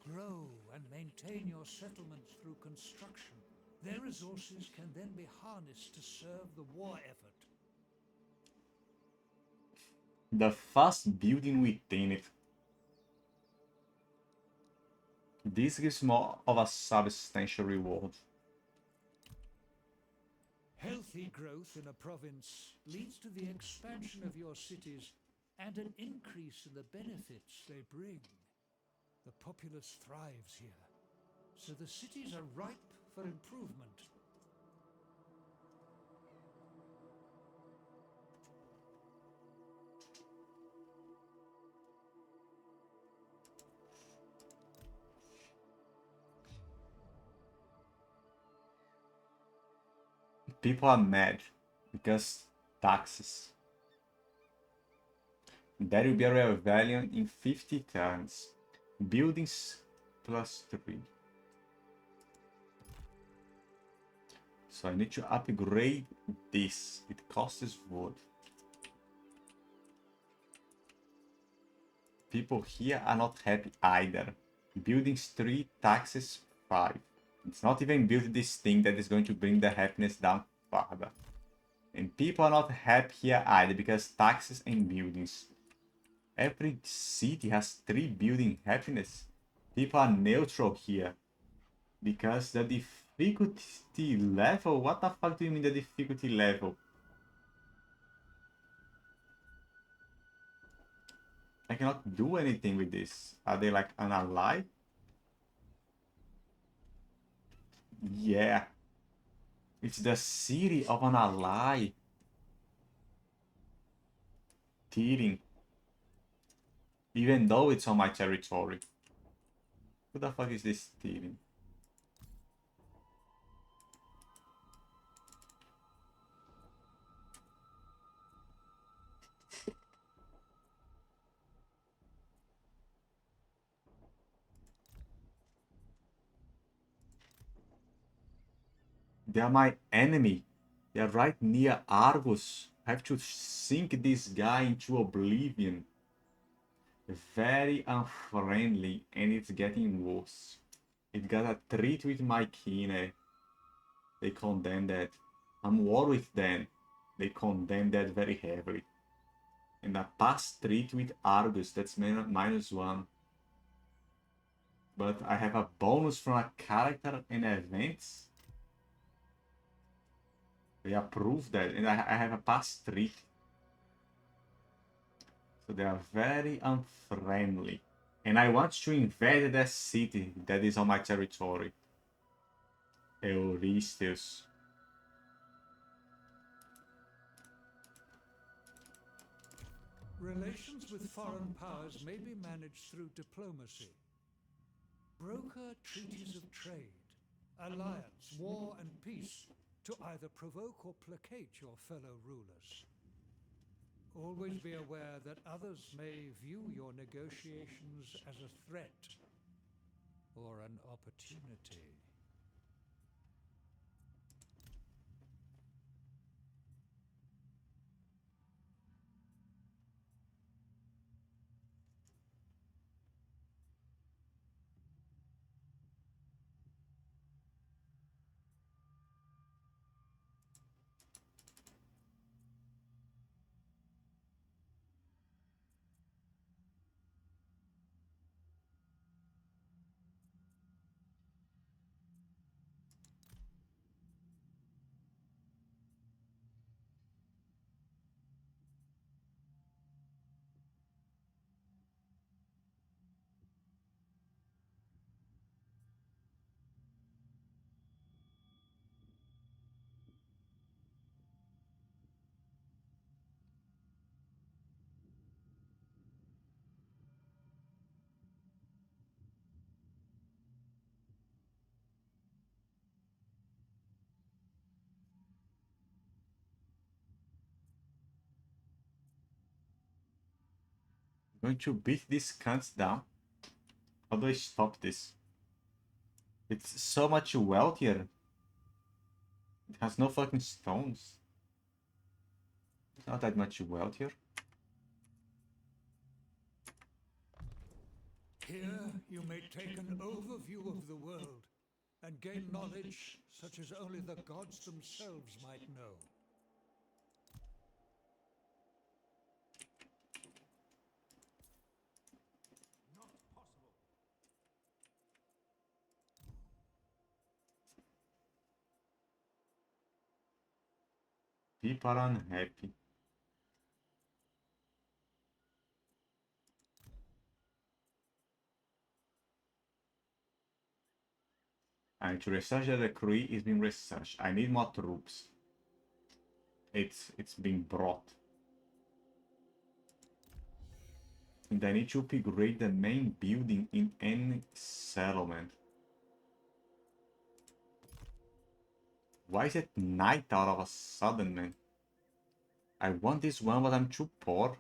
Grow and maintain your settlements through construction. Their resources can then be harnessed to serve the war effort. The first building within it. This gives more of a substantial reward. Healthy growth in a province leads to the expansion of your cities and an increase in the benefits they bring. The populace thrives here, so the cities are ripe for improvement. People are mad because taxes. There will be a rebellion in 50 turns. Buildings +3. So I need to upgrade this. It costs wood. People here are not happy either. Buildings 3, taxes 5. It's not even built this thing that is going to bring the happiness down further. And people are not happy here either because taxes and buildings. Every city has 3 building happiness. People are neutral here. Because the difficulty level? What the fuck do you mean the difficulty level? I cannot do anything with this. Are they like an ally? Yeah. It's the city of an ally. Tearing. Even though it's on my territory. Who the fuck is this tearing? They are my enemy. They are right near Argos. I have to sink this guy into oblivion. Very unfriendly, and it's getting worse. It got a treat with my kine. They condemn that. I'm war with them. They condemn that very heavily. And a past treat with Argus, that's -1. But I have a bonus from a character and events. They approve that, and I have a past treat. So they are very unfriendly. And I want to invade that city that is on my territory. Eurystheus. Relations with foreign powers may be managed through diplomacy. Broker treaties of trade, alliance, war, and peace to either provoke or placate your fellow rulers. Always be aware that others may view your negotiations as a threat or an opportunity. I'm going to beat these cunts down. How do I stop this? It's so much wealthier. It has no fucking stones. It's not that much wealthier. Here you may take an overview of the world and gain knowledge such as only the gods themselves might know. People are unhappy. I need to research that the crew is being researched. I need more troops. It's being brought. And I need to upgrade the main building in any settlement. Why is it night all of a sudden, man? I want this one, but I'm too poor.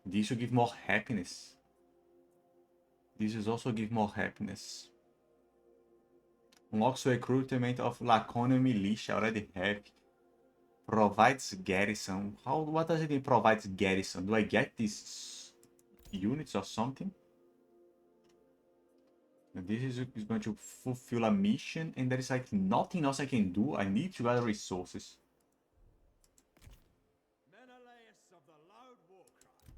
This will give more happiness. This will also give more happiness. Unlocks recruitment of Laconia Militia, already have. Provides garrison. What does it mean provides garrison? Do I get these units or something? And this is going to fulfill a mission, and there is like nothing else I can do. I need to gather resources. Menelaus of the loud warcry.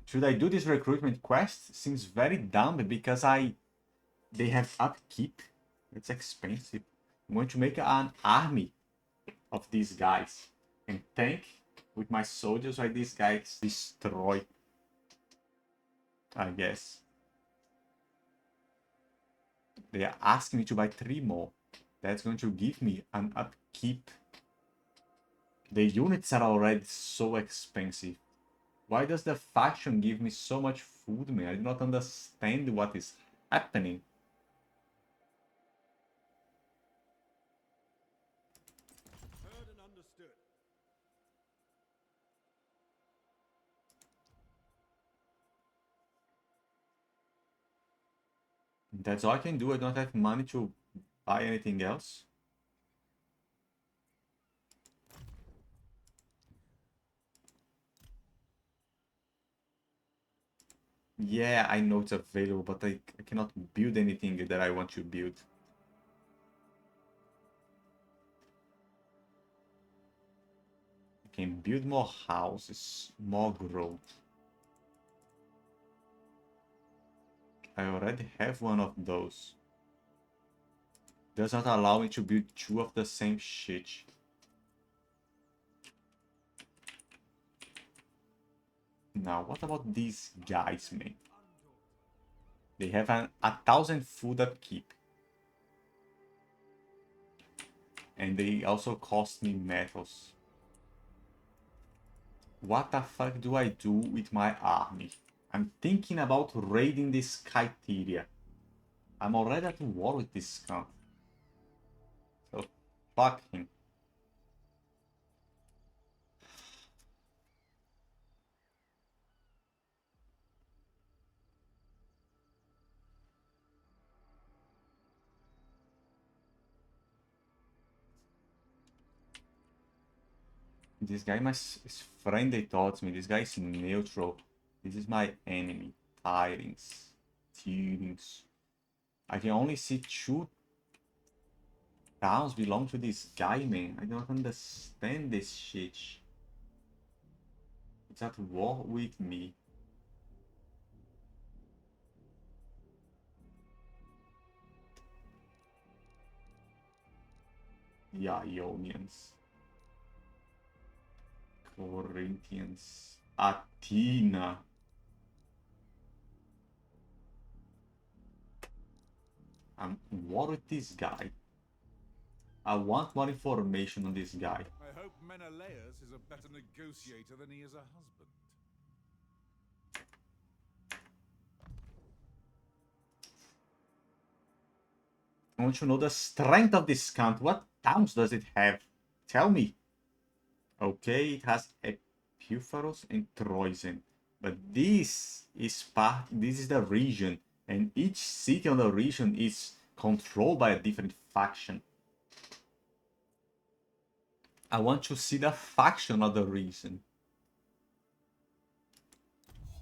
Should I do this recruitment quest? Seems very dumb because they have upkeep. It's expensive. I'm going to make an army of these guys and tank with my soldiers while these guys destroy. I guess. They are asking me to buy 3 more. That's going to give me an upkeep. The units are already so expensive. Why does the faction give me so much food, man? I do not understand what is happening. Heard and understood. That's all I can do. I don't have money to buy anything else. Yeah, I know it's available, but I cannot build anything that I want to build. I can build more houses, more growth. I already have one of those. Does not allow me to build two of the same shit. Now, what about these guys, man? They have 1,000 food upkeep. And they also cost me metals. What the fuck do I do with my army? I'm thinking about raiding this Skyteria. I'm already at war with this scum. So, fuck him. This guy is friendly towards me. This guy is neutral. This is my enemy. Tyrings. Tyrings. I can only see 2 towns belong to this guy, man. I don't understand this shit. It's at war with me. The Ionians. Corinthians. Athena. I'm at war with this guy. I want more information on this guy. I hope Menelaus is a better negotiator than he is a husband. I want to know the strength of this count. What towns does it have? Tell me. Okay, it has Epipharos and Troisen. But this is the region. And each city on the region is controlled by a different faction. I want to see the faction of the region.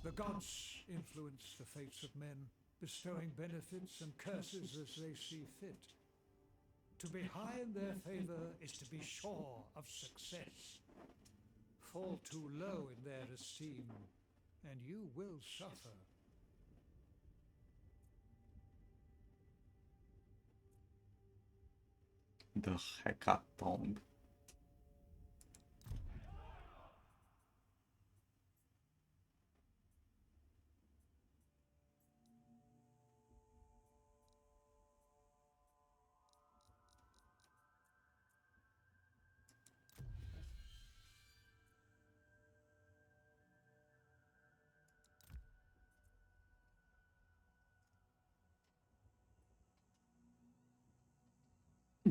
The gods influence the fates of men, bestowing benefits and curses as they see fit. To be high in their favor is to be sure of success. Fall too low in their esteem, and you will suffer. The Hecatomb.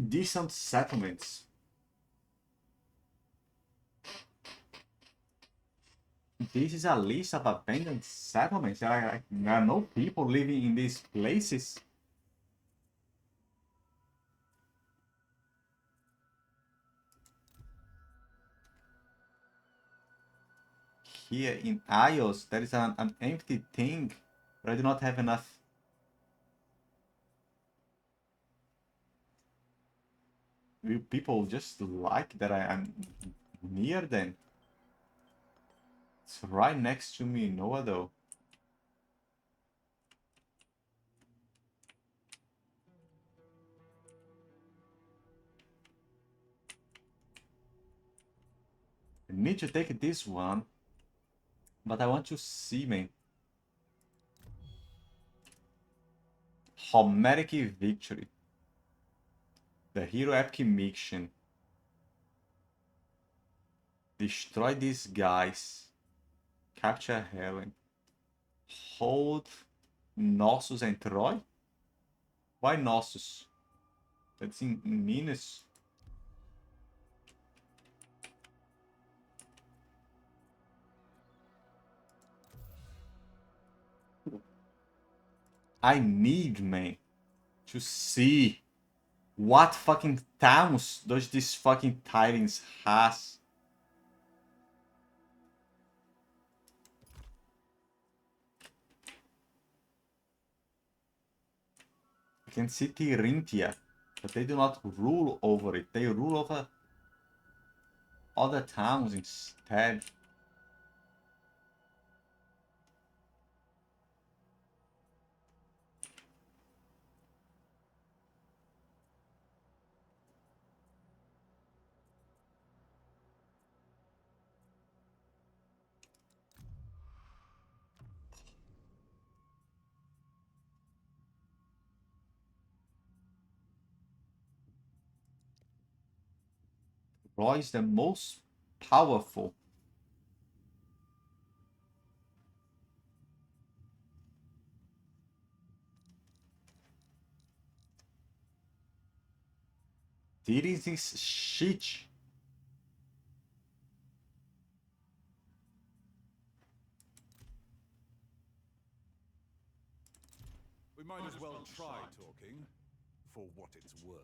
Decent settlements. This is a list of abandoned settlements. There are no people living in these places. Here in Ios, there is an empty thing, but I do not have enough. Will people just like that I am near them? It's right next to me, Noah, though. I need to take this one, but I want to see, man. Homeric victory. The hero epic mission. Destroy these guys. Capture Helen. Hold Knossos and Troy? Why Knossos? That's in Minas. I need, man, to see what fucking towns does this fucking tyrants has. I can see Tyrinthia, but they do not rule over it. They rule over other towns instead. Roy is the most powerful. This is shit. We might as well try talking, for what it's worth.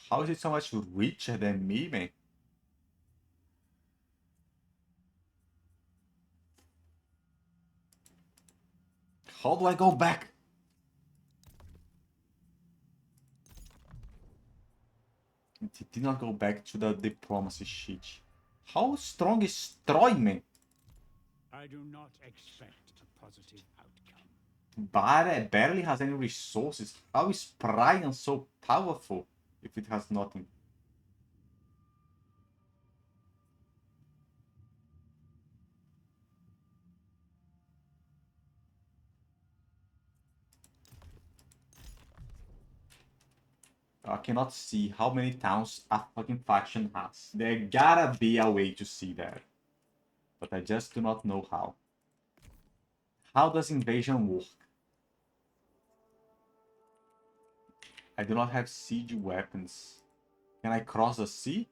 How is it so much richer than me, man? How do I go back? It did not go back to the diplomacy sheet. How strong is Troy, man? I do not expect a positive outcome. Barely has any resources. How is Priam so powerful if it has nothing? I cannot see how many towns a fucking faction has. There gotta be a way to see that. But I just do not know how. How does invasion work? I do not have siege weapons. Can I cross the sea?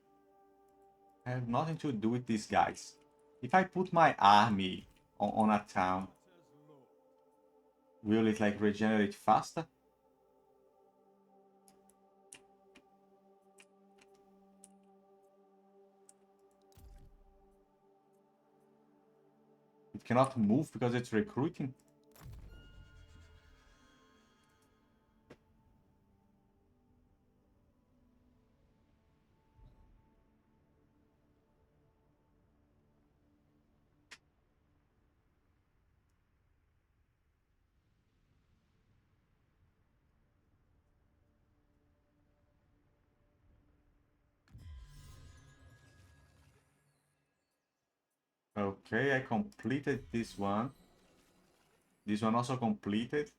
I have nothing to do with these guys. If I put my army on a town, will it like regenerate faster? It cannot move because it's recruiting. Okay, I completed this one. This one also completed.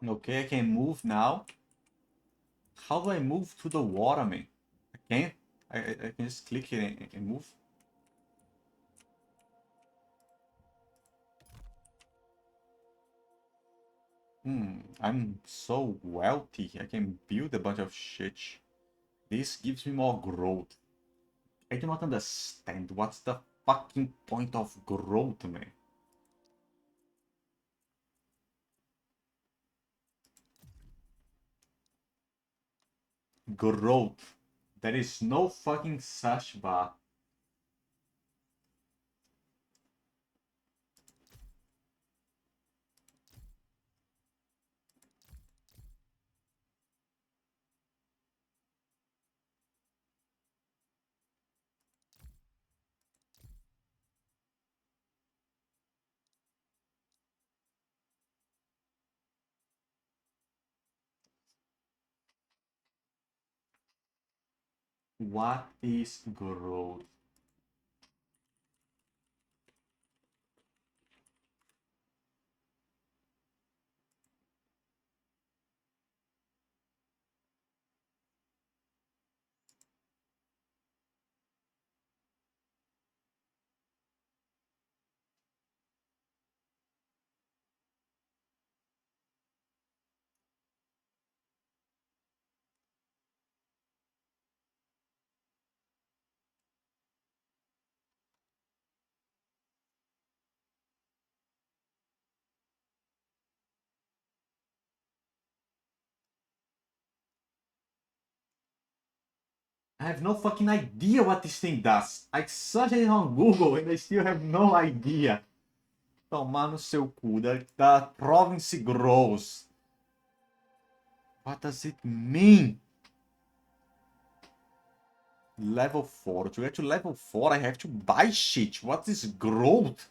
Okay, I can move now. How do I move to the water, man? I can't. I can just click it and move. I'm so wealthy. I can build a bunch of shit. This gives me more growth. I do not understand. What's the fucking point of growth, man? Growth. There is no fucking search bar. What is growth? I have no fucking idea what this thing does. I searched it on Google and I still have no idea. Tomar no seu cu. The province grows. What does it mean? Level 4. To get to level 4, I have to buy shit. What is growth?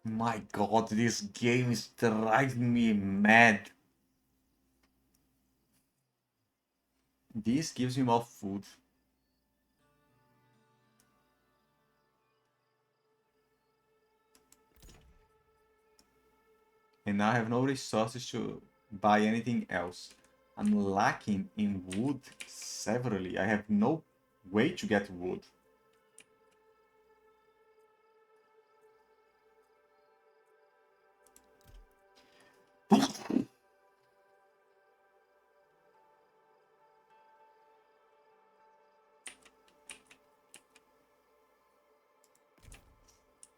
My god, this game is driving me mad. This gives me more food. And now I have no resources to buy anything else. I'm lacking in wood severely. I have no way to get wood.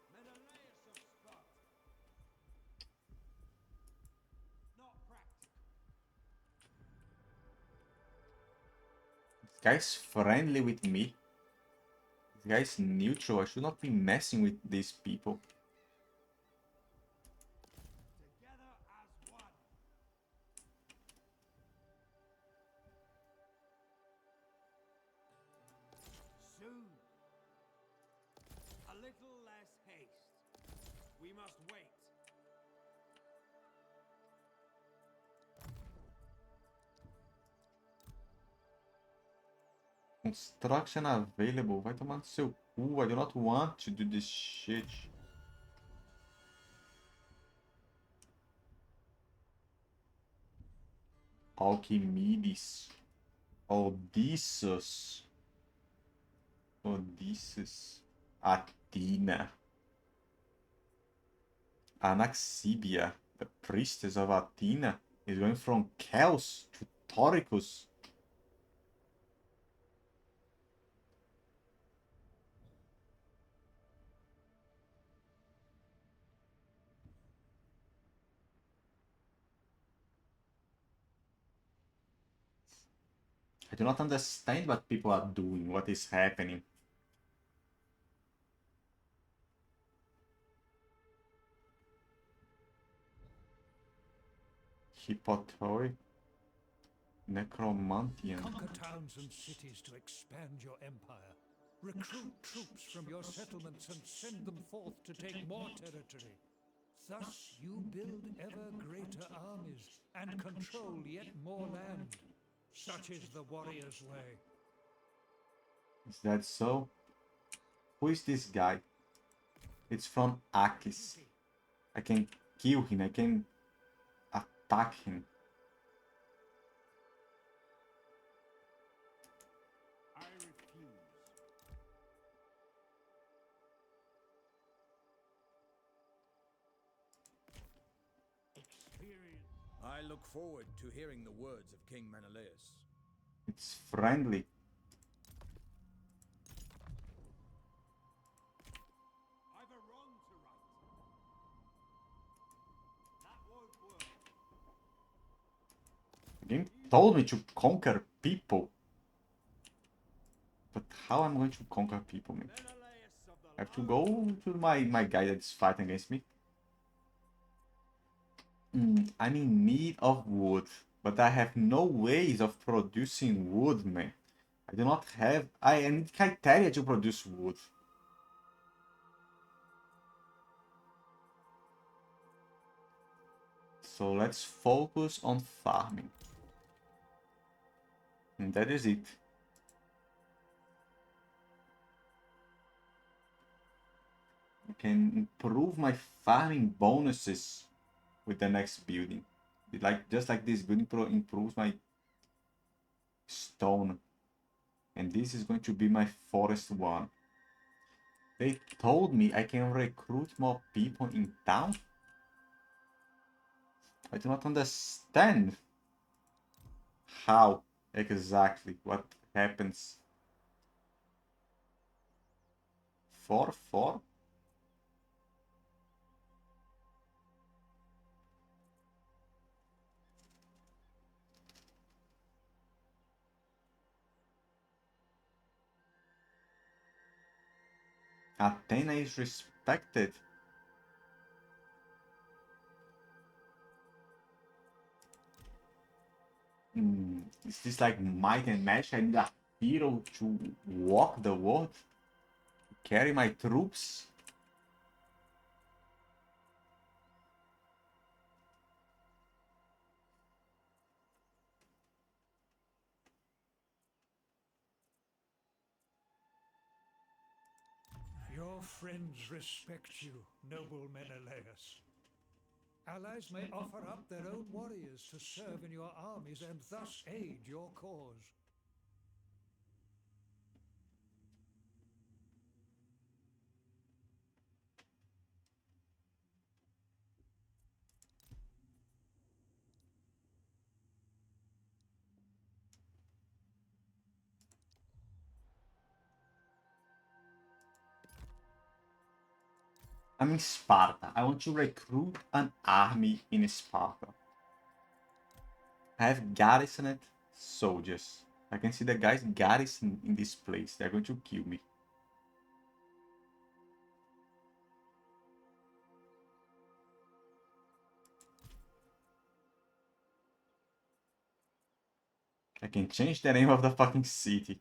Menelaus of Sparta. Not practical. This guy's friendly with me. This guy's neutral. I should not be messing with these people. Together as one. Soon. A little less haste. We must wait. Construction available. Vai tomar no seu cu. I do not want to do this shit. Alquimedes. Odysseus. Odysseus. Athena. Anaxibia, the priestess of Athena, is going from Chaos to Toricus. I do not understand what people are doing, what is happening. Hippotoi. Necromantian. Conquer towns and cities to expand your empire. Recruit troops from your settlements and send them forth to take more territory. Thus you build ever greater armies and control yet more land. Such is the warrior's way. Is that so? Who is this guy? It's from Akis. I can kill him, I can attack him. I refuse. Experience. I look forward to hearing the words of King Menelaus. It's friendly. I've a wrong to right. That won't work. The game told me to conquer people. But how am I going to conquer people, man? Menelaus of the I have to go to my guy that's fighting against me. I'm in need of wood, but I have no ways of producing wood, man. I do not have... I need criteria to produce wood. So let's focus on farming. And that is it. I can improve my farming bonuses with the next building. Just like this building improves my stone. And this is going to be my forest one. They told me I can recruit more people in town? I do not understand. How exactly? What happens? 4-4? Athena is respected. Is this like might and magic? I need a hero to walk the world? Carry my troops? Your friends respect you, noble Menelaus. Allies may offer up their own warriors to serve in your armies and thus aid your cause. I'm in Sparta. I want to recruit an army in Sparta. I have garrisoned soldiers. I can see the guys garrison in this place. They're going to kill me. I can change the name of the fucking city.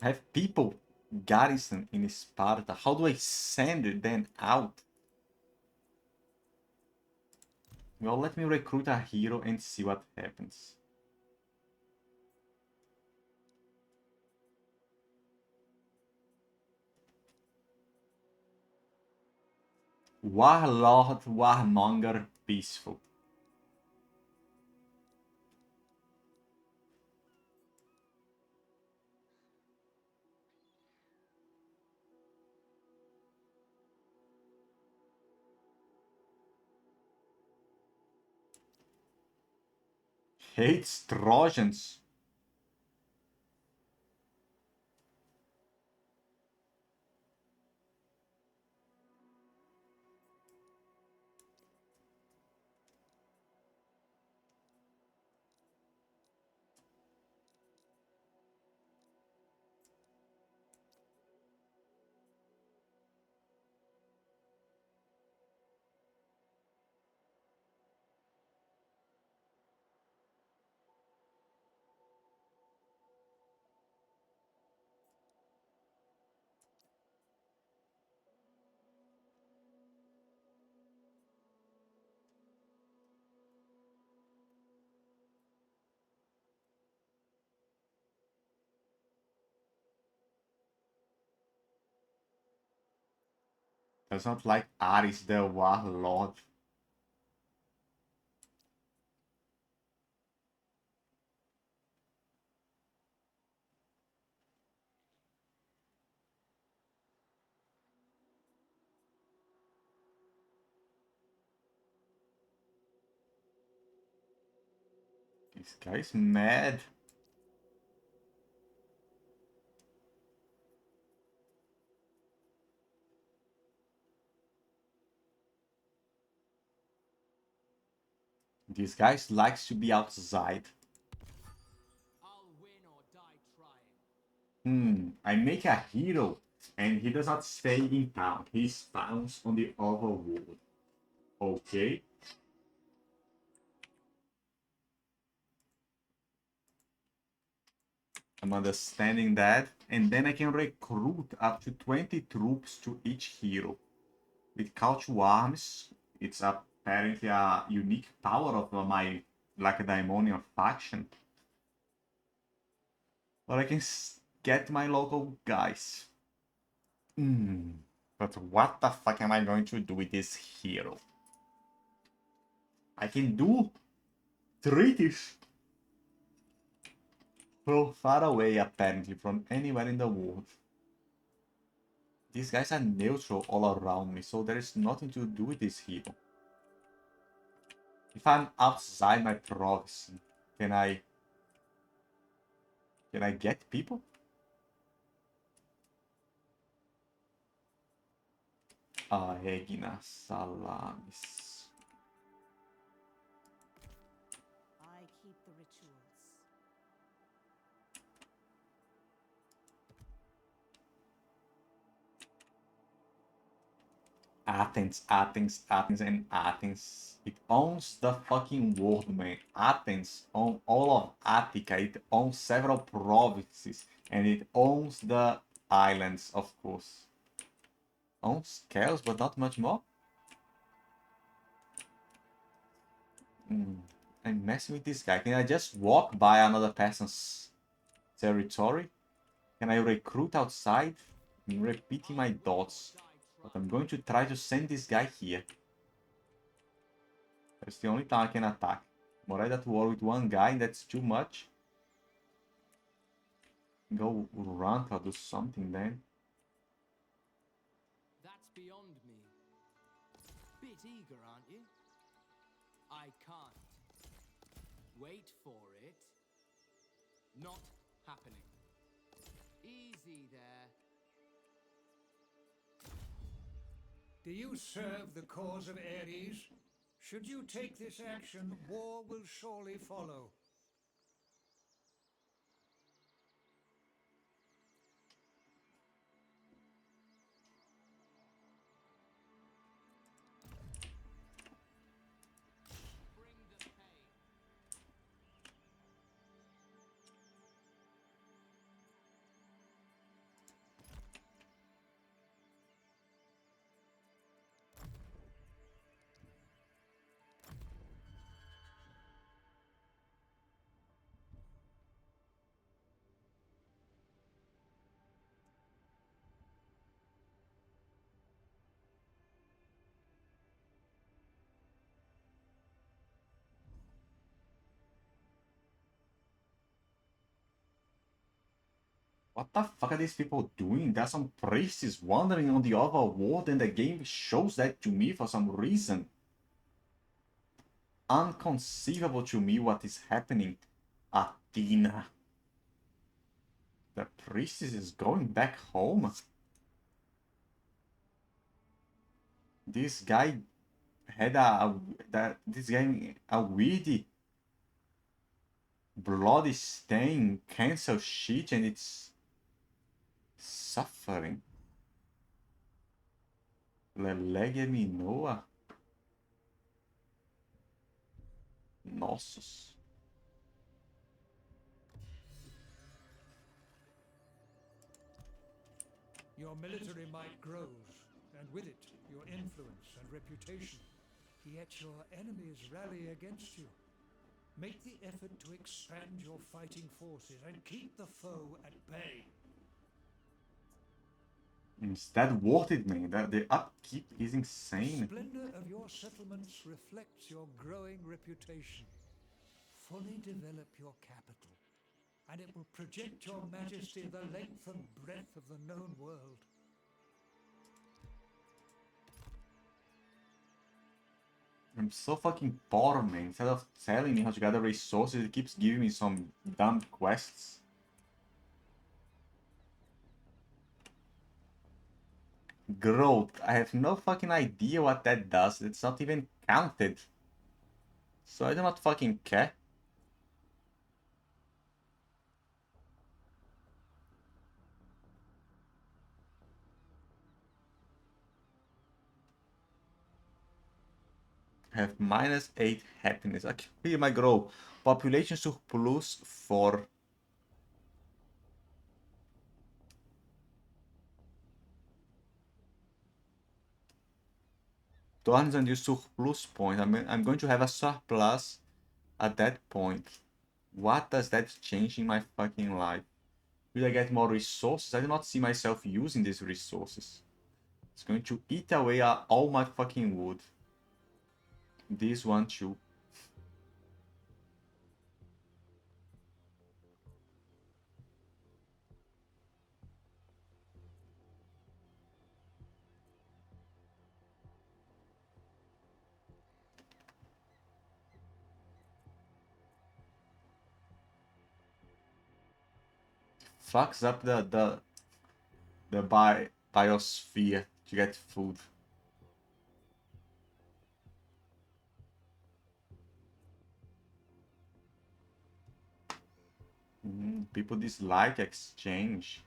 I have people garrison in Sparta. How do I send them out? Well, let me recruit a hero and see what happens. Warlord, Warmonger, Peaceful. Hates Trojans. Does not like Ares the Warlord. This guy's mad. This guy likes to be outside. I'll win or die trying. I make a hero and he does not stay in town. He spawns on the overworld. Okay. I'm understanding that. And then I can recruit up to 20 troops to each hero. With Call to Arms, it's apparently a unique power of my Lacedaemonian faction. Or I can get my local guys. But what the fuck am I going to do with this hero? I can do treaties from far away, apparently, from anywhere in the world. These guys are neutral all around me, so there is nothing to do with this hero. If I'm outside my province, can I get people? Aegina Salamis. I keep the rituals. Athens, Athens, Athens, and Athens. It owns the fucking world, man. Athens owns all of Attica. It owns several provinces. And it owns the islands, of course. Owns chaos, but not much more. I'm messing with this guy. Can I just walk by another person's territory? Can I recruit outside? I'm repeating my thoughts. But I'm going to try to send this guy here. That's the only time I can attack. I'm already at war with one guy, and that's too much. Go run or do something then. That's beyond me. Bit eager, aren't you? I can't. Wait for it. Not happening. Easy there. Do you serve the cause of Ares? Should you take this action, war will surely follow. Bring the pain. What the fuck are these people doing? There's some priests wandering on the other world and the game shows that to me for some reason. Unconceivable to me what is happening. Athena. The priestess is going back home. This guy had a weird bloody stain cancel sheet and it's suffering. Lelege Minoa. Nossos. Your military might grows, and with it, your influence and reputation. Yet your enemies rally against you. Make the effort to expand your fighting forces and keep the foe at bay. Is that worth it, man? The upkeep is The insane. splendor of your settlements reflects your growing reputation. Fully develop your capital, and it will project your majesty the length and breadth of the known world. I'm so fucking poor, man. Instead of telling me how to gather resources, it keeps giving me some dumb quests. Growth. I have no fucking idea what that does. It's not even counted. So I do not fucking care. I have -8 happiness. Okay, here my grow. Population surplus for Turns and use surplus point. I'm going to have a surplus at that point. What does that change in my fucking life? Will I get more resources? I do not see myself using these resources. It's going to eat away all my fucking wood. This one too. Fucks up the biosphere to get food. People dislike exchange.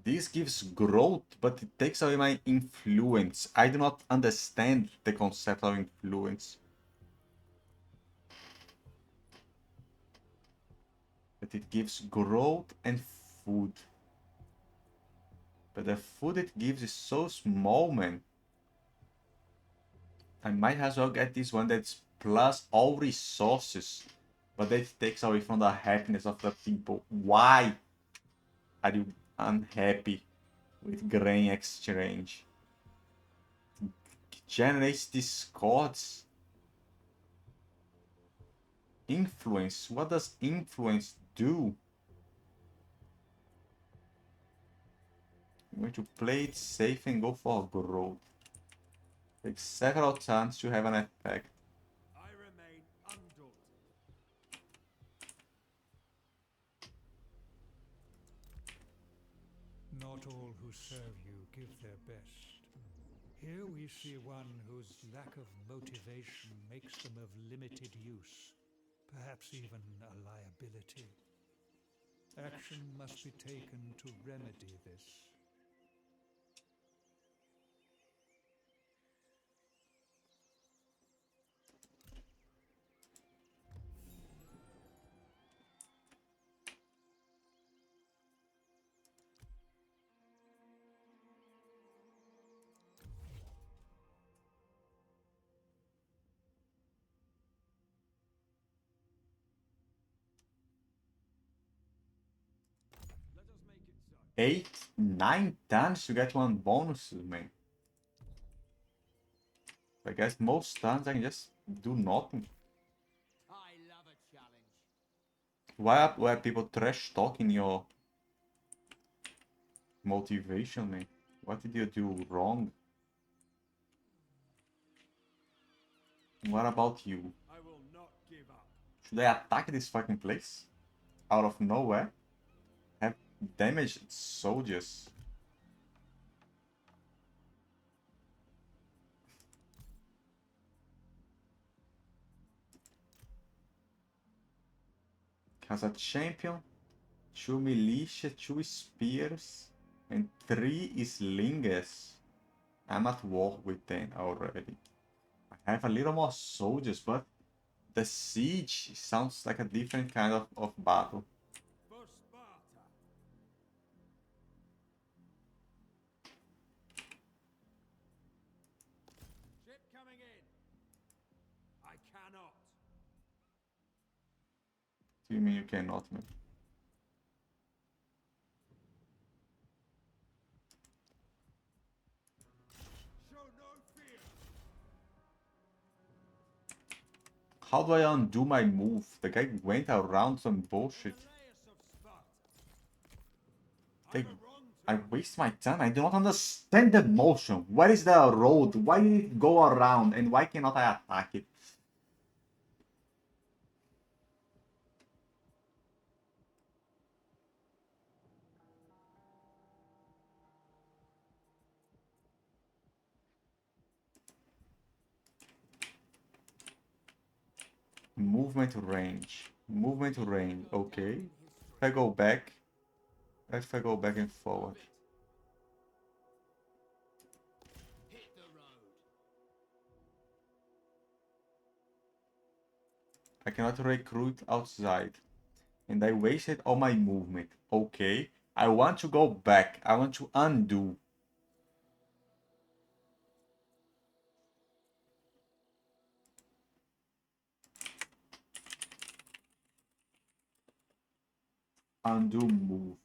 This gives growth, but it takes away my influence. I do not understand the concept of influence. But it gives growth and food. But the food it gives is so small, man. I might as well get this one that's plus all resources. But that takes away from the happiness of the people. Why are you unhappy with grain exchange? It generates discords. Influence. What does influence do? I'm going to play it safe and go for growth. Takes several turns to have an effect. I remain undaunted. Not all who serve you give their best. Here we see one whose lack of motivation makes them of limited use, perhaps even a liability. Action must be taken to remedy this. Let us make it so. 8, 9 turns to get one bonus, man. I guess most turns I can just do nothing. I love a challenge. Why were people trash talking your motivation, man? What did you do wrong? What about you? I will not give up. Should I attack this fucking place? Out of nowhere? Have damaged soldiers. Has a champion, 2 militia, 2 spears, and 3 slingers. I'm at war with them already. I have a little more soldiers, but the siege sounds like a different kind of battle. For Sparta. Ship coming in. I cannot. What do you mean you cannot, man? Show no fear. How do I undo my move? The guy went around some bullshit. Menelaus of Sparta. They, I'm a wrong I waste my time. I do not understand the motion. Where is the road? Why did it go around? And why cannot I attack it? Movement range. Movement range. Okay. If I go back. If I go back and forward. I cannot recruit outside. And I wasted all my movement. Okay. I want to go back. I want to undo. Undo move.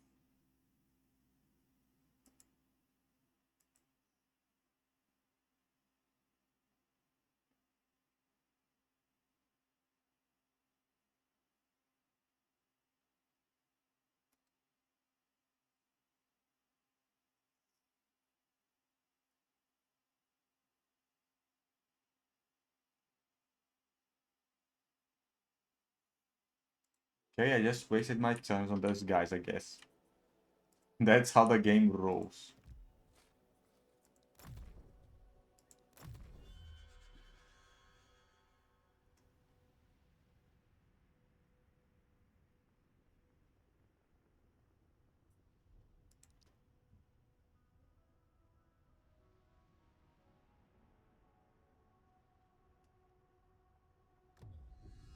Okay, I just wasted my turns on those guys, I guess. That's how the game rolls.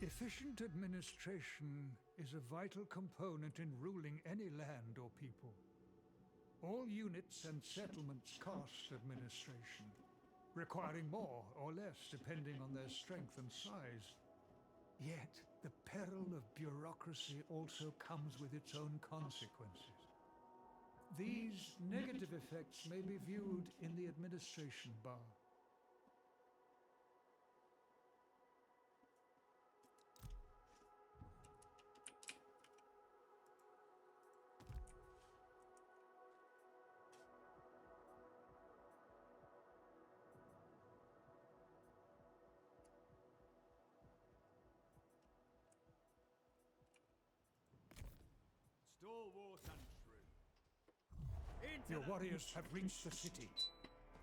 Efficient administration is a vital component in ruling any land or people. All units and settlements cost administration, requiring more or less depending on their strength and size. Yet, the peril of bureaucracy also comes with its own consequences. These negative effects may be viewed in the administration bar. Stalwart and true. Your warriors have reached the city.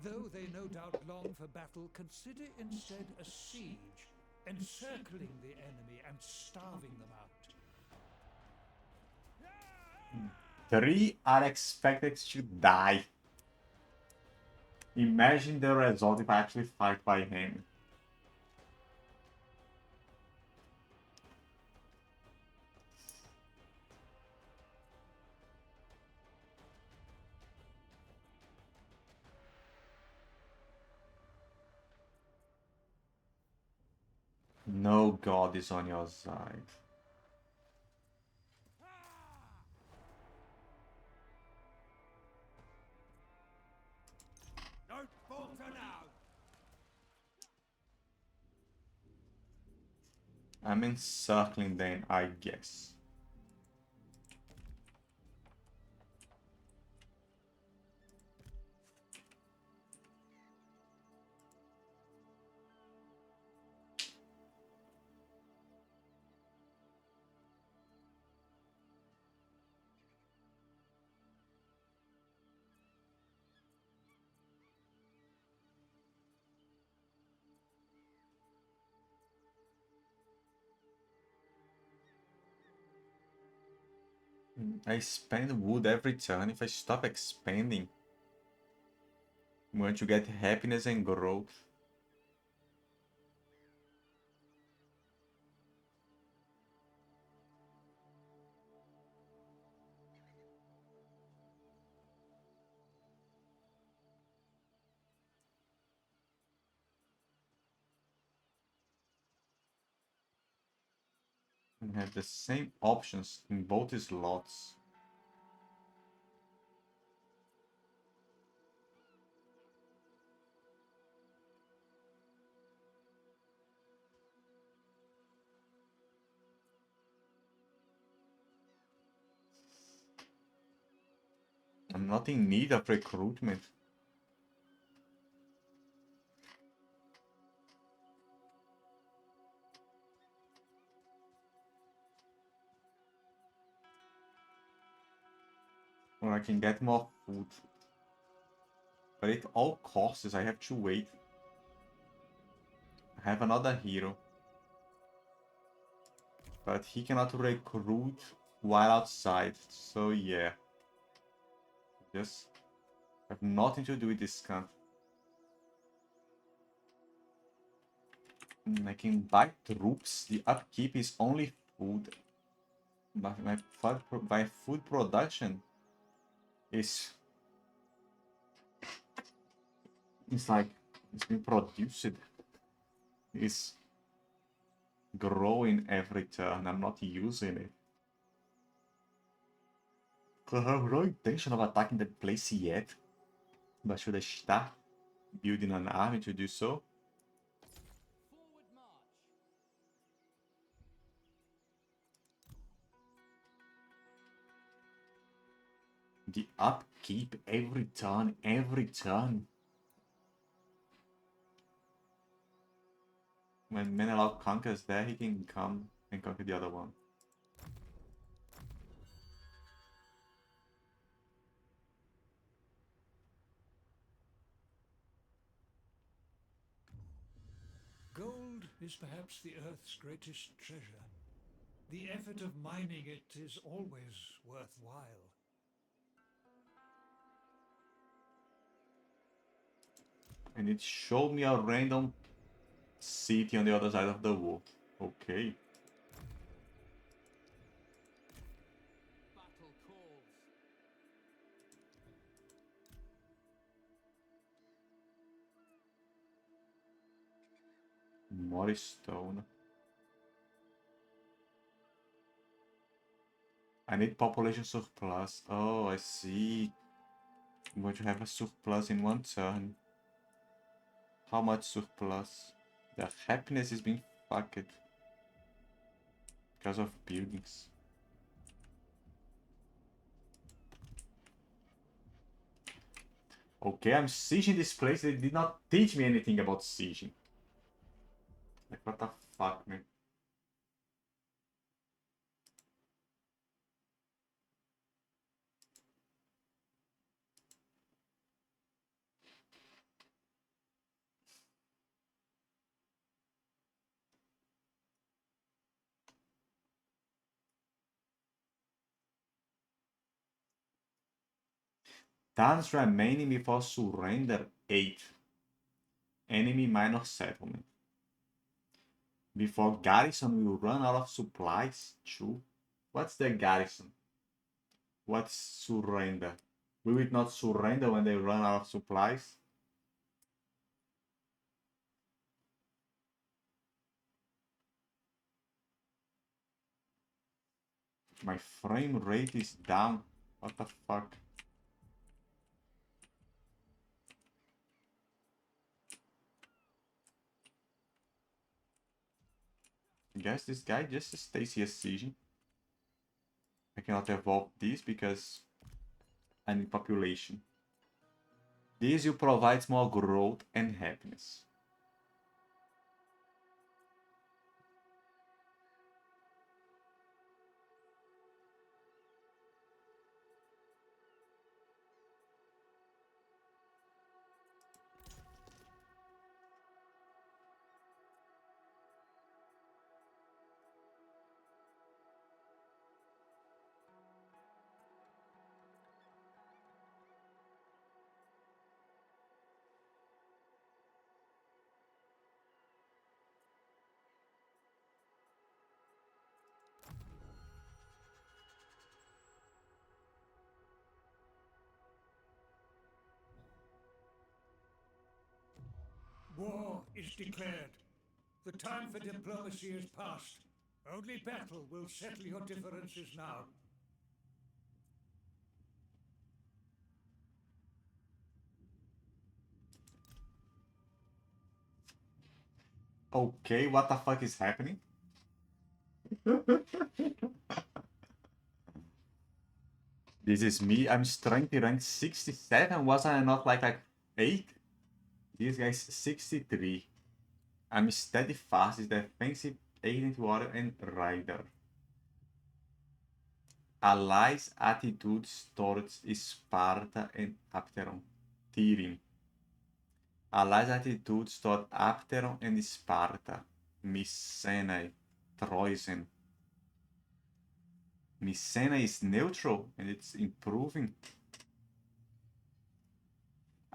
Though they no doubt long for battle, consider instead a siege, encircling the enemy and starving them out. 3 are expected to die. Imagine the result if I actually fight by him. No god is on your side. Don't falter now! I'm encircling them, I guess. I spend wood every turn. If I stop expanding, I'm going to get happiness and growth. And have the same options in both slots. I'm not in need of recruitment. Or I can get more food. But at all costs, I have to wait. I have another hero. But he cannot recruit while outside. So yeah. Just have nothing to do with this cunt. I can buy troops. The upkeep is only food. But my food production is like it's being produced. It's growing every turn. I'm not using it. I have no intention of attacking that place yet. But should I start building an army to do so? Forward march. The upkeep every turn, every turn. When Menelaus conquers there, he can come and conquer the other one. Gold is perhaps the Earth's greatest treasure. The effort of mining it is always worthwhile. And it showed me a random city on the other side of the wall. Okay. Battle calls. More stone. I need population surplus. Oh, I see. I'm going to have a surplus in one turn. How much surplus? The happiness is being fucked. Because of buildings. Okay, I'm sieging this place. They did not teach me anything about sieging. Like, what the fuck, man? Turns remaining before surrender 8. Enemy minor settlement. Before garrison will run out of supplies. 2. What's the garrison? What's surrender? Will it not surrender when they run out of supplies? My frame rate is down. What the fuck? I guess this guy just stays here sieging. I cannot evolve this because I need population. This will provide more growth and happiness. War is declared. The time for diplomacy is past. Only battle will settle your differences now. Okay, what the fuck is happening? This is me. I'm strength rank 67. Wasn't I not like 8? This guy's 63. I'm steady fast, is defensive, agent warrior, and rider. Allies attitudes towards Sparta and Apteron. Tyrion. Allies attitudes toward Apteron and Sparta. Mycenae. Troisen. Mycenae is neutral and it's improving.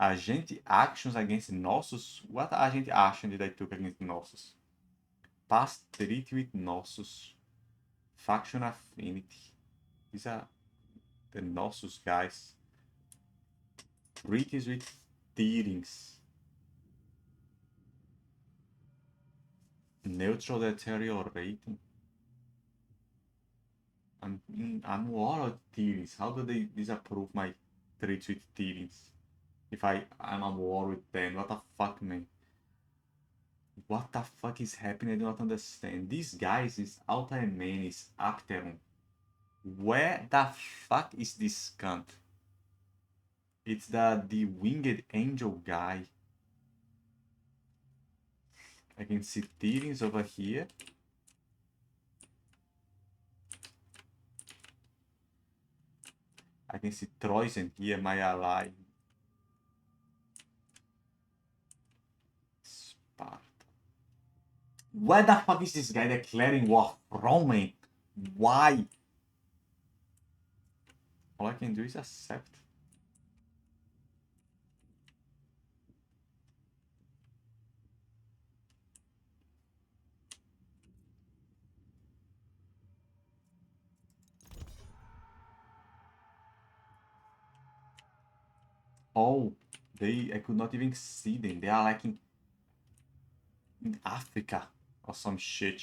Agent actions against Nossos? What agent action did I took against Nossos? Past treaty with Nossos. Faction affinity. These are the Nossos guys. Treaties with Tyrings. Neutral deteriorating. I'm war with Tyrings. How do they disapprove my treaties with Tyrings? If I'm at war with them, what the fuck, man? What the fuck is happening? I do not understand. These guys is Altaemanes, Apteron. Where the fuck is this cunt? It's the winged angel guy. I can see Tyrings over here. I can see Troyzen here, my ally. Sparta. Where the fuck is this guy declaring war from, man? Why? All I can do is accept. Oh, I could not even see them. They are like in Africa or some shit.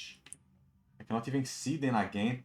I cannot even see them again.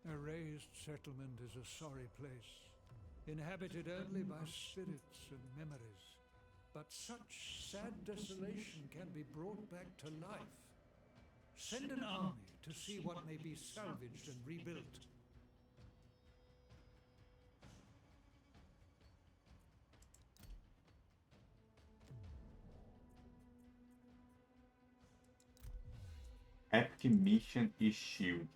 A raised settlement is a sorry place, inhabited only by spirits and memories. But such sad desolation can be brought back to life. Send an army to see what may be salvaged and rebuilt. Epic mission issued.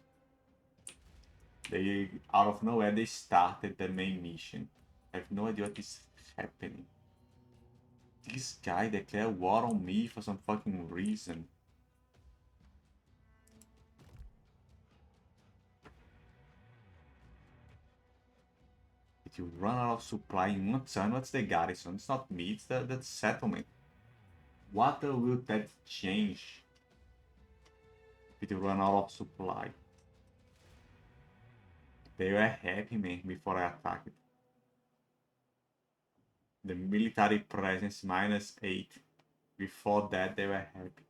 They, out of nowhere, they started the main mission. I have no idea what is happening. This guy declared war on me for some fucking reason. If you run out of supply in one turn, what's the garrison? It's not me, it's the settlement. What will that change if you run out of supply? They were happy, man, before I attacked. The military presence -8. Before that, they were happy.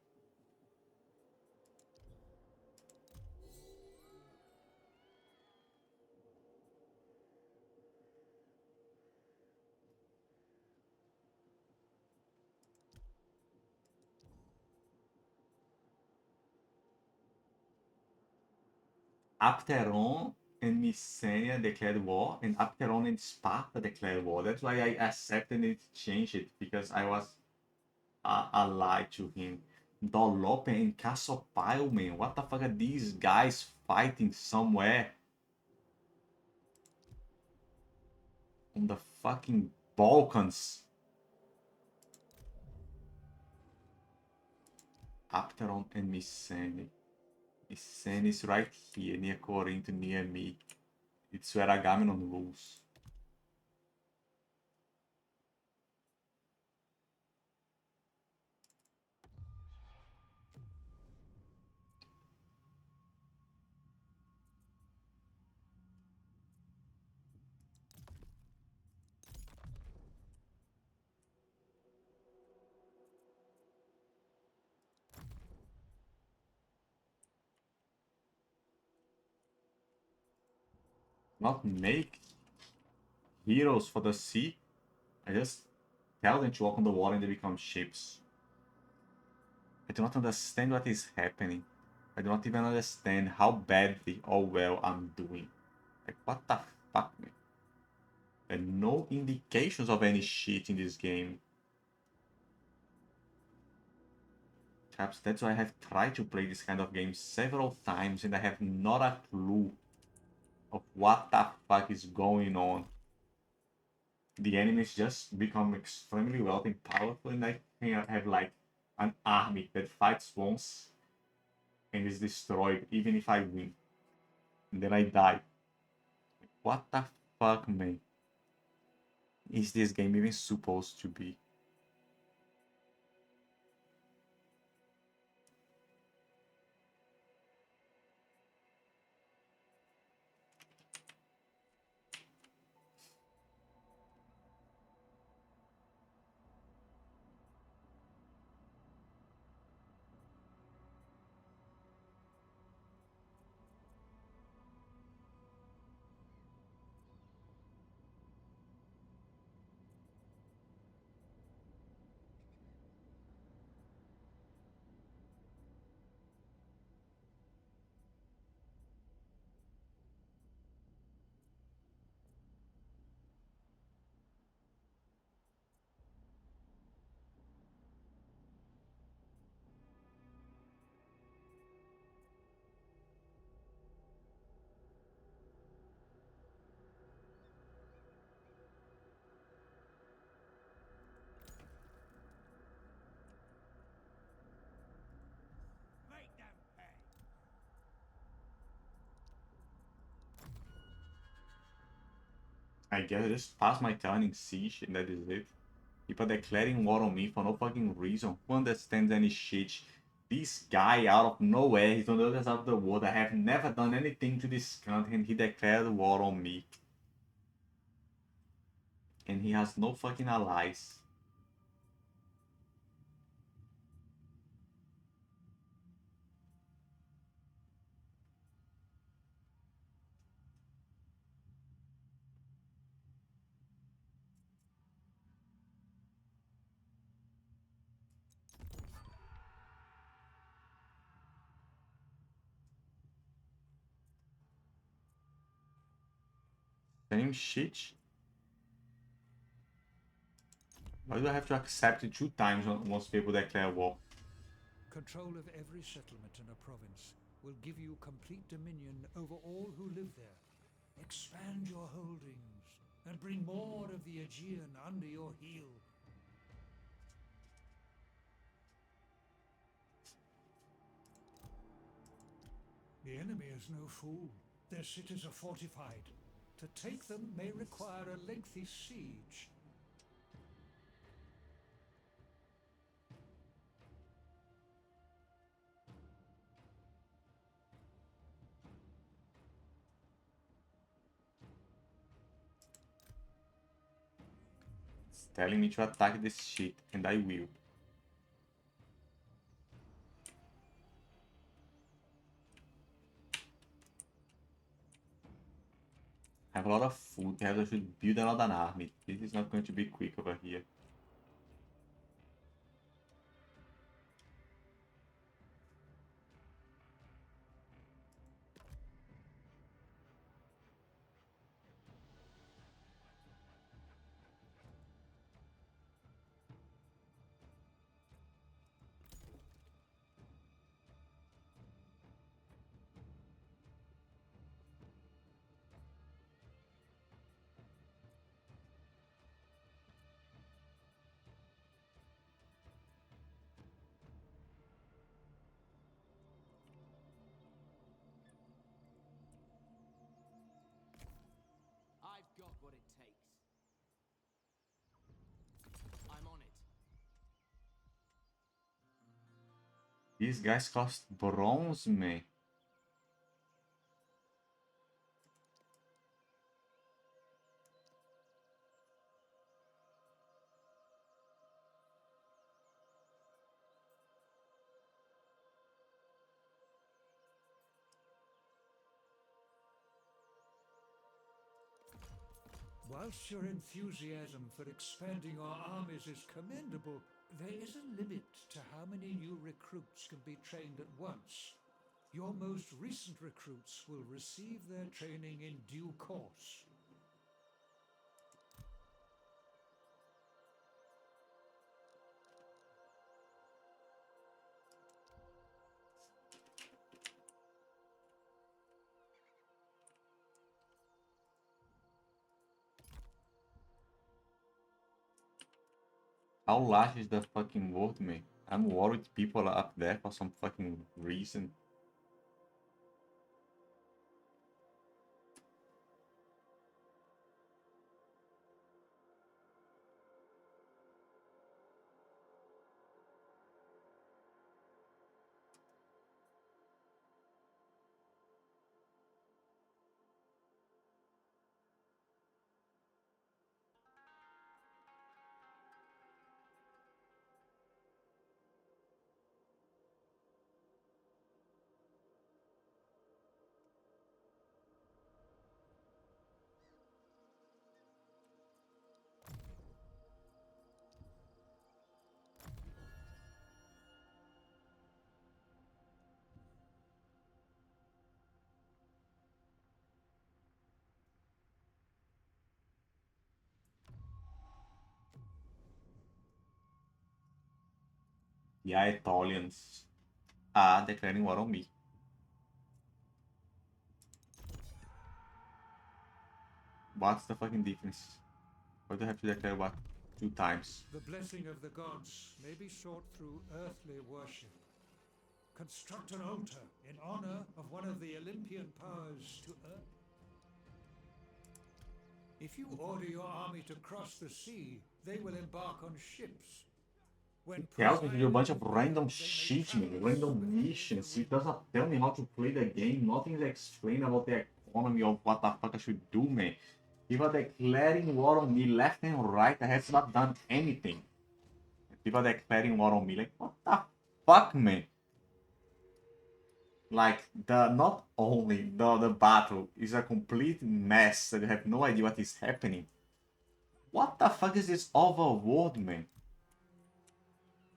Apteron and Mycenae declared war, and Apteron and Sparta declared war. That's why I accepted it, changed it, because I was allied to him. Dolope and Cassiopeia, man. What the fuck are these guys fighting somewhere? On the fucking Balkans. Apteron and Mycenae. Mycenae is right here, near Corinth, near me. It's where Agamemnon rules. Not make heroes for the sea. I just tell them to walk on the water and they become ships. I do not understand what is happening. I do not even understand how badly or well I'm doing. Like, what the fuck, man? And no no indications of any shit in this game. Perhaps that's why I have tried to play this kind of game several times and I have not a clue of what the fuck is going on. The enemies just become extremely wealthy and powerful, and I can have like an army that fights once and is destroyed even if I win. And then I die. What the fuck, man? Is this game even supposed to be? Make them pay! I guess I just passed my turn in siege and that is it. People declaring war on me for no fucking reason. Who understands any shit? This guy out of nowhere, he's on the other side of the world. I have never done anything to this country and he declared war on me. And he has no fucking allies. Same shit. Why do I have to accept it 2 times once people declare war? Control of every settlement in a province will give you complete dominion over all who live there. Expand your holdings and bring more of the Aegean under your heel. The enemy is no fool. Their cities are fortified. To take them may require a lengthy siege. It's telling me to attack this shit, and I will. I have a lot of food, perhaps I should build another army. This is not going to be quick over here. I've got what it takes. I'm on it. These guys cost bronze, man. Whilst your enthusiasm for expanding your armies is commendable, there is a limit to how many new recruits can be trained at once. Your most recent recruits will receive their training in due course. How large is the fucking world, man? I'm worried people are up there for some fucking reason. The Aetolians are declaring war on me. What's the fucking difference? Why do I have to declare what 2 times? The blessing of the gods may be sought through earthly worship. Construct an altar in honor of one of the Olympian powers to earth. If you order your army to cross the sea, they will embark on ships. When Tells me to do a bunch of Poseidon random will, they may shit, man, travel random swiftly missions. to It doesn't tell me how to play the game. Nothing is explained about the economy of what the fuck I should do, man. People declaring war on me left and right. I have not done anything. People declaring war on me. Like, what the fuck, man? Like, not only the battle is a complete mess that you have no idea what is happening. What the fuck is this overworld, man?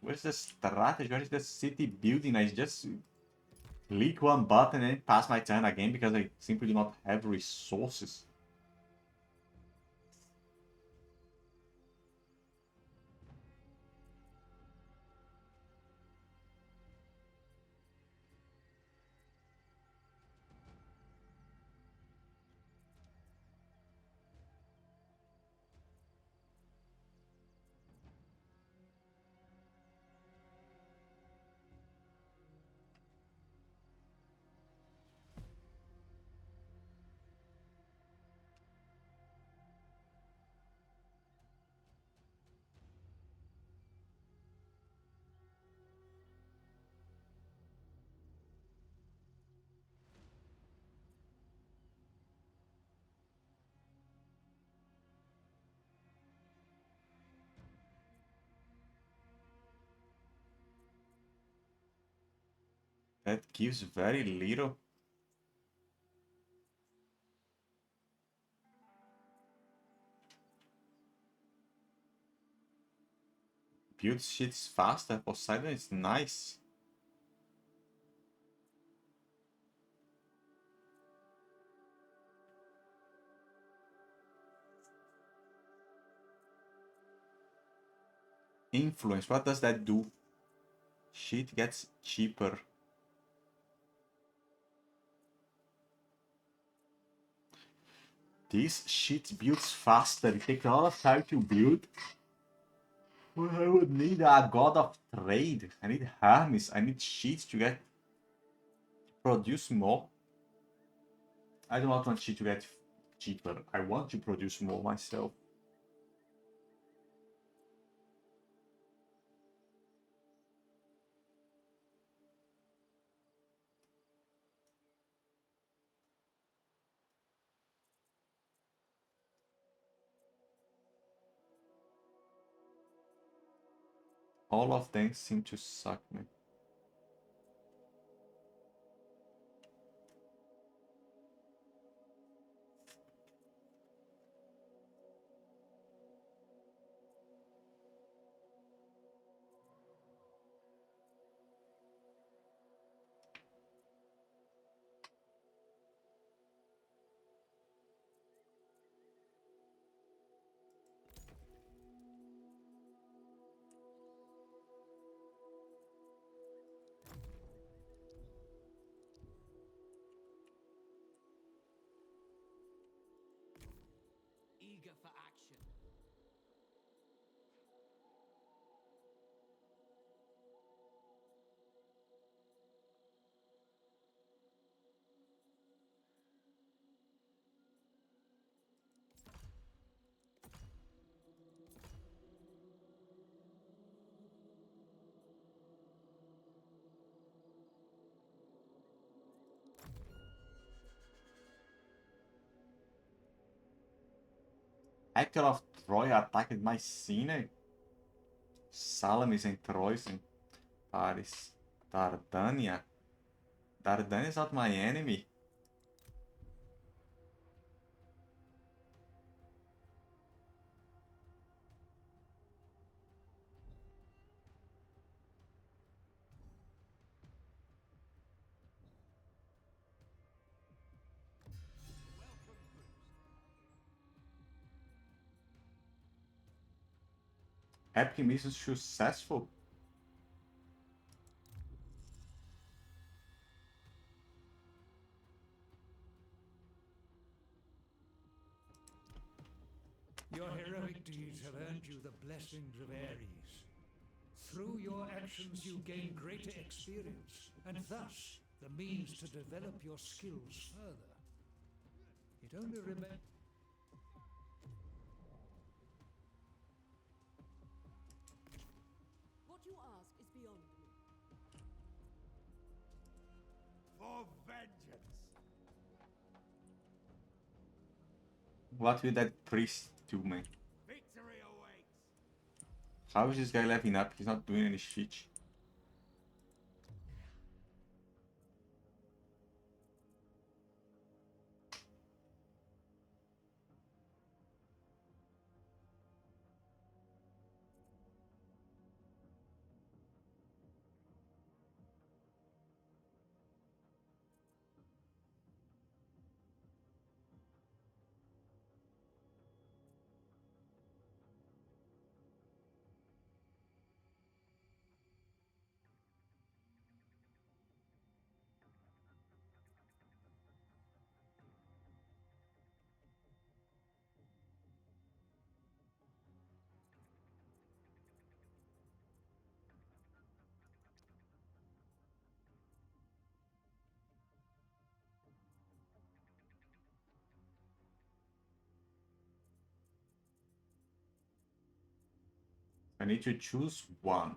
Where's the strategy? Where is the city building? I just click one button and pass my turn again because I simply do not have resources. That gives very little. Build shits faster. Poseidon is nice. Influence. What does that do? Shit gets cheaper. This shit builds faster. It takes a lot of time to build. Well, I would need a god of trade. I need Hermes. I need sheets to get produce more. I do not want sheet to get cheaper. I want to produce more myself. All of them seem to suck me. eager for action. Actor of Troy attacked my scene. Salamis and Troyes and Paris. Dardania. Dardania is not my enemy. Epic mission successful. Your heroic deeds have earned you the blessings of Ares. Through your actions you gain greater experience, and thus the means to develop your skills further. It only remains... What you ask is beyond me. For vengeance! What will that priest do, man? Victory awaits! How is this guy leveling up? He's not doing any shit. I need to choose one.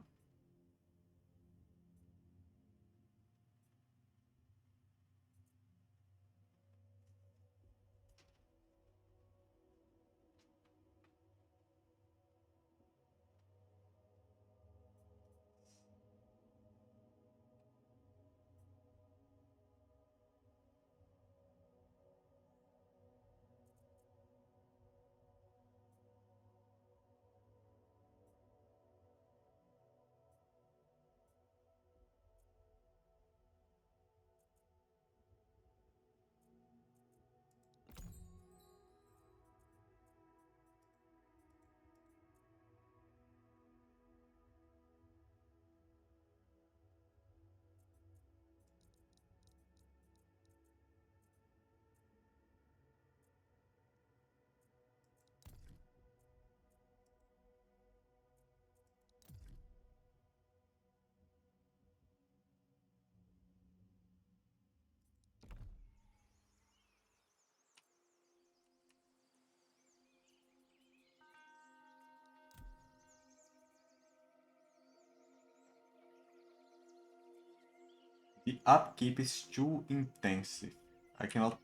The upkeep is too intensive. I cannot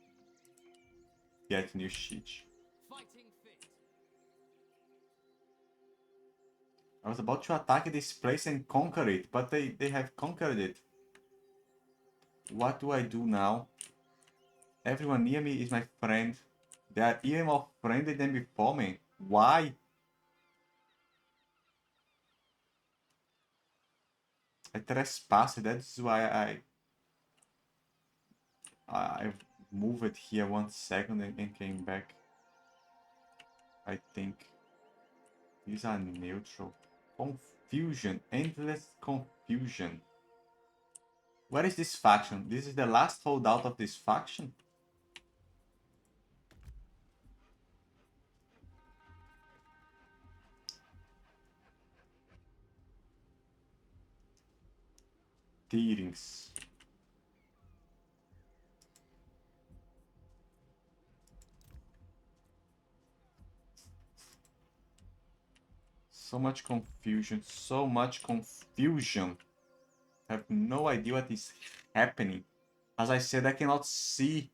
get new shit. Fighting fit. I was about to attack this place and conquer it, but they have conquered it. What do I do now? Everyone near me is my friend. They are even more friendly than before me. Why? I trespassed, that's why I moved it here 1 second and came back. I think these are neutral. Confusion, endless confusion. Where is this faction? This is the last holdout of this faction? Tearings. So much confusion, so much confusion. I have no idea what is happening. As I said, I cannot see.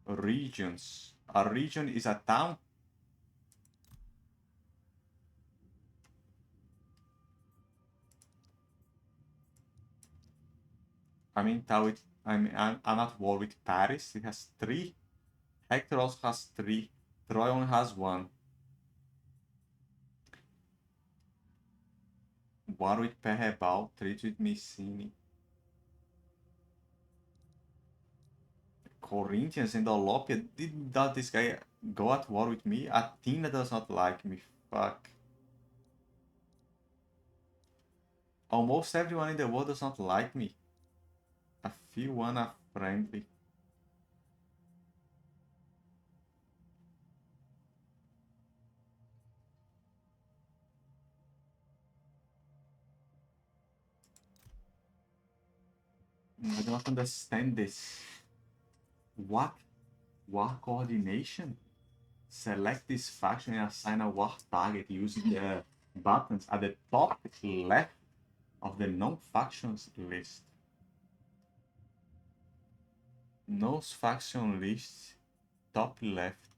Regions. A region is a town. I'm at war with Paris. It has 3. Hector also has 3. Troy only has 1. War with Perrebal. Trade with Mycenae. Corinthians and Olopia. Did not this guy go at war with me? Athena does not like me. Fuck. Almost everyone in the world does not like me. A few are friendly. I do not understand this. What? War coordination? Select this faction and assign a war target using the buttons at the top left of the non-factions list. No faction list, top left.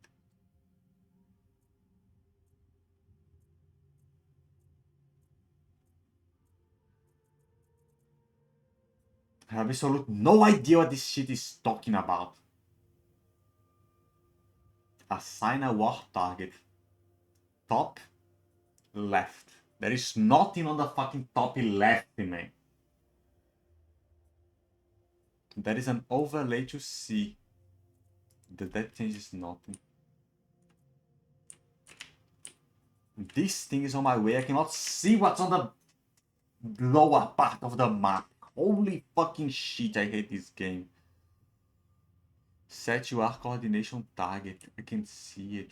I have absolute no idea what this shit is talking about. Assign a war target. Top left. There is nothing on the fucking top left, man. There is an overlay to see. That changes nothing. This thing is on my way. I cannot see what's on the lower part of the map. Holy fucking shit, I hate this game. Set your coordination target. I can see it.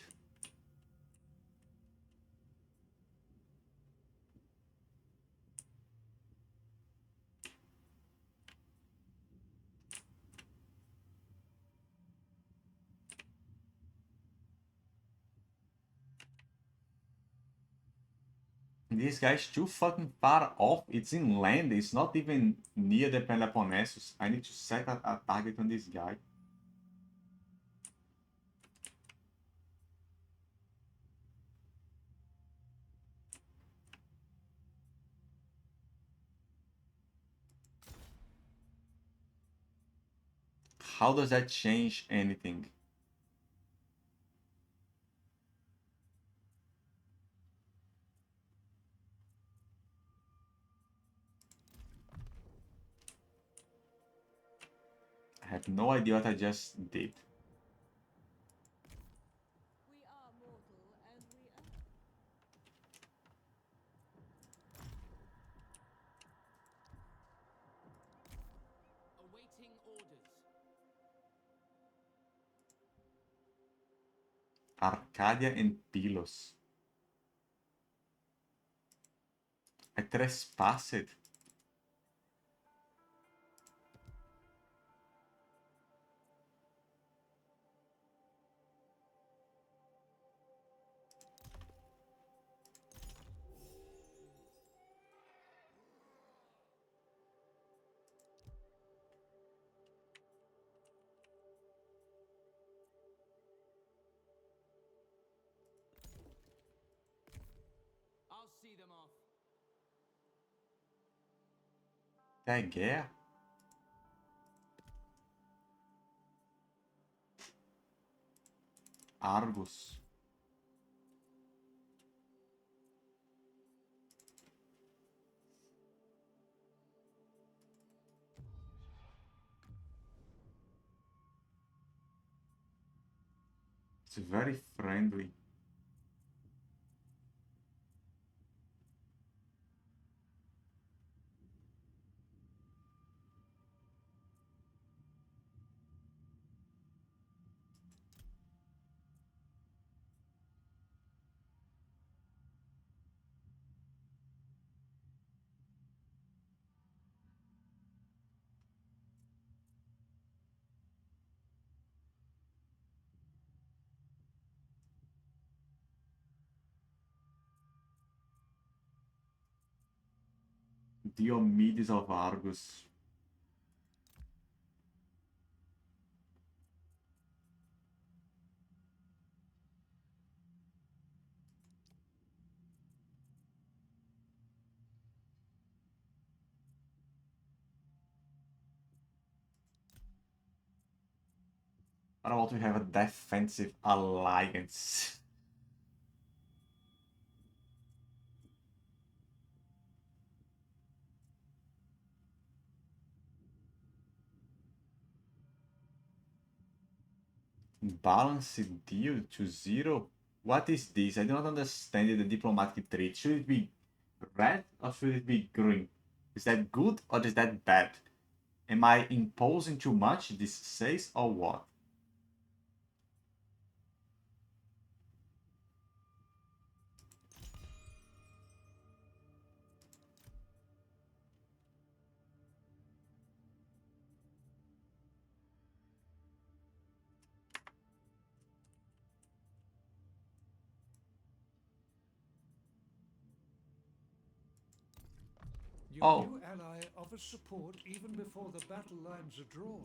This guy's too fucking far off. It's inland. It's not even near the Peloponnesus. I need to set a target on this guy. How does that change anything? I have no idea what I just did. We are mortal and we are. Awaiting orders. Arcadia and Pylos. I trespassed. I'll see them off. É guerra? Argos. It's very friendly. Diomedes of Argos. What about we have a defensive alliance? Balanced deal to 0? What is this? I do not understand the diplomatic trait. Should it be red or should it be green? Is that good or is that bad? Am I imposing too much, this says, or what? Your new ally offers support even before the battle lines are drawn.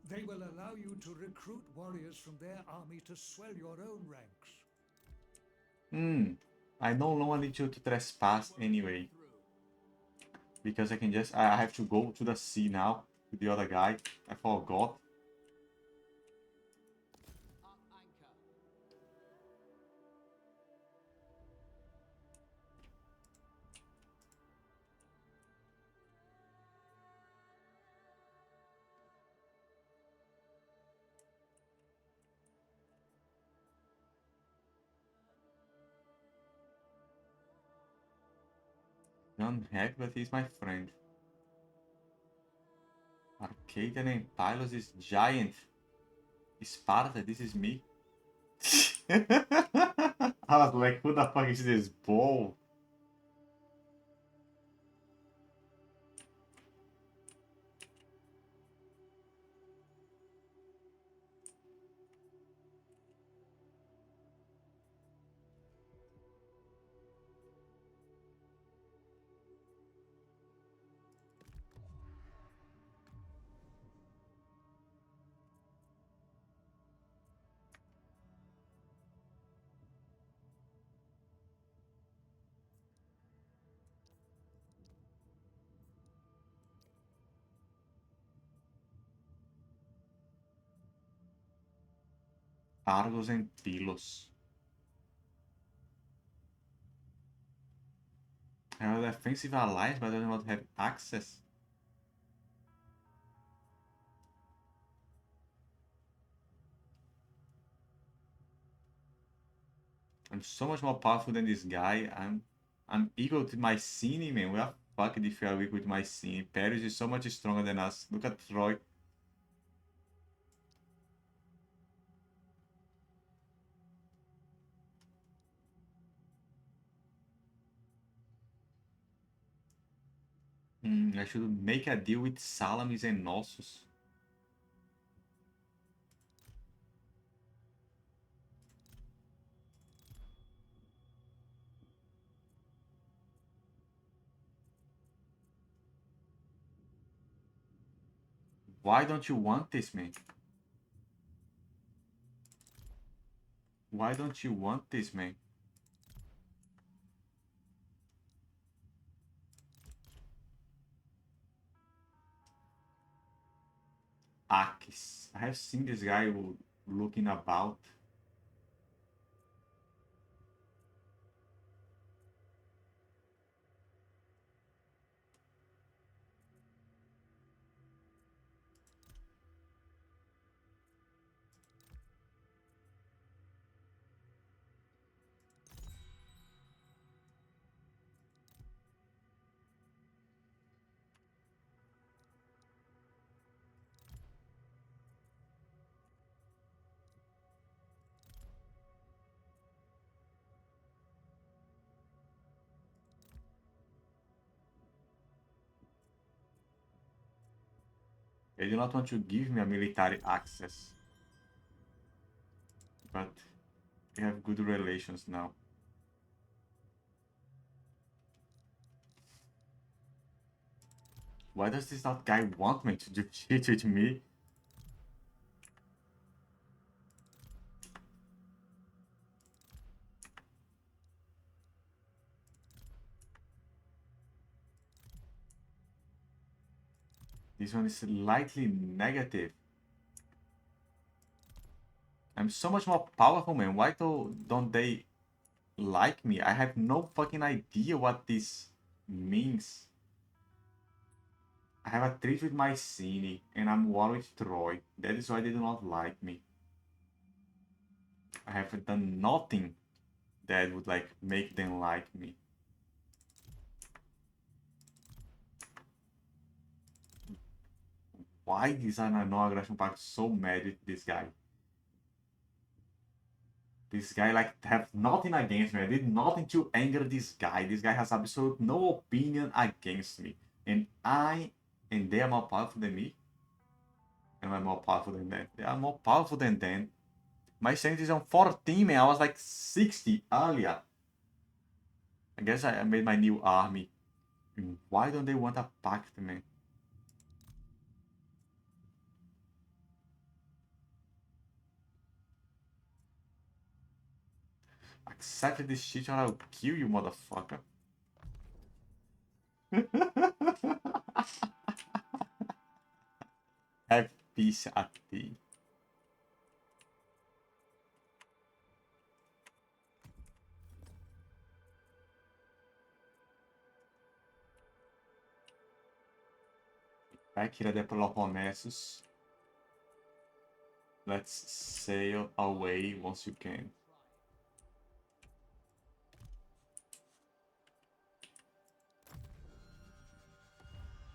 They will allow you to recruit warriors from their army to swell your own ranks. I no longer need to trespass anyway. Because I can just... I have to go to the sea now. With the other guy. I forgot. Up anchor. Don't have, but he's my friend. Arcadian and Pylos is giant. Sparta, this is me. I was like, who the fuck is this ball? Argos and Pylos. I have a defensive alliance, but I do not have access. I'm so much more powerful than this guy. I'm equal to Mycenae, man. We are fucked if we are equal to Mycenae. Paris is so much stronger than us. Look at Troy. I should make a deal with Salamis and Nossos. Why don't you want this, man? Why don't you want this, man? Akis. I have seen this guy looking about. They do not want to give me a military access. But we have good relations now. Why does this not guy want me to do shit with me? This one is slightly negative. I'm so much more powerful, man. Why don't they like me? I have no fucking idea what this means. I have a treaty with Mycenae, and I'm war with Troy. That is why they do not like me. I have done nothing that would like make them like me. Why is a non-aggression pact so mad with this guy? This guy like have nothing against me. I did nothing to anger this guy. This guy has absolute no opinion against me. And they are more powerful than me. And I'm more powerful than them. They are more powerful than them. My sanity is on 14, man. I was like 60 earlier. I guess I made my new army. Why don't they want a pact, man? Accept this shit or I'll kill you, motherfucker. Have peace at thee. Back here at the Peloponnesus. Let's sail away once you can.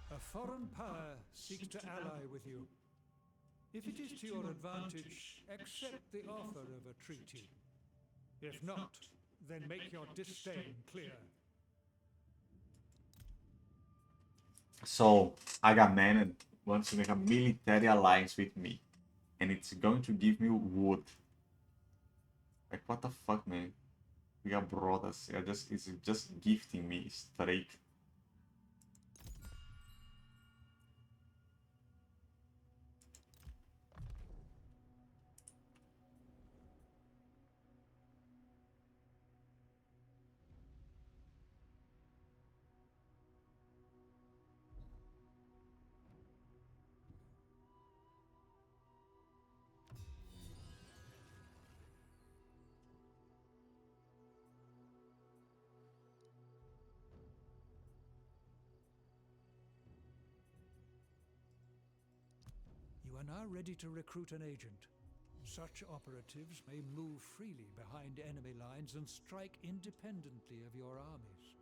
A foreign power seeks to ally with you. If it is to your advantage, accept the offer of a treaty. If not, then make your disdain clear. So, Agamemnon wants to make a military alliance with me. And it's going to give me wood. Like, what the fuck, man? We are brothers. It's just gifting me straight. You are now ready to recruit an agent. Such operatives may move freely behind enemy lines and strike independently of your armies.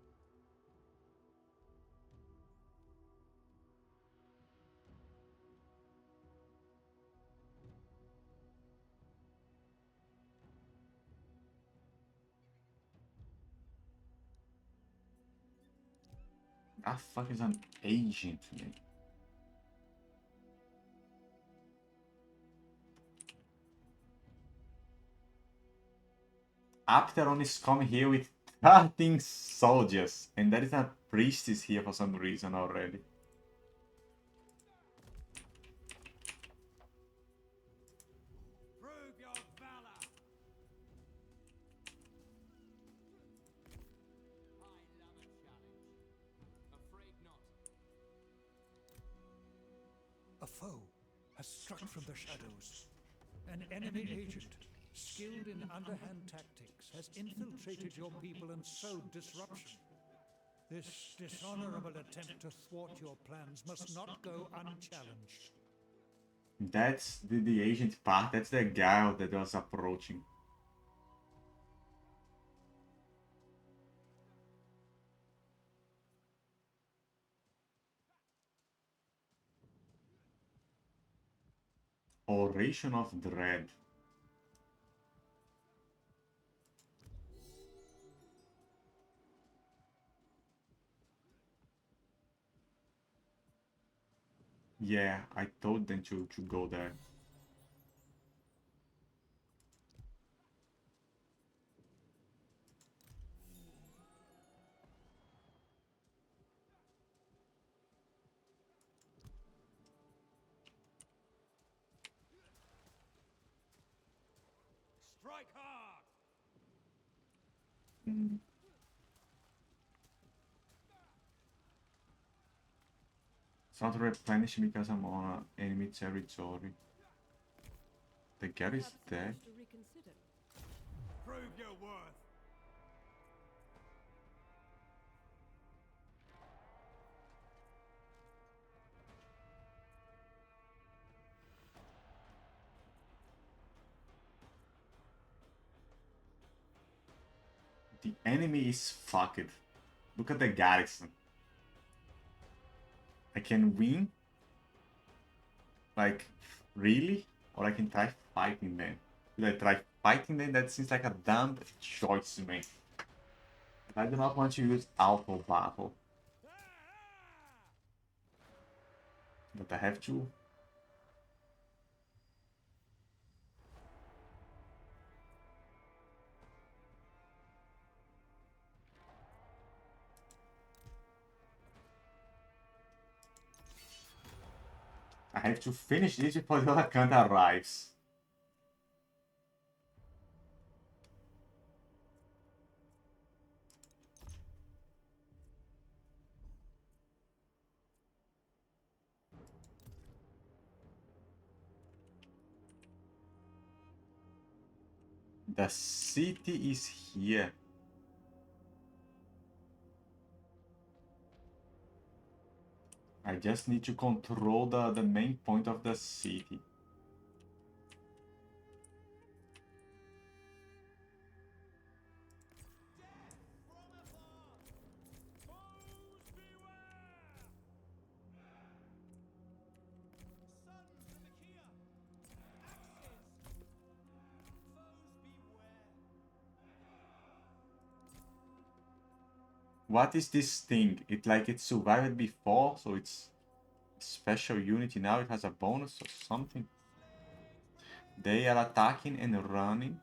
That fuck is an agent, man. Apteron is coming here with 13 soldiers, and there is a priestess here for some reason already. Prove your valor. I love a challenge. Afraid not. A foe has struck from the shadows. An enemy agent, skilled in underhand tactics, has infiltrated your people and sowed disruption. This dishonorable attempt to thwart your plans must not go unchallenged. That's the agent part. That's the guy that was approaching. Oration of Dread. Yeah, I told them to go there. Strike hard. It's not replenished because I'm on enemy territory. The guy is dead. Prove your worth. The enemy is fucked. Look at the garrison. I can win? Like, really? Or I can try fighting them. If I try fighting them, that seems like a dumb choice to me. I do not want to use auto battle. But I have to. I have to finish this before the other country arrives. The city is here. I just need to control the main point of the city. What is this thing? It survived before, so it's a special unity now. It has a bonus or something. They are attacking and running.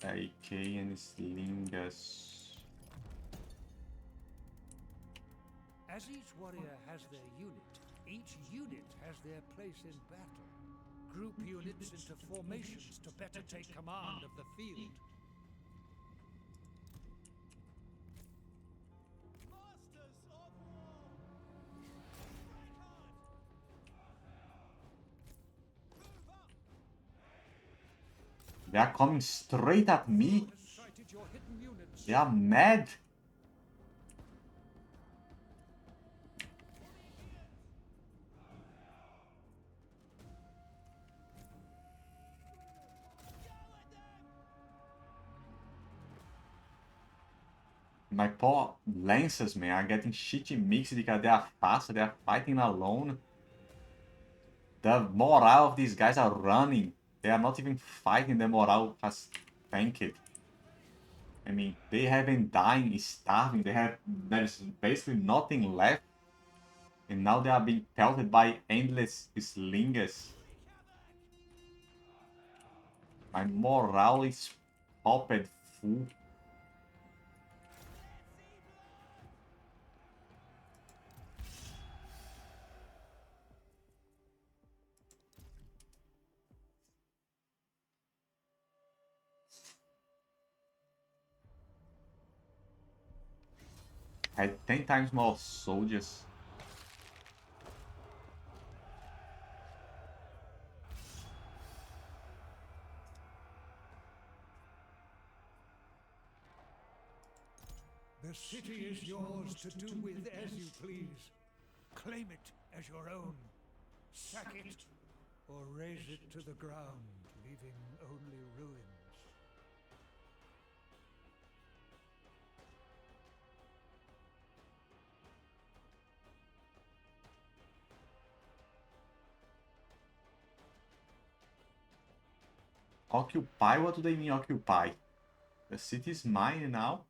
AK and Slingas. As each warrior has their unit, each unit has their place in battle. Group units into formations to better take command of the field. They are coming straight at me. Sighted your hidden units. They are mad. My poor Lancers, man, are getting shitty mixed because they are fast, they are fighting alone. The morale of these guys are running. They are not even fighting, the morale has tanked. I mean, they have been dying, starving, there's basically nothing left. And now they are being pelted by endless slingers. My morale is popped full. I had 10 times more soldiers. The city is yours to do with as you please. Claim it as your own. Sack it, or raze it to the ground, leaving only ruins. Occupy? What do they mean occupy? The city is mine now?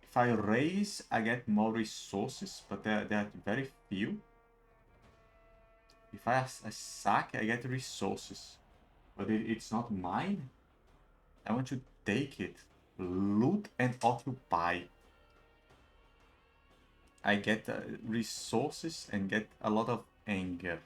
If I raise, I get more resources, but they're very few. If I sack, I get resources. But it's not mine. I want to take it. Loot and occupy. I get resources and get a lot of anger.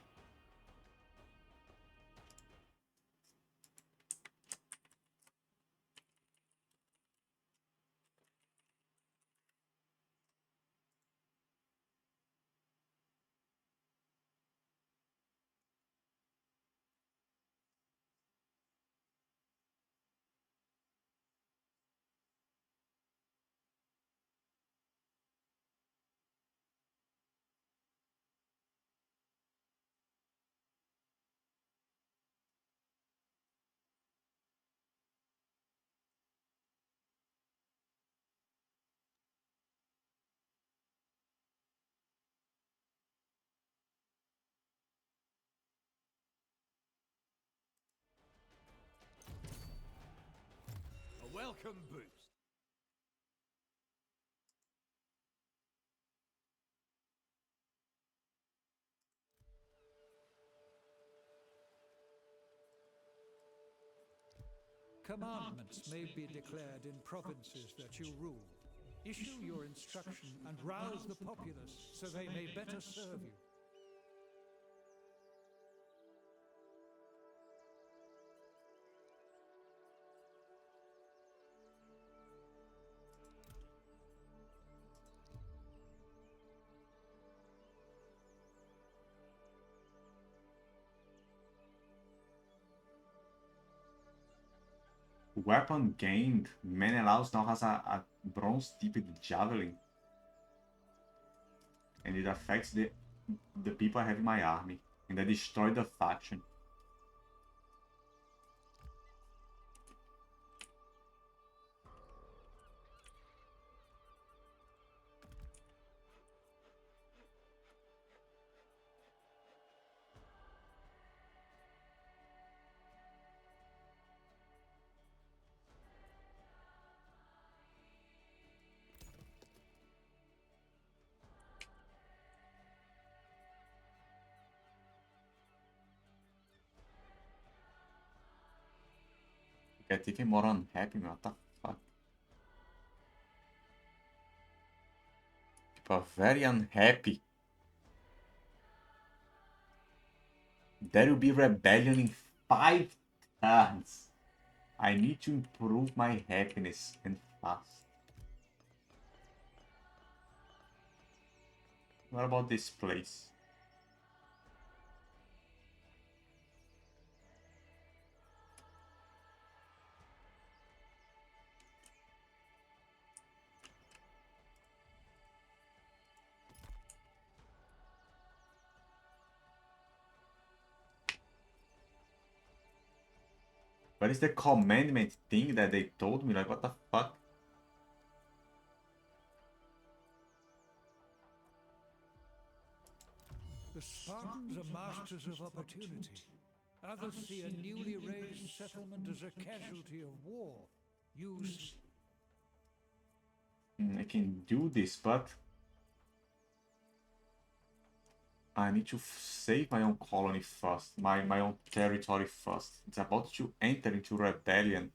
welcome boost. Commandments may be declared in provinces that you rule. Issue your instruction and rouse the populace so they may better serve you. Weapon gained. Menelaus now has a bronze-tipped javelin. And it affects the people I have in my army. And I destroy the faction. Get even more unhappy, man. What the fuck? People are very unhappy. There will be rebellion in 5 turns. I need to improve my happiness and fast. What about this place? What is the commandment thing that they told me? Like, what the fuck? The Spartans are masters of opportunity. Others see a newly raised settlement as a casualty of war. Use. I can do this, but I need to save my own colony first, my own territory first. It's about to enter into rebellion.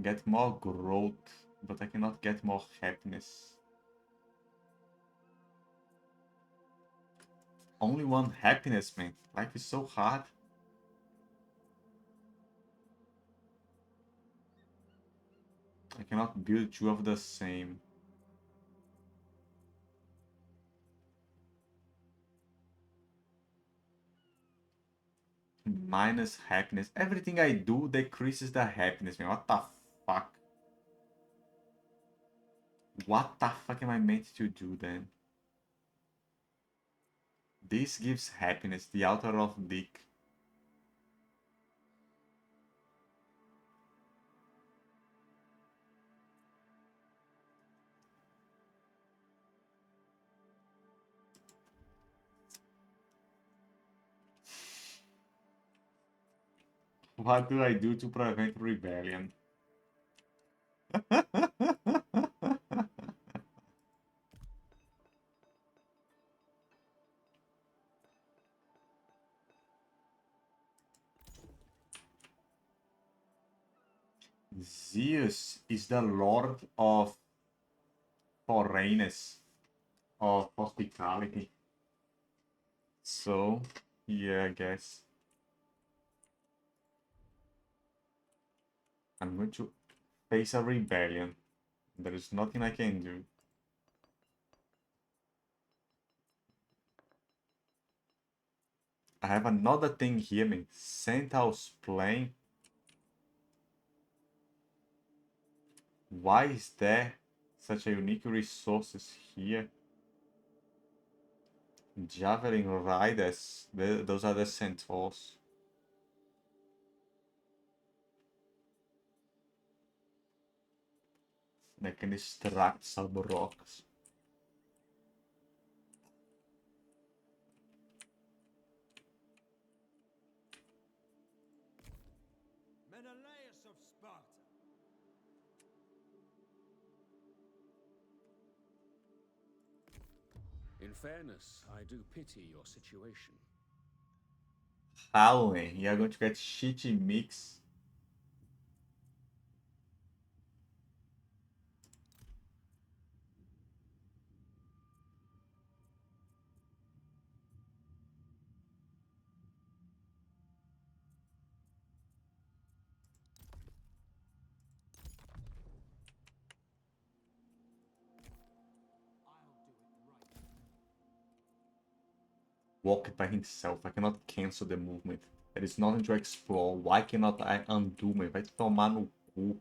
Get more growth, but I cannot get more happiness. Only one happiness, man. Life is so hard. I cannot build 2 of the same. Minus happiness. Everything I do decreases the happiness, man. What the fuck? What the fuck am I meant to do then? This gives happiness, the altar of Dick. What do I do to prevent rebellion? Zeus is the lord of foreigners, of hospitality. So, yeah, I guess. I'm going to face a rebellion. There is nothing I can do. I have another thing here, man. Centaur's plane. Why is there such a unique resources here? Javelin riders. Those are the centaurs. They can distract some rocks. Menelaus of Sparta. In fairness, I do pity your situation. Howling, you are going to get shitty mix. Walk it by himself. I cannot cancel the movement. There is nothing to explore. Why cannot I undo me? Vai tomar no cu.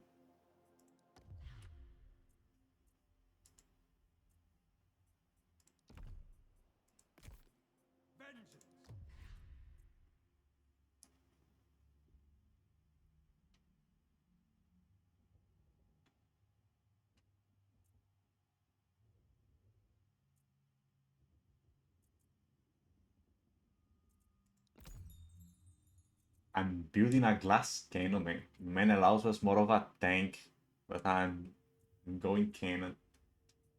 I'm building a glass cannon, man. Menelaus was more of a tank, but I'm going cannon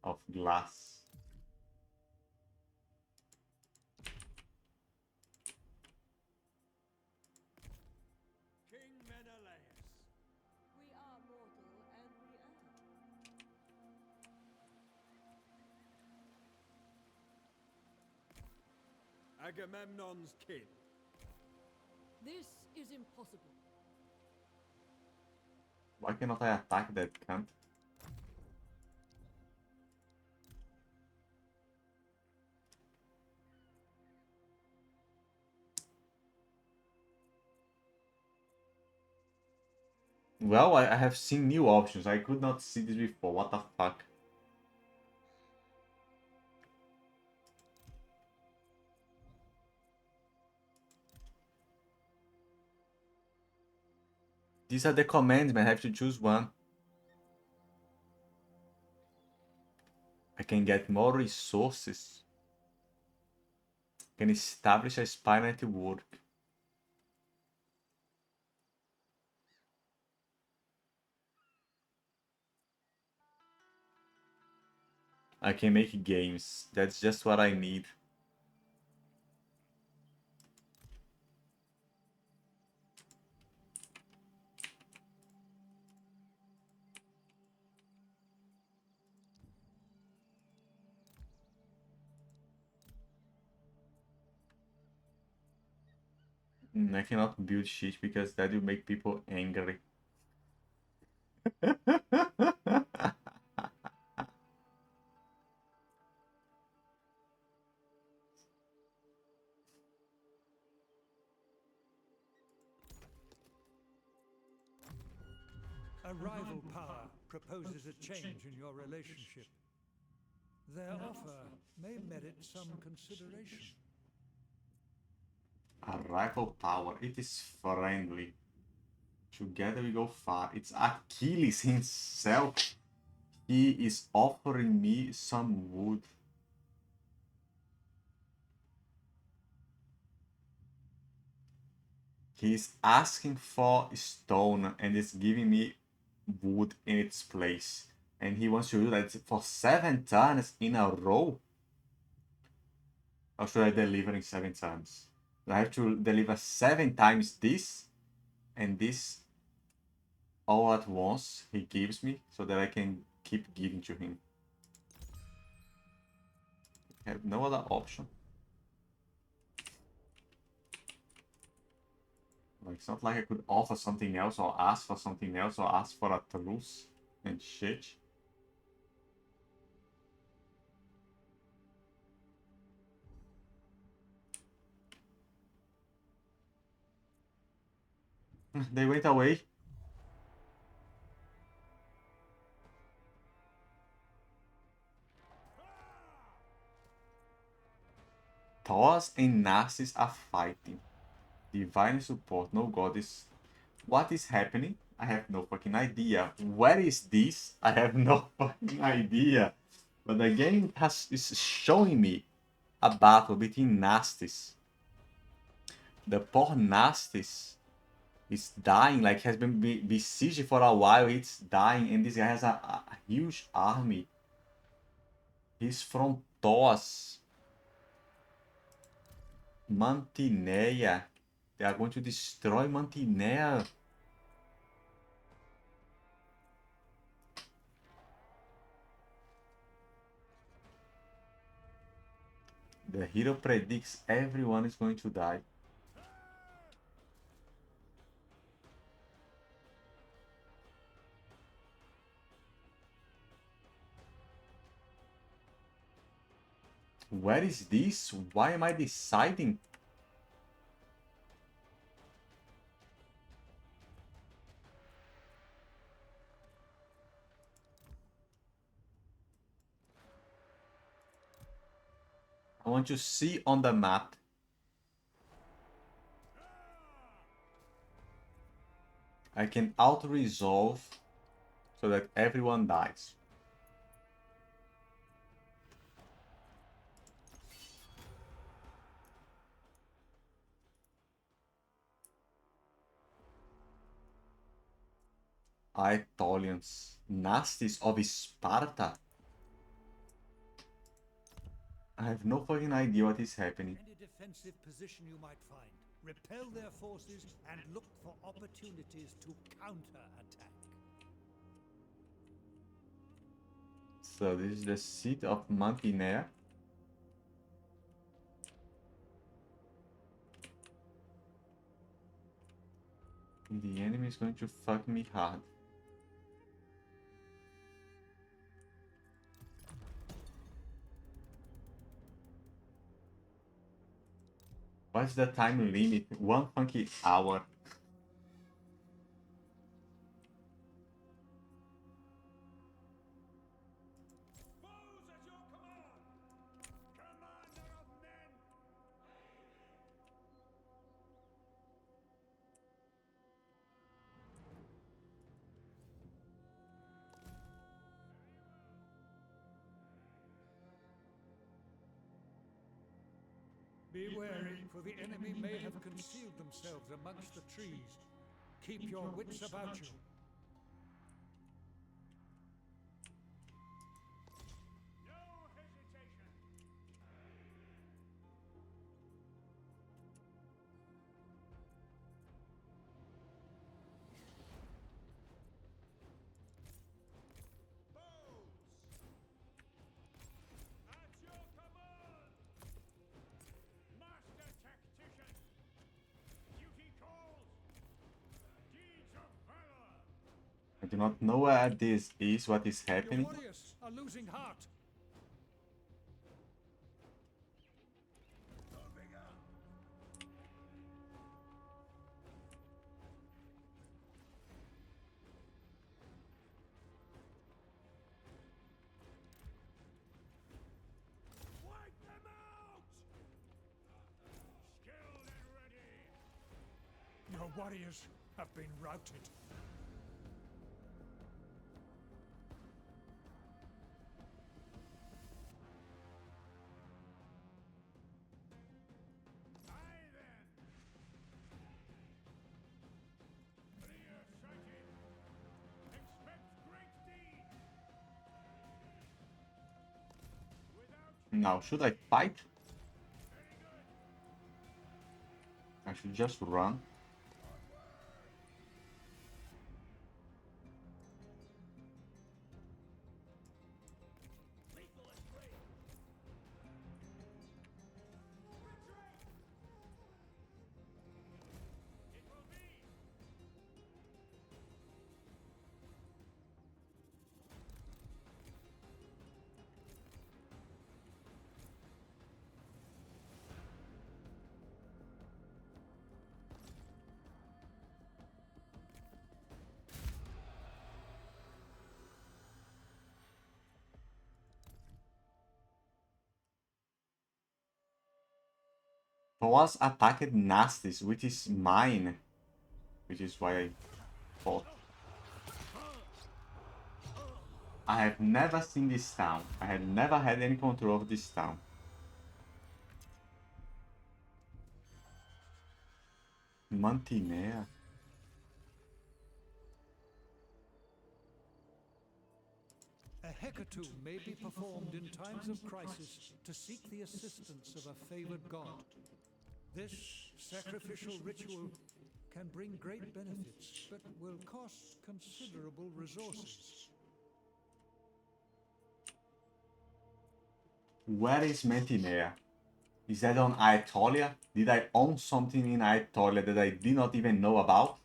of glass. King Menelaus. We are mortal and we err. Agamemnon's kin. This is impossible. Why cannot I attack that cunt? Well, I have seen new options. I could not see this before. What the fuck? These are the commands, man. I have to choose one. I can get more resources. Can establish a spy network. I can make games. That's just what I need. I cannot build shit because that will make people angry. A rival power proposes a change in your relationship. Their offer may merit some consideration. A rival power. It is friendly. Together we go far. It's Achilles himself. He is offering me some wood. He's asking for stone and is giving me wood in its place. And he wants to do that for 7 turns in a row? Or should I deliver in 7 turns? I have to deliver 7 times this and this all at once he gives me so that I can keep giving to him. I have no other option. Like, it's not like I could offer something else or ask for something else or ask for a truce and shit. They went away. Thoas and Narcissus are fighting. Divine support, no goddess. What is happening? I have no fucking idea. Where is this? I have no fucking idea. But the game is showing me a battle between Nastis. The poor Nastis is dying, like has been besieged for a while, it's dying, and this guy has a huge army. He's from Tos. Mantinea. They are going to destroy Mantinea. The hero predicts everyone is going to die. Where is this? Why am I deciding? I want to see on the map. I can auto-resolve so that everyone dies. Aetolians. Nasties of Sparta? I have no fucking idea what is happening. Any defensive position you might find, repel their forces and look for opportunities to counter-attack. So this is the seat of Mantinea. The enemy is going to fuck me hard. What's the time limit? 1 funky hour. Be wary, for the enemy may have concealed themselves amongst the trees. Keep your wits about you. I do not know where this is, what is happening. Your warriors are losing heart. Your warriors have been routed. Now, should I fight? I should just run. Thoas attacked Nastis with his mine, which is why I fought. I have never seen this town. I have never had any control of this town. Mantinea. A hecatomb may be performed in times of crisis to seek the assistance of a favored god. This sacrificial ritual can bring great benefits, but will cost considerable resources. Where is Mantinea? Is that on Aetolia? Did I own something in Aetolia that I did not even know about?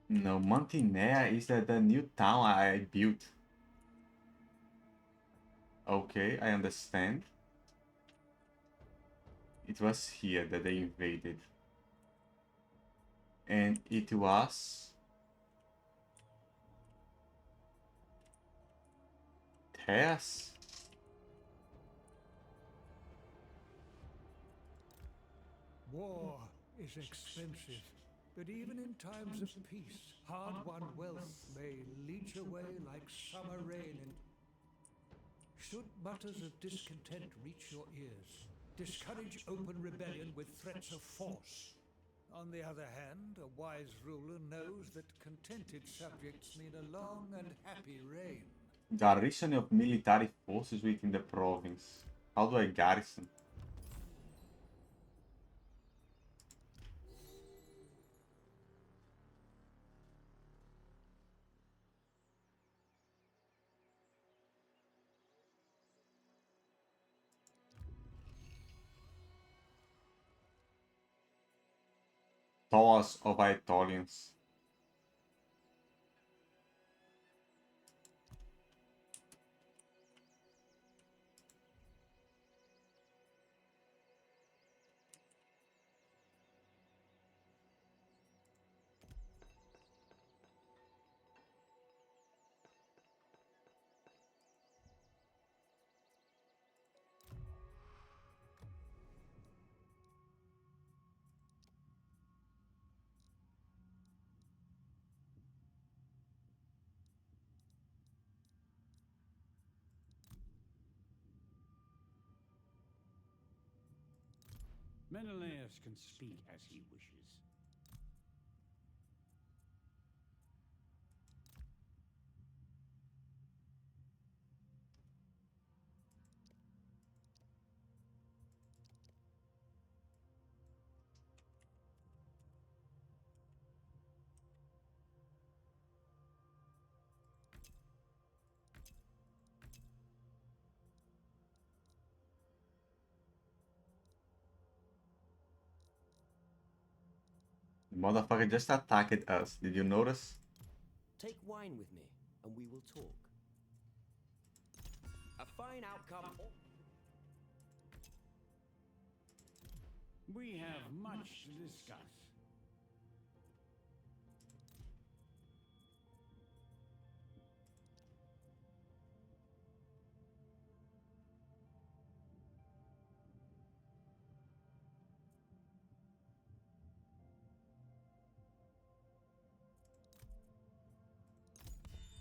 No, Mantinea is the new town I built. Okay, I understand. It was here that they invaded. And it was... Tess? War is expensive, but even in times of peace, hard-won wealth may leach away like summer rain. And should mutters of discontent reach your ears, discourage open rebellion with threats of force. On the other hand, a wise ruler knows that contented subjects mean a long and happy reign. Garrison of military forces within the province. How do I garrison? Towers of Aetolians. Menelaus can speak as he wishes. The motherfucker just attacked us. Did you notice? Take wine with me, and we will talk. A fine outcome. We have much to discuss.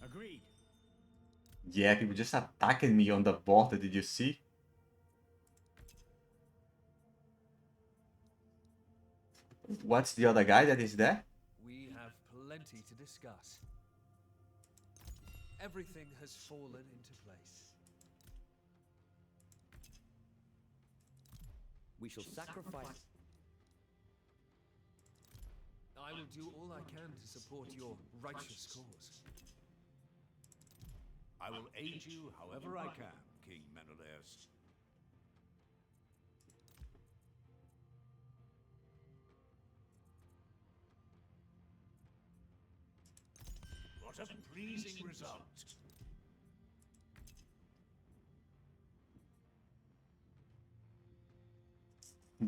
Agreed. Yeah, people just attacked me on the border. Did you see? What's the other guy that is there? We have plenty to discuss. Everything has fallen into place. We shall sacrifice. I will do all I can to support your righteous cause. I will aid you however I can, King Menelaus. What a pleasing result.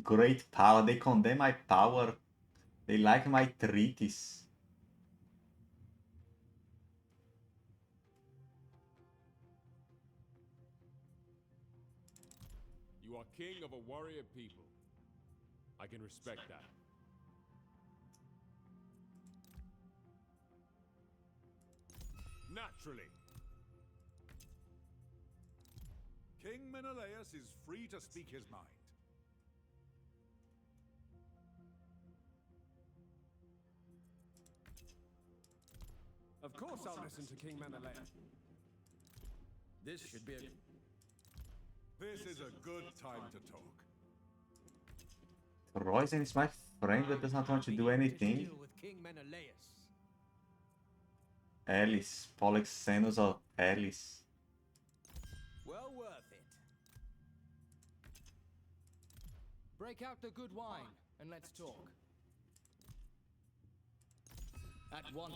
Great power. They condemn my power. They like my treaties. You are king of a warrior people. I can respect that. Naturally. King Menelaus is free to speak his mind. Of course I'll listen to King Menelaus. This should be a... This is a good time to talk. Royzen is my friend but does not want to do anything. Deal with King Menelaus. Alice, Polixenos or Alice. Well worth it. Break out the good wine and let's talk. At once.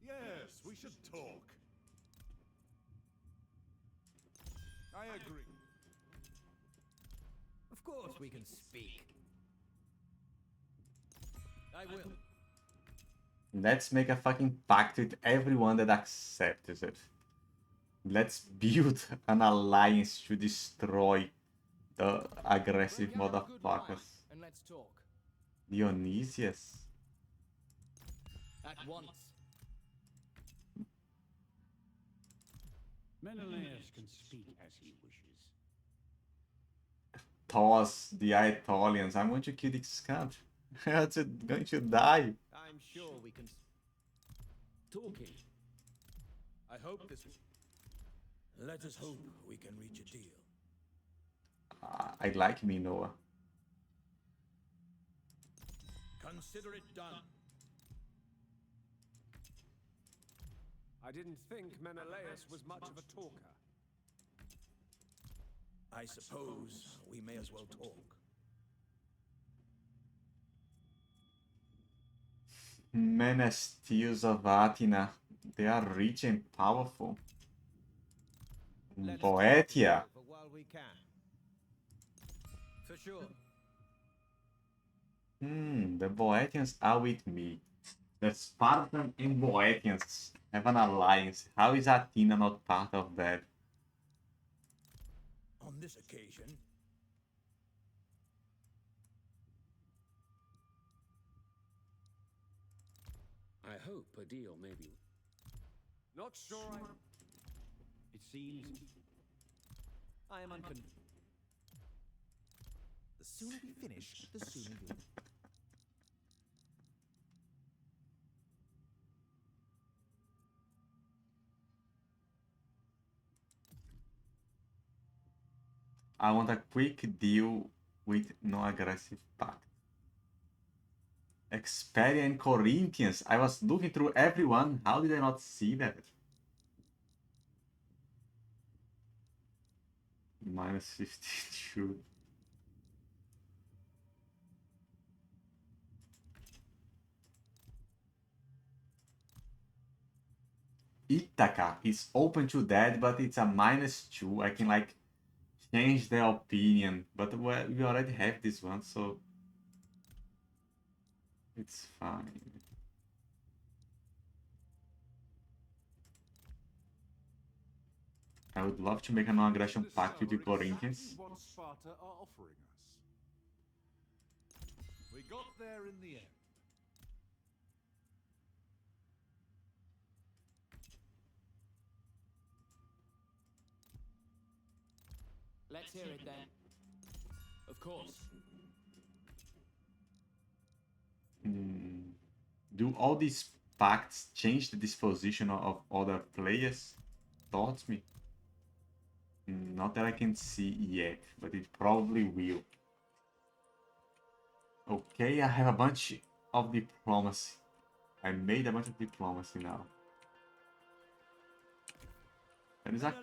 Yes, we should talk. I agree. Of course we can speak. I will. Let's make a fucking pact with everyone that accepts it. Let's build an alliance to destroy the aggressive Bring out the good wine motherfuckers. and let's talk. Dionysius. At once. Menelaus can speak as he wishes. Toss the Aetolians. I'm going to kill this cunt. It's going to die. I'm sure we can... Talking. I hope this... Let us hope we can reach a deal. I like me, Noah. Consider it done. I didn't think Menelaus was much of a talker. I suppose we may as well talk. Menestius of Athena. They are rich and powerful. Let's Boetia. talk for while we can. For sure. The Boetians are with me. The Spartans and Boetians have an alliance. How is Athena not part of that? On this occasion, I hope a deal may be. Not sure I... It seems I am unconvinced. The sooner we finish, the sooner you'll... I want a quick deal with no aggressive pact. Xperia and Corinthians. I was looking through everyone. How did I not see that? Minus 52. Ithaca is open to that, but it's a -2. I can like change their opinion, but we already have this one, so it's fine. I would love to make a non-aggression This pact with the is exactly Corinthians. what Sparta are offering us. We got there in the end. Let's hear it then. Of course. Do all these pacts change the disposition of other players? Thoughts me? Not that I can see yet, but it probably will. Okay, I have a bunch of diplomacy. I made a bunch of diplomacy now. There is a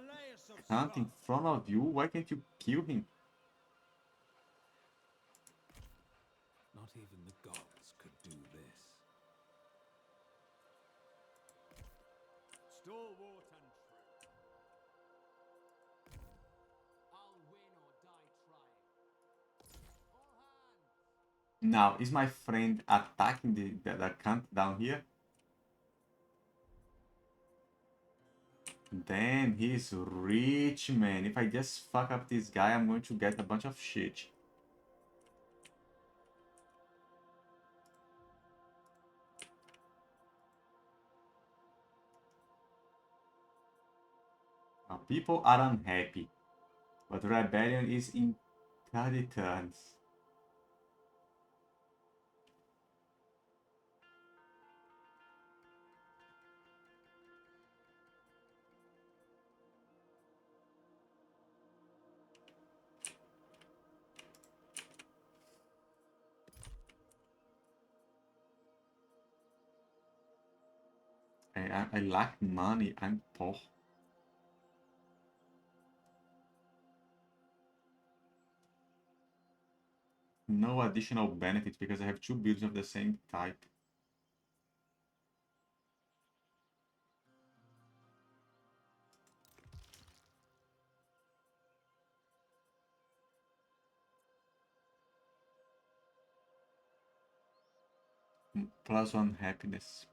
cunt in front of you. Why can't you kill him? Not even the gods could do this. Stalwart and true. I'll win or die trying. All hands! Now, is my friend attacking the camp down here? Damn, he's rich, man. If I just fuck up this guy, I'm going to get a bunch of shit. Now, people are unhappy, but rebellion is in 30 turns. I lack money. I'm poor. No additional benefits because I have 2 builds of the same type. +1 happiness.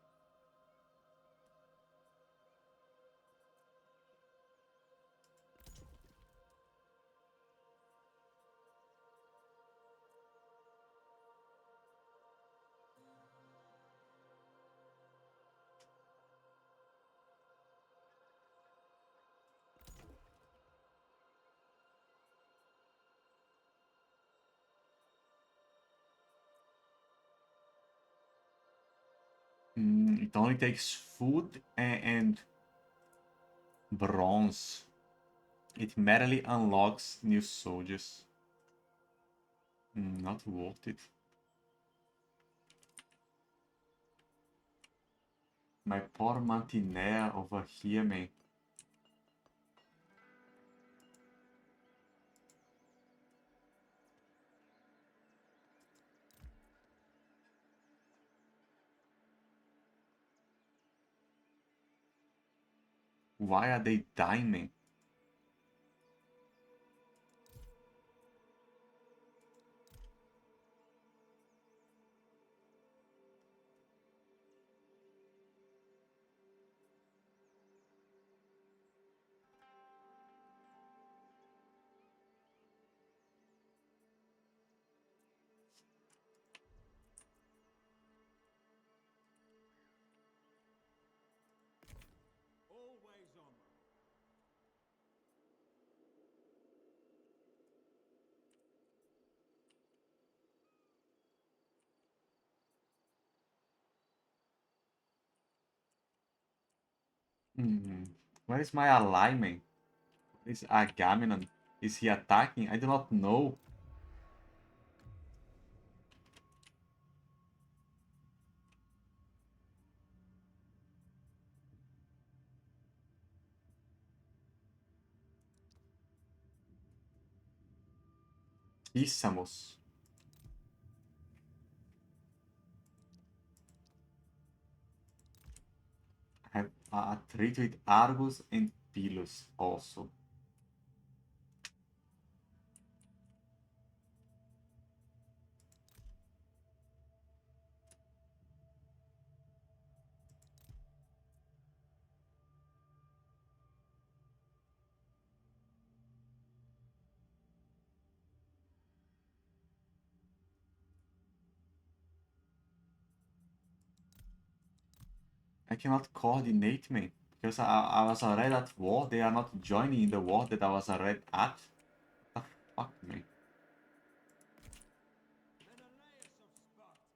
It only takes food and bronze. It merely unlocks new soldiers. Not worth it. My poor Mantinea over here, man. Why are they dying, man? Always on. Where is my alignment? Where is Agamemnon? Is he attacking? I do not know. Isamos. I have a treaty with Argos and Pylos also. I cannot coordinate, man. Because I was already at war. They are not joining in the war that I was already at. What the fuck, man? Menelaus of Sparta.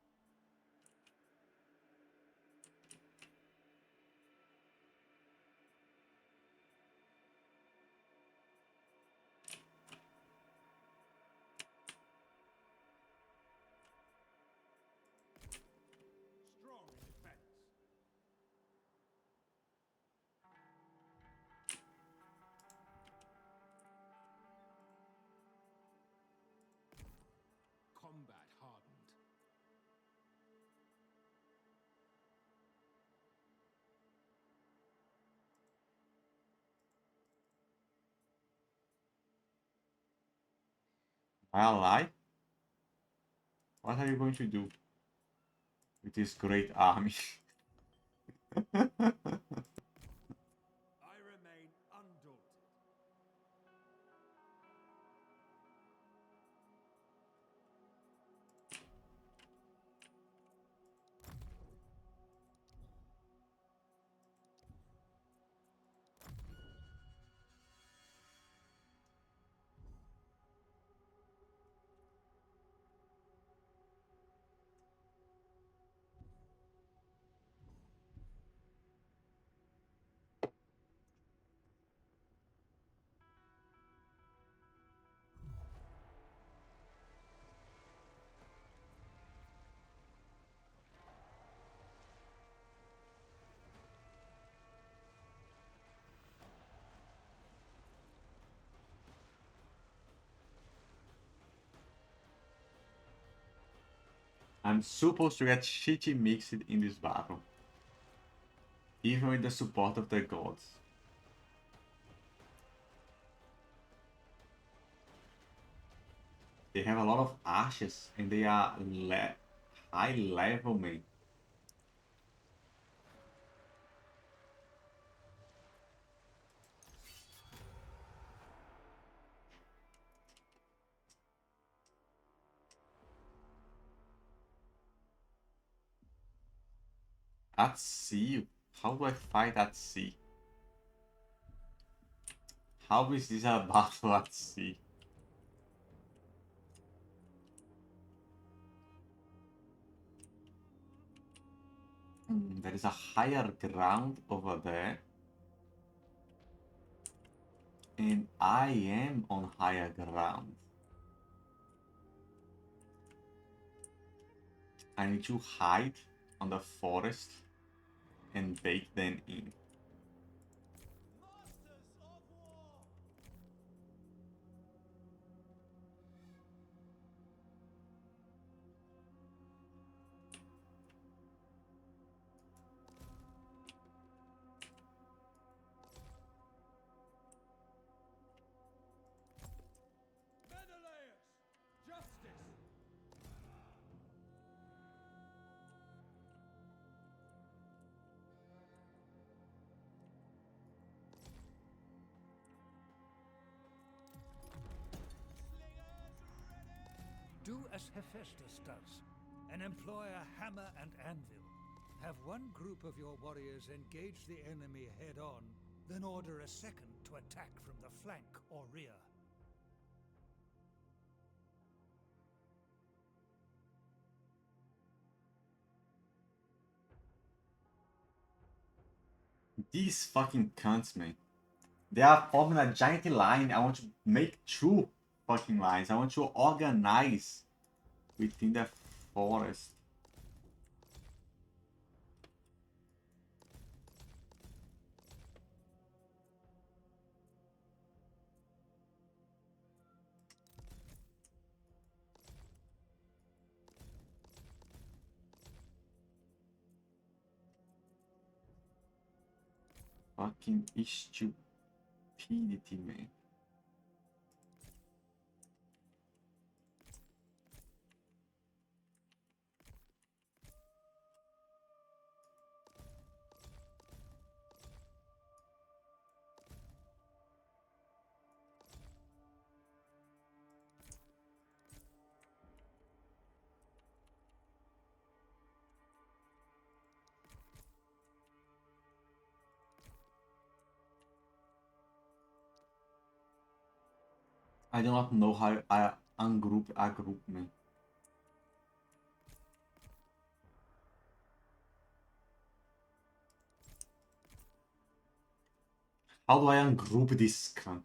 Strong in defense. Combat hardened. Ally? What are you going to do with this great army? I remain undaunted. I'm supposed to get shitty mixed in this battle. Even with the support of the gods. They have a lot of ashes and they are high level, man. At sea? How do I fight at sea? How is this a battle at sea? There is a higher ground over there. And I am on higher ground. I need to hide on the forest and bake them in. Menelaus! Justice! Do as Hephaestus does, and employ a hammer and anvil. Have one group of your warriors engage the enemy head-on, then order a second to attack from the flank or rear. These fucking cunts, man. They are forming a giant line. I want to make two fucking lines. I want to organize within the forest. Fucking stupidity, man. I do not know how I ungroup a group, man. How do I ungroup this cunt?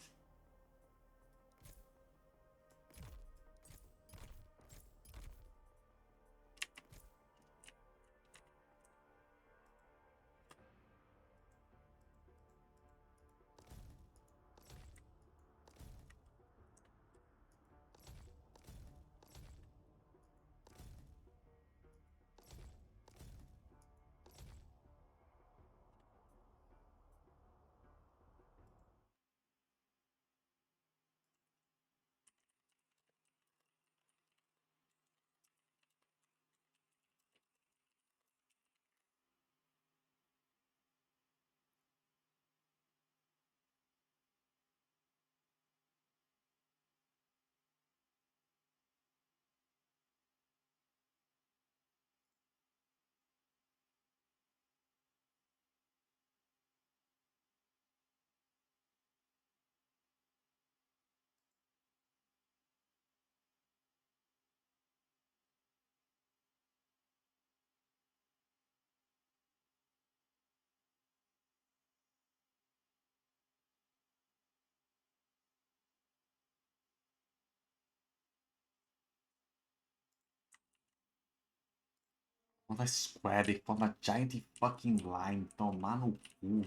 Uma squad, they form a giant fucking line. Tomar no cu.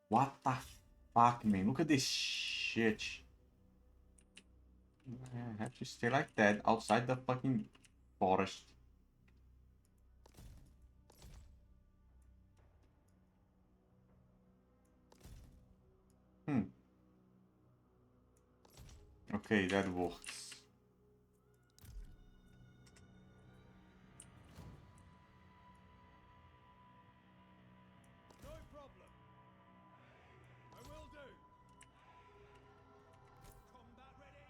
What the fuck, man? Look at this shit. I have to stay like that, outside the fucking forest. Okay, that works. No problem. I will do. Combat ready.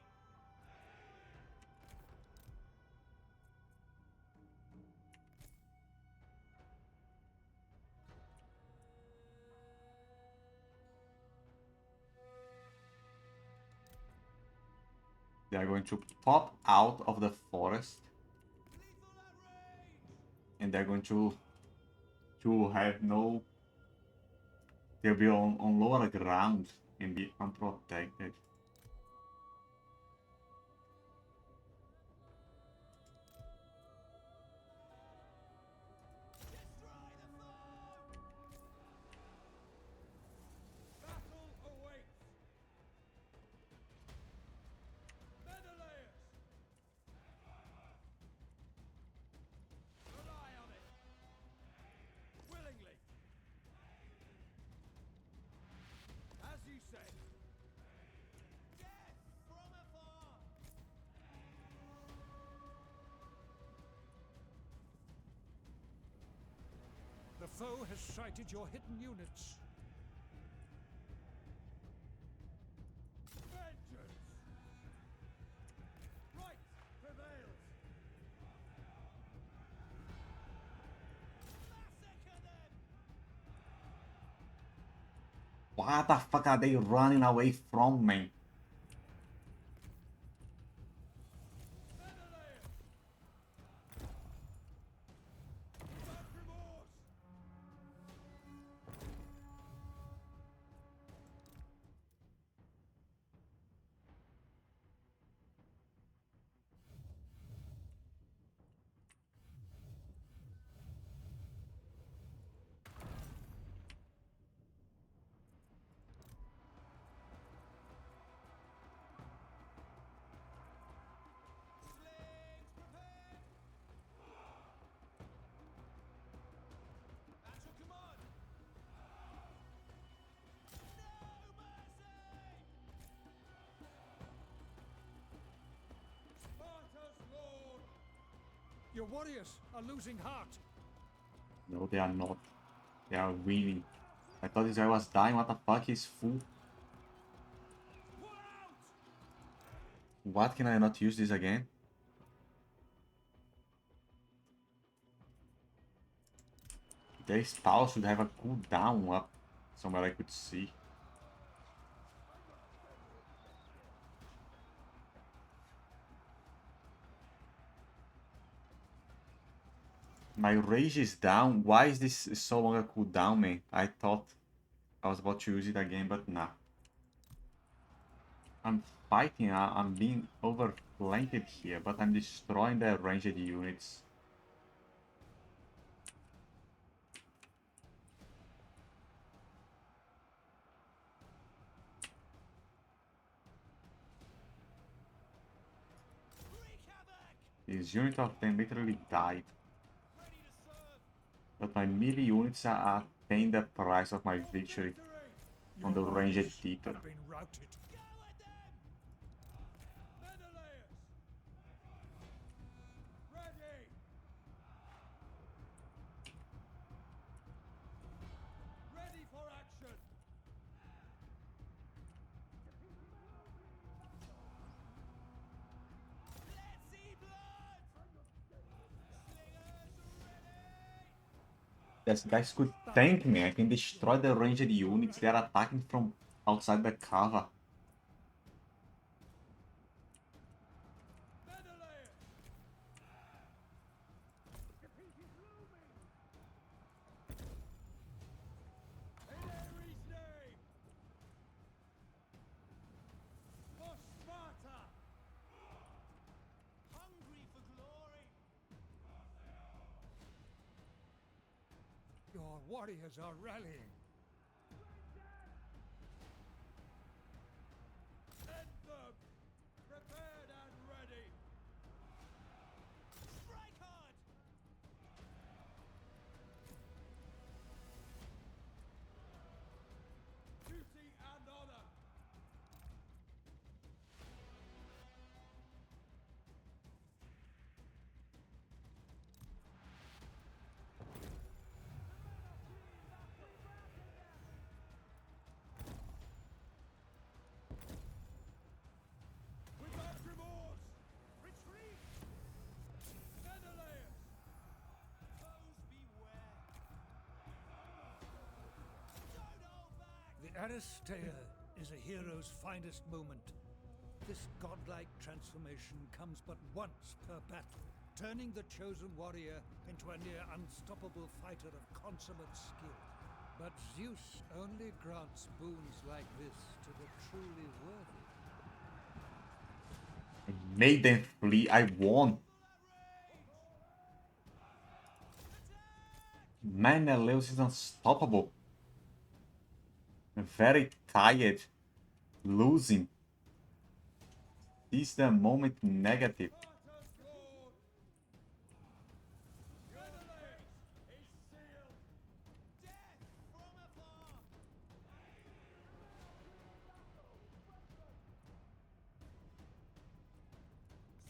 They are going to pop out of the forest. And they're going to have no... They'll be on lower ground and be unprotected. Battle awaits. Menelaus. Rely on it. Willingly. As you say. Yes, from afar. The foe has sighted your hidden units. Vengeance. Right prevails. Massacre them. What the fuck are they running away from me? Without remorse. Slings prepared. At your command. No mercy. Sparta's lord. Your warriors are losing heart. No, they are not. They are winning. I thought this guy was dying. What the fuck? He's full. Pull out. What? Can I not use this again? The spell should have a cooldown up somewhere I could see. My rage is down. Why is this so long a cooldown, man? I thought I was about to use it again, but nah. I'm fighting, I'm being overflanked here, but I'm destroying the ranged units. This unit of them literally died. But my melee units are paying the price of my victory on the ranged people. Have been routed. Menelaus. Ready. Ready for action. Let's see blood. Slingers ready. These guys could tank me. I can destroy the ranged units. They are attacking from outside the cover. Menelaus. In Ares' name. For Sparta. Hungry for glory. warriors are rallying. Send them! Prepared and ready! Strike hard! Duty and honor! Without remorse! Retreat! Menelaus! Foes beware! Don't hold back! The Aristeia is a hero's finest moment. This godlike transformation comes but once per battle, turning the chosen warrior into a near unstoppable fighter of consummate skill. But Zeus only grants boons like this to the truly worthy. I made them flee. I won. Menelaus is unstoppable. Very tired. Losing. Is the moment negative. Sparta's lord! Menelaus is sealed! Death from afar!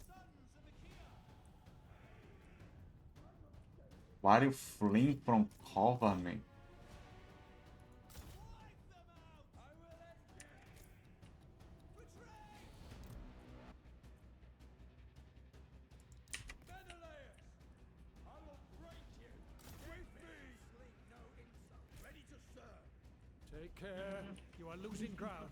Sons of Achaea! Why are you fleeing from cover, man? Wipe them out! I will end you! Betray! Menelaus! I will break you! With me! Sleep no insult! Ready to serve! Take care, you are losing ground.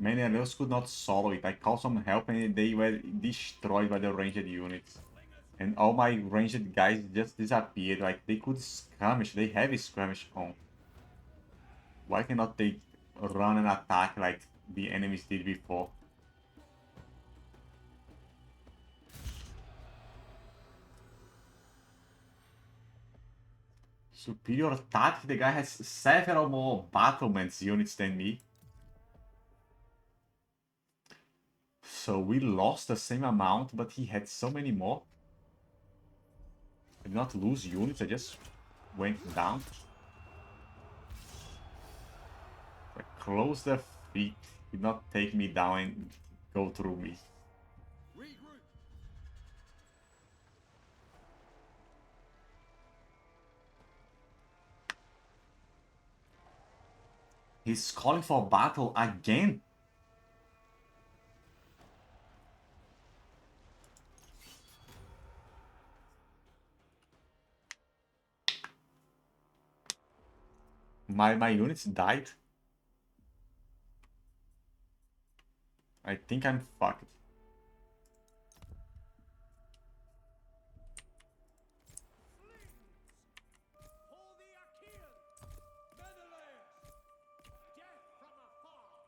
Menelaus could not solo it. I called some help and they were destroyed by the ranged units. And all my ranged guys just disappeared. Like, they could skirmish. They have skirmish on. Why cannot they run and attack like the enemies did before? Superior tactic? The guy has several more battlements units than me. So we lost the same amount, but he had so many more. I did not lose units, I just went down. I closed their feet, did not take me down and go through me. Regroup! He's calling for battle again? My units died. I think I'm fucked.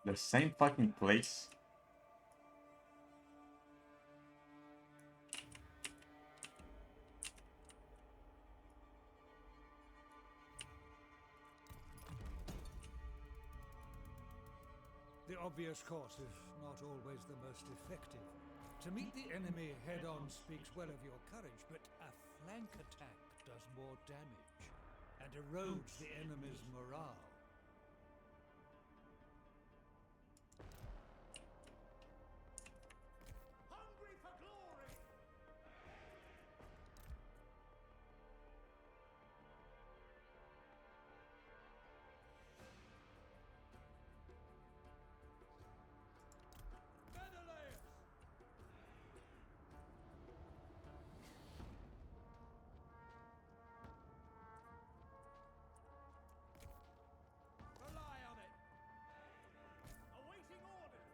The same fucking place. The obvious course is not always the most effective. To meet the enemy head-on speaks well of your courage, but a flank attack does more damage and erodes the enemy's morale. Hungry for glory! Menelaus! Rely on it! Awaiting orders!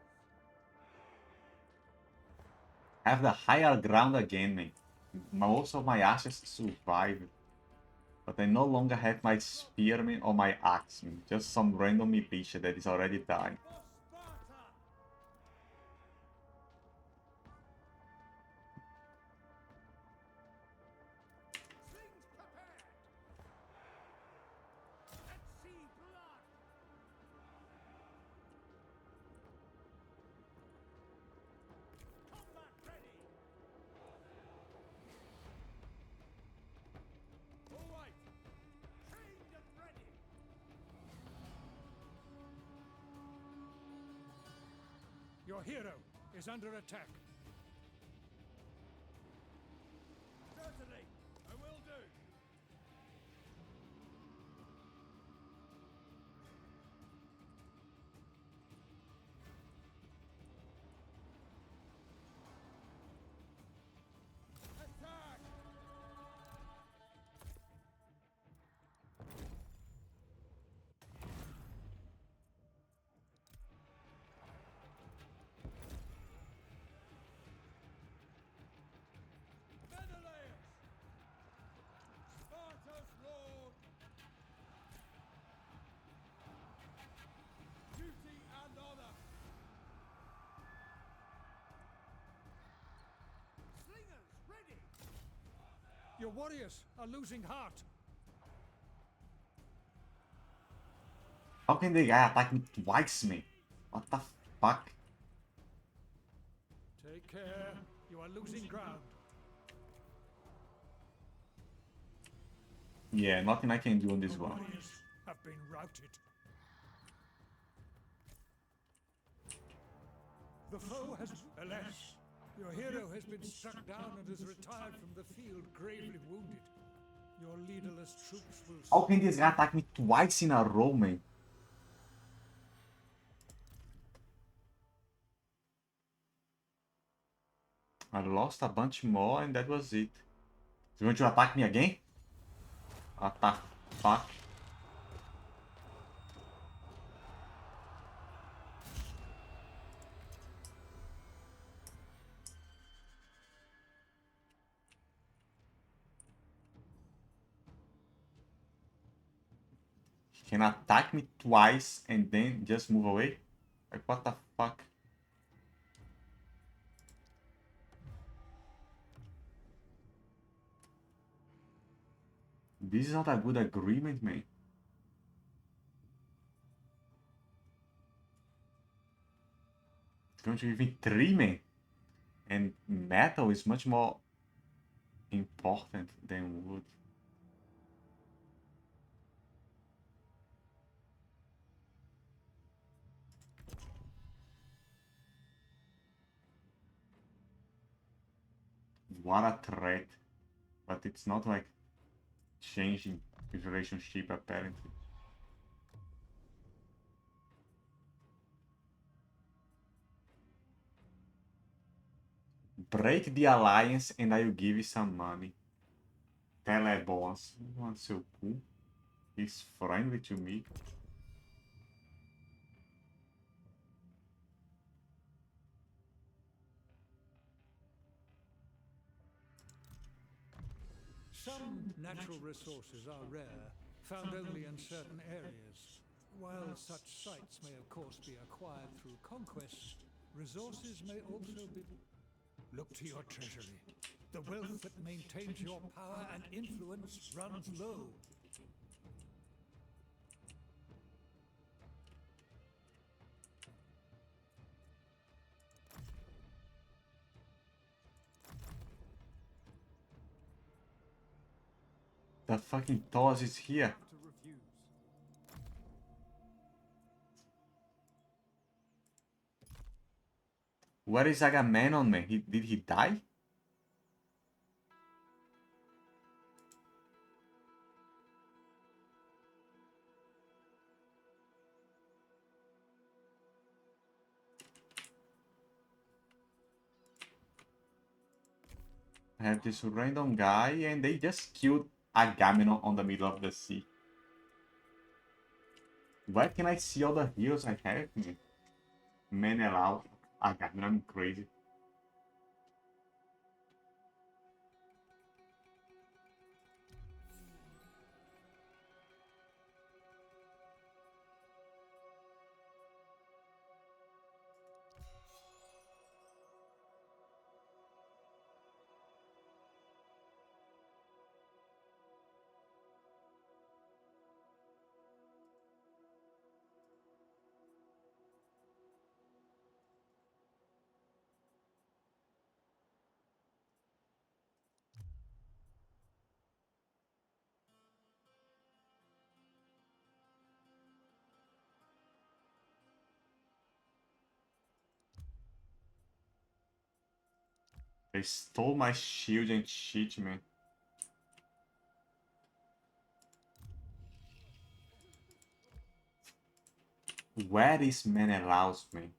Have the higher ground again, man. Most of my ashes survived. But I no longer have my spearman or my axeman, just some random militia that is already dying. Your hero is under attack. Certainly, I will do. Attack! Menelaus! Sparta's lord! Duty and honor! Slingers ready! Your warriors are losing heart. How can the guy attack me twice, man? What the fuck? Take care. You are losing ground. Yeah, nothing I can do on this Your one. warriors have been routed. The foe has... Alas, your hero has been struck down and has retired from the field gravely wounded. Your leaderless troops will... How can this guy attack me twice in a row, man? I lost a bunch more and that was it. You want to attack me again? What the fuck? He can attack me twice and then just move away? Like, what the fuck? This is not a good agreement, man. It's going to give me 3, man. And metal is much more important than wood. What a threat. But it's not like changing his relationship apparently. Break the alliance and I will give you some money. Teleboss. Want seu cu? He's friendly to me. Some natural resources are rare, found only in certain areas. While such sites may of course be acquired through conquest, resources may also be... Look to your treasury. The wealth that maintains your power and influence runs low. The fucking Toss is here. Where is Agamemnon, man? Did he die? I have this random guy and they just killed Agamemnon on the middle of the sea. Where can I see all the heroes I have, man? Menelaus, Agamemnon, I'm crazy. They stole my shield and shit, man. Where is Menelaus, man?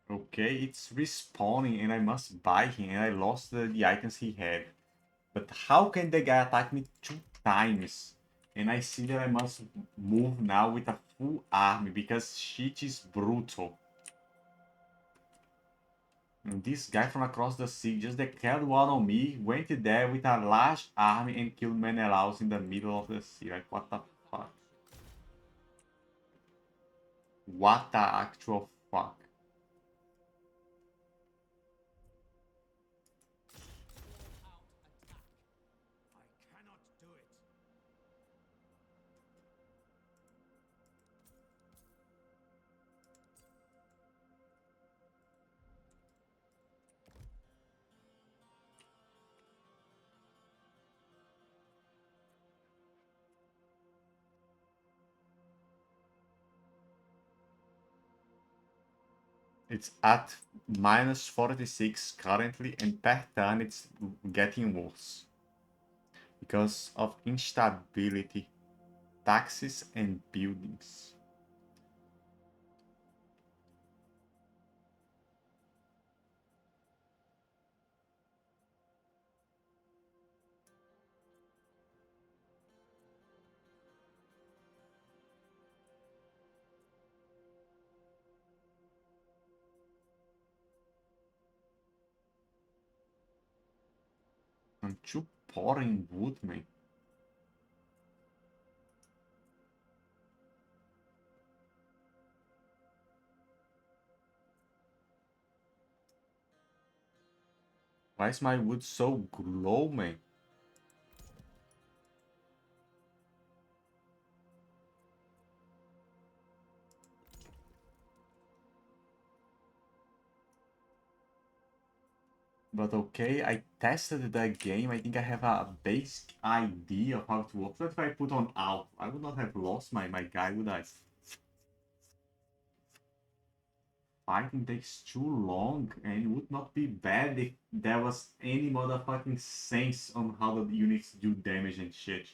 Okay, it's respawning and I must buy him and I lost the items he had. But how can the guy attack me 2 times? And I see that I must move now with a full army because shit is brutal. And this guy from across the sea just declared war on me, went there with a large army and killed Menelaus in the middle of the sea. Like, what the fuck? What the actual fuck? I cannot do it. It's at minus 46 currently, and per turn it's getting worse. Because of instability, taxes, and buildings. I'm too poor in wood, man. Why is my wood so low, man? But okay, I tested the game. I think I have a basic idea of how it works. What if I put on Alt? I would not have lost my guy, would I? Fighting takes too long, and it would not be bad if there was any motherfucking sense on how the units do damage and shit.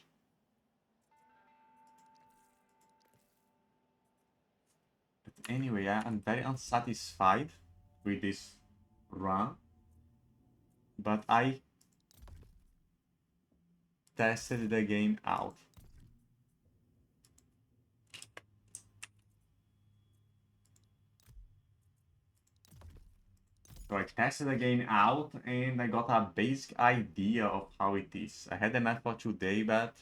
But anyway, I'm very unsatisfied with this run. But I tested the game out. So I tested the game out and I got a basic idea of how it is. I had the map for today, but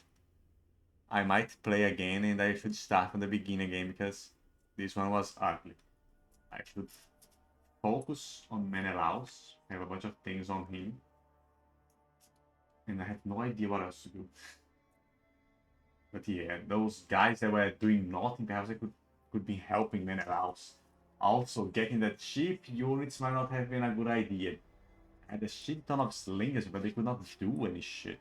I might play again and I should start from the beginning again because this one was ugly. I should focus on Menelaus. I have a bunch of things on him. And I have no idea what else to do. But yeah, those guys that were doing nothing, perhaps I could be helping Menelaus. Also, getting the cheap units might not have been a good idea. I had a shit ton of slingers, but they could not do any shit.